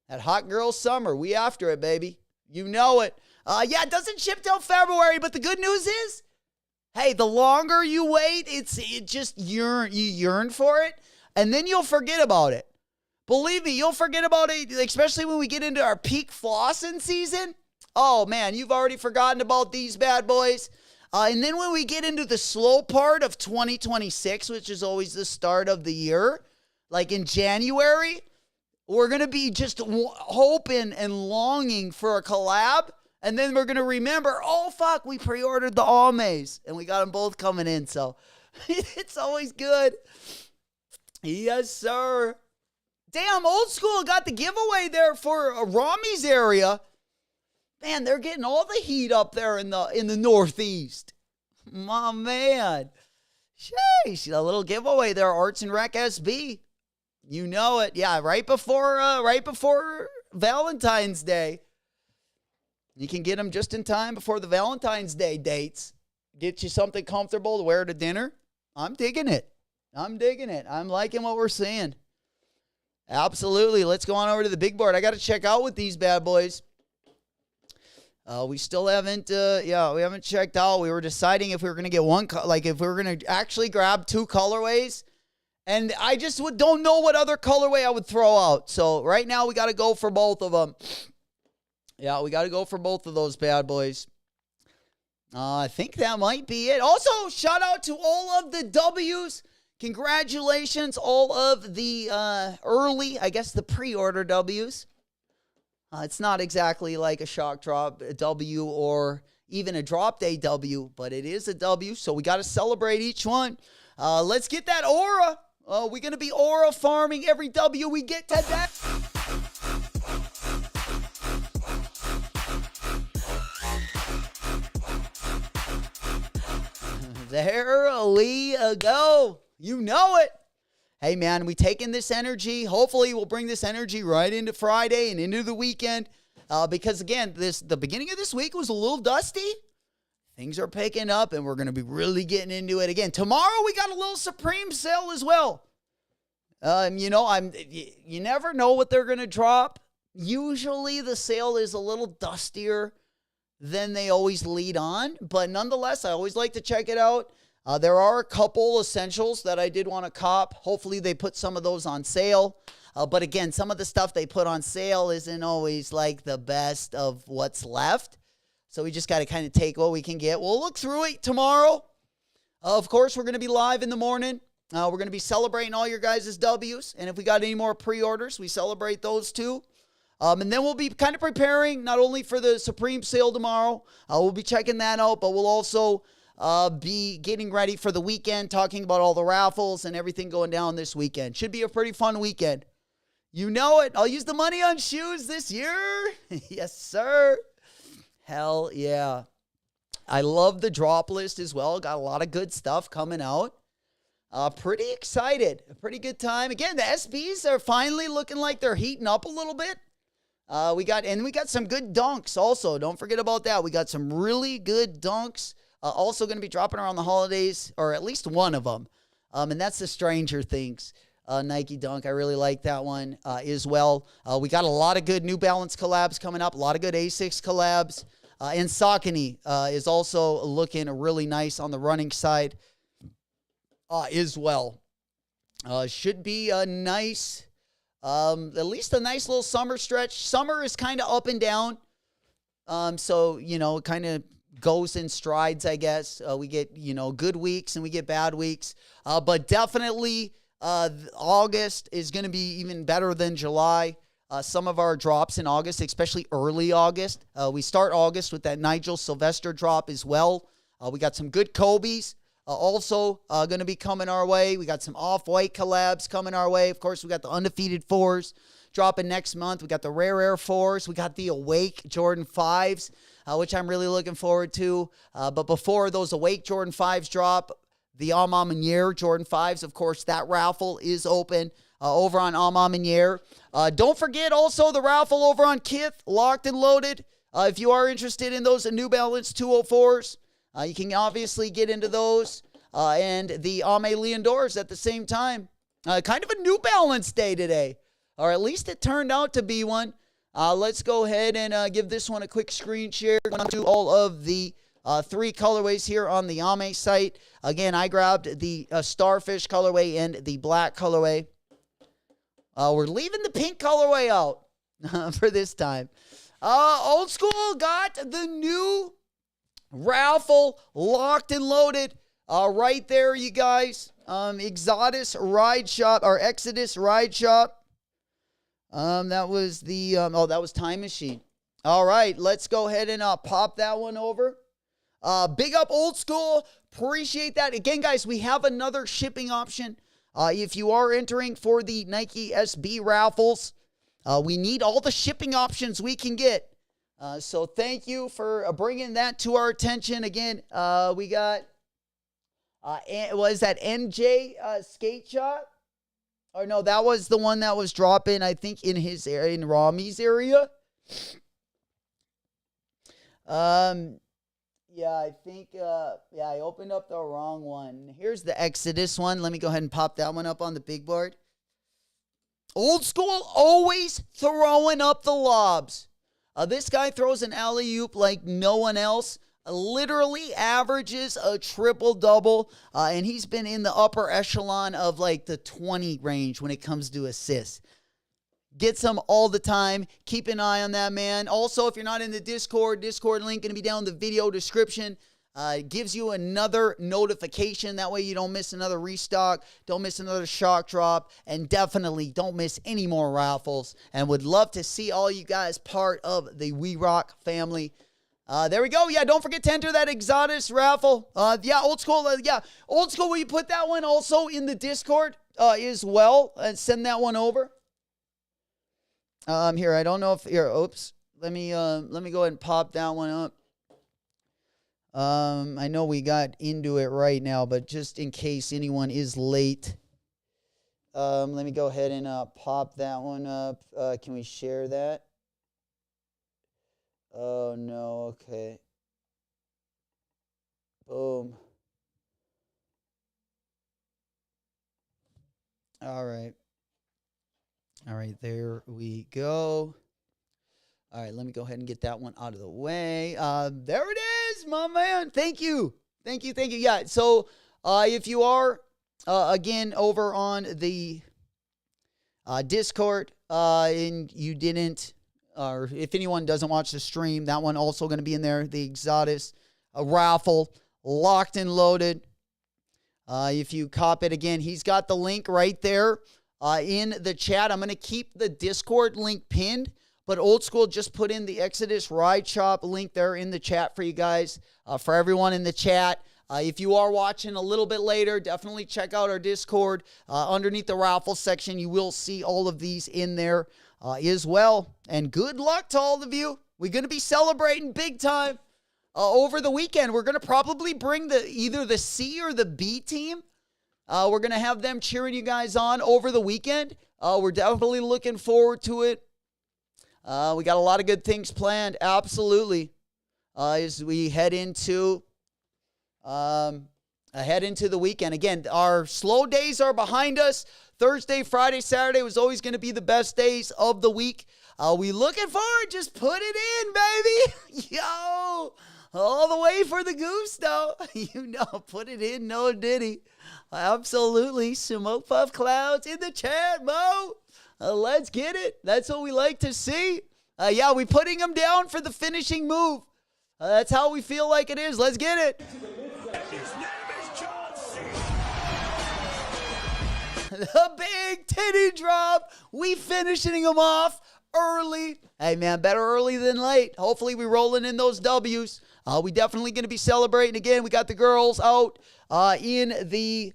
That hot girl summer. We after it, baby. You know it. Yeah, it doesn't ship till February, but the good news is, hey, the longer you wait, you yearn for it, and then you'll forget about it. Believe me, you'll forget about it, especially when we get into our peak flossing season. Oh, man, you've already forgotten about these bad boys. And then when we get into the slow part of 2026, which is always the start of the year, like in January, we're going to be just hoping and longing for a collab. And then we're going to remember, oh, fuck, we pre-ordered the Almays. And we got them both coming in. So it's always good. Yes, sir. Damn, Old School got the giveaway there for Rami's area. Man, they're getting all the heat up there in the Northeast. My man. Sheesh, a little giveaway there, Arts and Rec SB. You know it. Yeah, right before Valentine's Day. You can get them just in time before the Valentine's Day dates. Get you something comfortable to wear to dinner. I'm digging it. I'm liking what we're seeing. Absolutely. Let's go on over to the big board. I got to check out with these bad boys. We still haven't, we haven't checked out. We were deciding if we were going to get if we were going to actually grab 2 colorways. And I just don't know what other colorway I would throw out. So right now we got to go for both of them. Yeah, we got to go for both of those bad boys. I think that might be it. Also, shout out to all of the W's. Congratulations, all of the early, I guess the pre-order W's. It's not exactly like a shock drop W or even a drop day W, but it is a W, so we got to celebrate each one. Let's get that aura. We're going to be aura farming every W we get today. There we go. You know it. Hey, man, we taking this energy. Hopefully, we'll bring this energy right into Friday and into the weekend. Because, again, the beginning of this week was a little dusty. Things are picking up, and we're going to be really getting into it again. Tomorrow, we got a little Supreme sale as well. You never know what they're going to drop. Usually, the sale is a little dustier than they always lead on. But nonetheless, I always like to check it out. There are a couple essentials that I did want to cop. Hopefully, they put some of those on sale. But again, some of the stuff they put on sale isn't always like the best of what's left. So we just got to kind of take what we can get. We'll look through it tomorrow. Of course, we're going to be live in the morning. We're going to be celebrating all your guys' W's. And if we got any more pre-orders, we celebrate those too. And then we'll be kind of preparing not only for the Supreme sale tomorrow. We'll be checking that out, but we'll also be getting ready for the weekend, talking about all the raffles and everything going down this weekend. Should be a pretty fun weekend. You know it. I'll use the money on shoes this year. Yes, sir. Hell yeah. I love the drop list as well. Got a lot of good stuff coming out. Pretty excited. A pretty good time. Again, the SBs are finally looking like they're heating up a little bit. We got some good dunks also. Don't forget about that. We got some really good dunks. Also going to be dropping around the holidays, or at least one of them. And that's the Stranger Things Nike dunk. I really like that one as well. We got a lot of good New Balance collabs coming up. A lot of good Asics collabs. And Saucony is also looking really nice on the running side as well. Should be a nice, at least a nice little summer stretch. Summer is kind of up and down. So, it kind of goes in strides, I guess. We get, good weeks and we get bad weeks. But definitely August is going to be even better than July. Some of our drops in August, especially early August. We start August with that Nigel Sylvester drop as well. We got some good Kobe's. Also going to be coming our way. We got some Off-White collabs coming our way. Of course, we got the Undefeated 4s dropping next month. We got the Rare Air 4s. We got the Awake Jordan 5s, which I'm really looking forward to. But before those Awake Jordan 5s drop, the Ama Maniere Jordan 5s, of course, that raffle is open over on Ama Maniere. Don't forget also the raffle over on Kith, Locked and Loaded. If you are interested in those New Balance 204s, you can obviously get into those and the Ame Leondors at the same time. Kind of a New Balance day today, or at least it turned out to be one. Let's go ahead and give this one a quick screen share. Going to all of the 3 colorways here on the Ame site. Again, I grabbed the Starfish colorway and the black colorway. We're leaving the pink colorway out for this time. Old School got the new raffle locked and loaded right there, you guys. Exodus Ride Shop, or Exodus Ride Shop. That was the that was Time Machine. All right, let's go ahead and pop that one over. Big up Old School. Appreciate that. Again, guys, we have another shipping option. If you are entering for the Nike SB raffles, we need all the shipping options we can get. So thank you for bringing that to our attention. Again, we got, was that NJ Skate Shop? Or no, that was the one that was dropping, I think, in his area, in Rami's area. Yeah, I think, I opened up the wrong one. Here's the Exodus one. Let me go ahead and pop that one up on the big board. Old School always throwing up the lobs. This guy throws an alley-oop like no one else. Literally averages a triple-double. And he's been in the upper echelon of like the 20 range when it comes to assists. Gets them all the time. Keep an eye on that, man. Also, if you're not in the Discord link going to be down in the video description. Gives you another notification. That way you don't miss another restock. Don't miss another shock drop. And definitely don't miss any more raffles. And would love to see all you guys part of the We Rock family. There we go. Yeah, don't forget to enter that Exodus raffle. Old School. Old School, will you put that one also in the Discord as well? And send that one over. Here, I don't know if here. Oops. Let me go ahead and pop that one up. I know we got into it right now, but just in case anyone is late, let me go ahead and pop that one up. Can we share that? Oh no. Okay. Boom. All right. All right, there we go. All right, let me go ahead and get that one out of the way. There it is, my man. Thank you. Thank you. Yeah, so if you are, again, over on the Discord and you didn't, or if anyone doesn't watch the stream, that one also going to be in there, the Exodus raffle, locked and loaded. If you cop it, again, he's got the link right there. In the chat. I'm going to keep the Discord link pinned, but Old School just put in the Exodus Ride Shop link there in the chat for you guys, for everyone in the chat. If you are watching a little bit later, definitely check out our Discord. Underneath the raffle section, you will see all of these in there as well. And good luck to all of you. We're going to be celebrating big time over the weekend. We're going to probably bring either the C or the B team. We're going to have them cheering you guys on over the weekend. We're definitely looking forward to it. We got a lot of good things planned, absolutely, as we head into the weekend. Again, our slow days are behind us. Thursday, Friday, Saturday was always going to be the best days of the week. We looking forward. Just put it in, baby. Yo, all the way for the gusto. Put it in, no diddy. Absolutely. Smoke puff clouds in the chat, Mo. Let's get it. That's what we like to see. Yeah, we putting them down for the finishing move. That's how we feel like it is. Let's get it. The big titty drop. We finishing them off early. Hey, man, better early than late. Hopefully we rolling in those W's. We definitely going to be celebrating again. We got the girls out in the,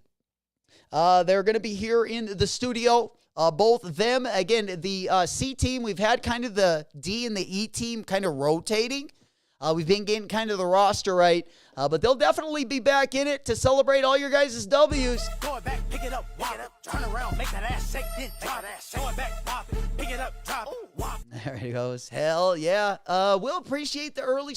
they're going to be here in the studio. Both of them, again, the C team, we've had kind of the D and the E team kind of rotating. We've been getting kind of the roster right, but they'll definitely be back in it to celebrate all your guys' W's. Throw it back, pick it up, turn around, make that ass shake, then drop that. Throw it back, pop it, pick it up, drop it, wop. There he goes. Hell yeah. We'll appreciate the early,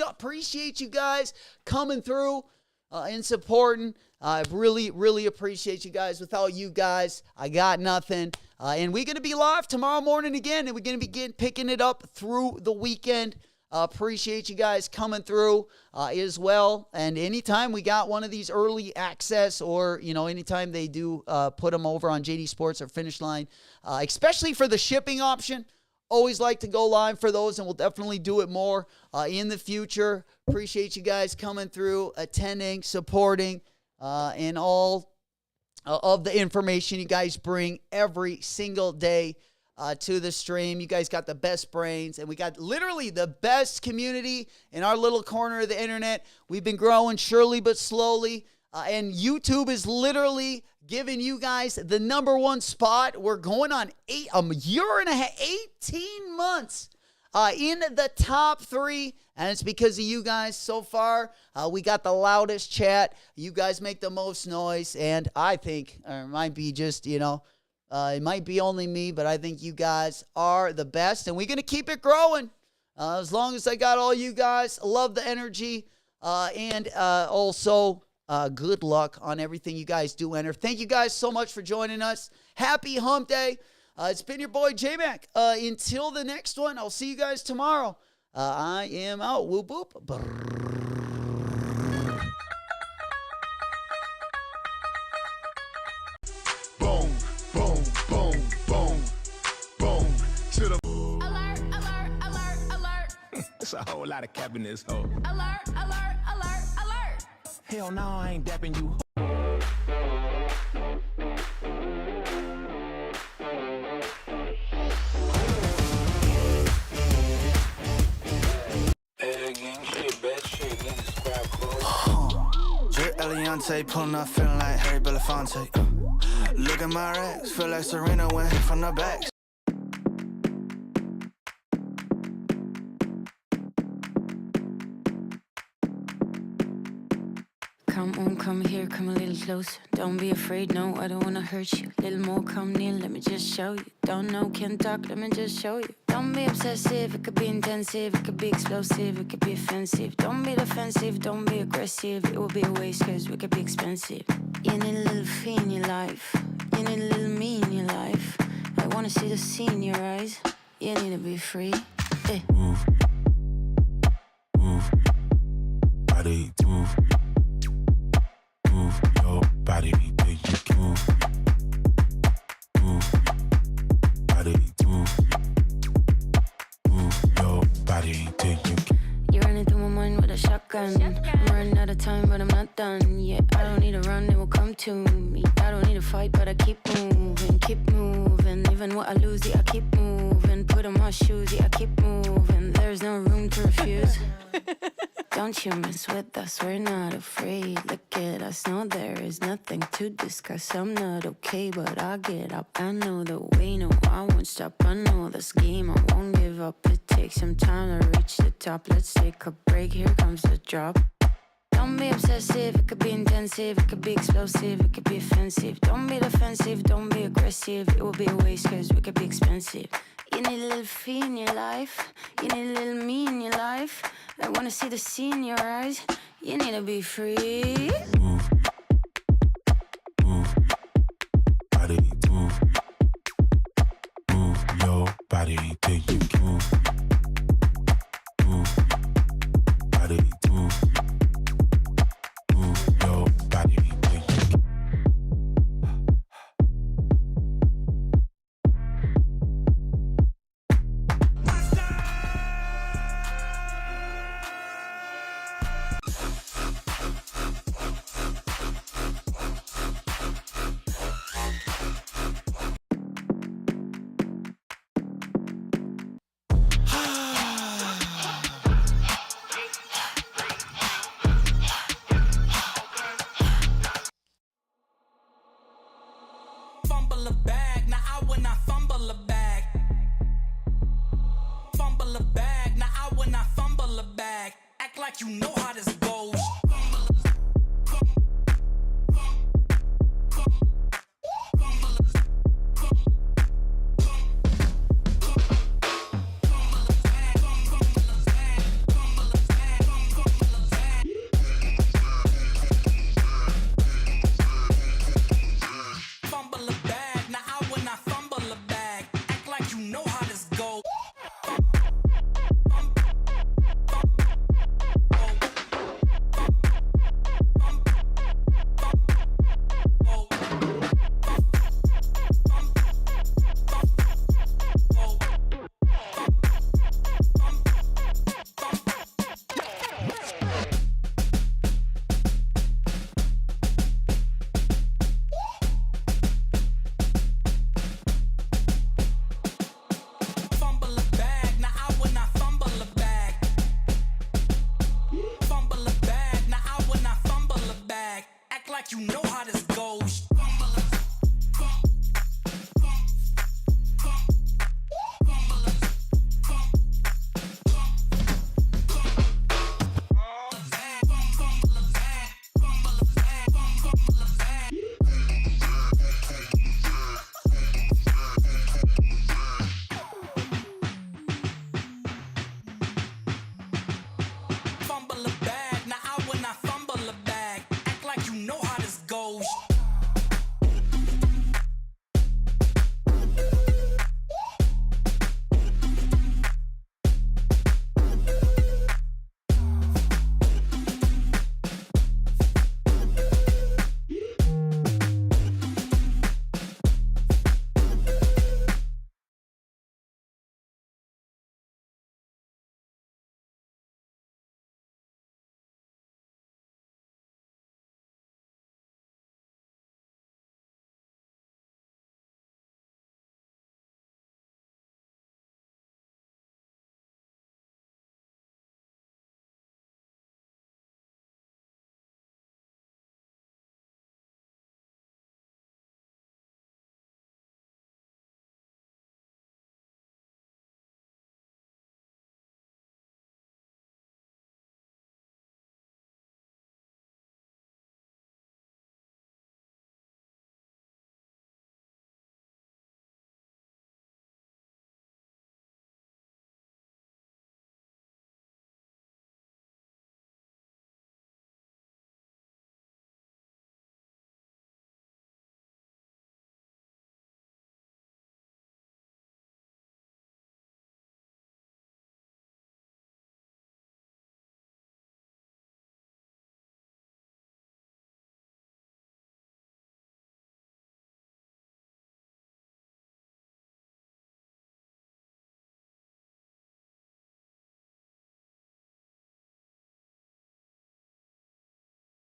appreciate you guys coming through and supporting. I really, really appreciate you guys. Without you guys, I got nothing. And we're going to be live tomorrow morning again, and we're going to be picking it up through the weekend. Appreciate you guys coming through as well. And anytime we got one of these early access or, anytime they do put them over on JD Sports or Finish Line, especially for the shipping option, always like to go live for those, and we'll definitely do it more in the future. Appreciate you guys coming through, attending, supporting, and all of the information you guys bring every single day to the stream. You guys got the best brains, and we got literally the best community in our little corner of the internet. We've been growing surely but slowly, and YouTube is literally giving you guys the number one spot. We're going on a year and a half, 18 months in the top 3, and it's because of you guys so far. We got the loudest chat. You guys make the most noise, and I think, or it might be just, it might be only me, but I think you guys are the best, and we're going to keep it growing as long as I got all you guys. I love the energy, and also good luck on everything you guys do enter. Thank you guys so much for joining us. Happy Hump Day. It's been your boy, J-Mac. Until the next one, I'll see you guys tomorrow. I am out. Whoop, whoop. Brrr. Boom, boom, boom, boom, boom. To the Alert, alert, alert, alert. It's a whole lot of cap in this hoe. Alert, alert, alert, alert. Hell no, I ain't dapping you. Drip Eliante, pulling up, feeling like Harry Belafonte. Look at my racks, feel like Serena went from the back. Come on, come here, come a little closer. Don't be afraid, no, I don't wanna hurt you. Little more, come near, let me just show you. Don't know, can't talk, let me just show you. Don't be obsessive, it could be intensive, it could be explosive, it could be offensive. Don't be defensive, don't be aggressive, it will be a waste cause we could be expensive. You need a little fee in your life, you need a little me in your life. I wanna see the sea in your eyes, you need to be free. Move, move, body, move. Move your body, do you can move, move, body, move, move your body, do you can. You're running through my mind with a shotgun. I'm running out of time, but I'm not done. Yeah, I don't need to run, it will come to me. I don't need to fight, but I keep moving, keep moving. Even what I lose, yeah, I keep moving. Put on my shoes, yeah, I keep moving. There's no room to refuse. Don't you mess with us, we're not afraid. Look at us, no, there is nothing to discuss. I'm not okay, but I'll get up. I know the way, no, I won't stop. I know this game, I won't give up. It takes some time to reach the top. Let's take a break, here comes the drop. Don't be obsessive, it could be intensive, it could be explosive, it could be offensive. Don't be defensive, don't be aggressive, it will be a waste cause we could be expensive. You need a little fee in your life, you need a little me in your life. I wanna see the sea in your eyes, you need to be free. Move. Move. Body. Move. Move your body till you move. Move. Body. Move. Move your body till you Fumble a bag, now I when I fumble a bag. Fumble a bag, now I when I fumble a bag. Act like you know how this goes. Fumble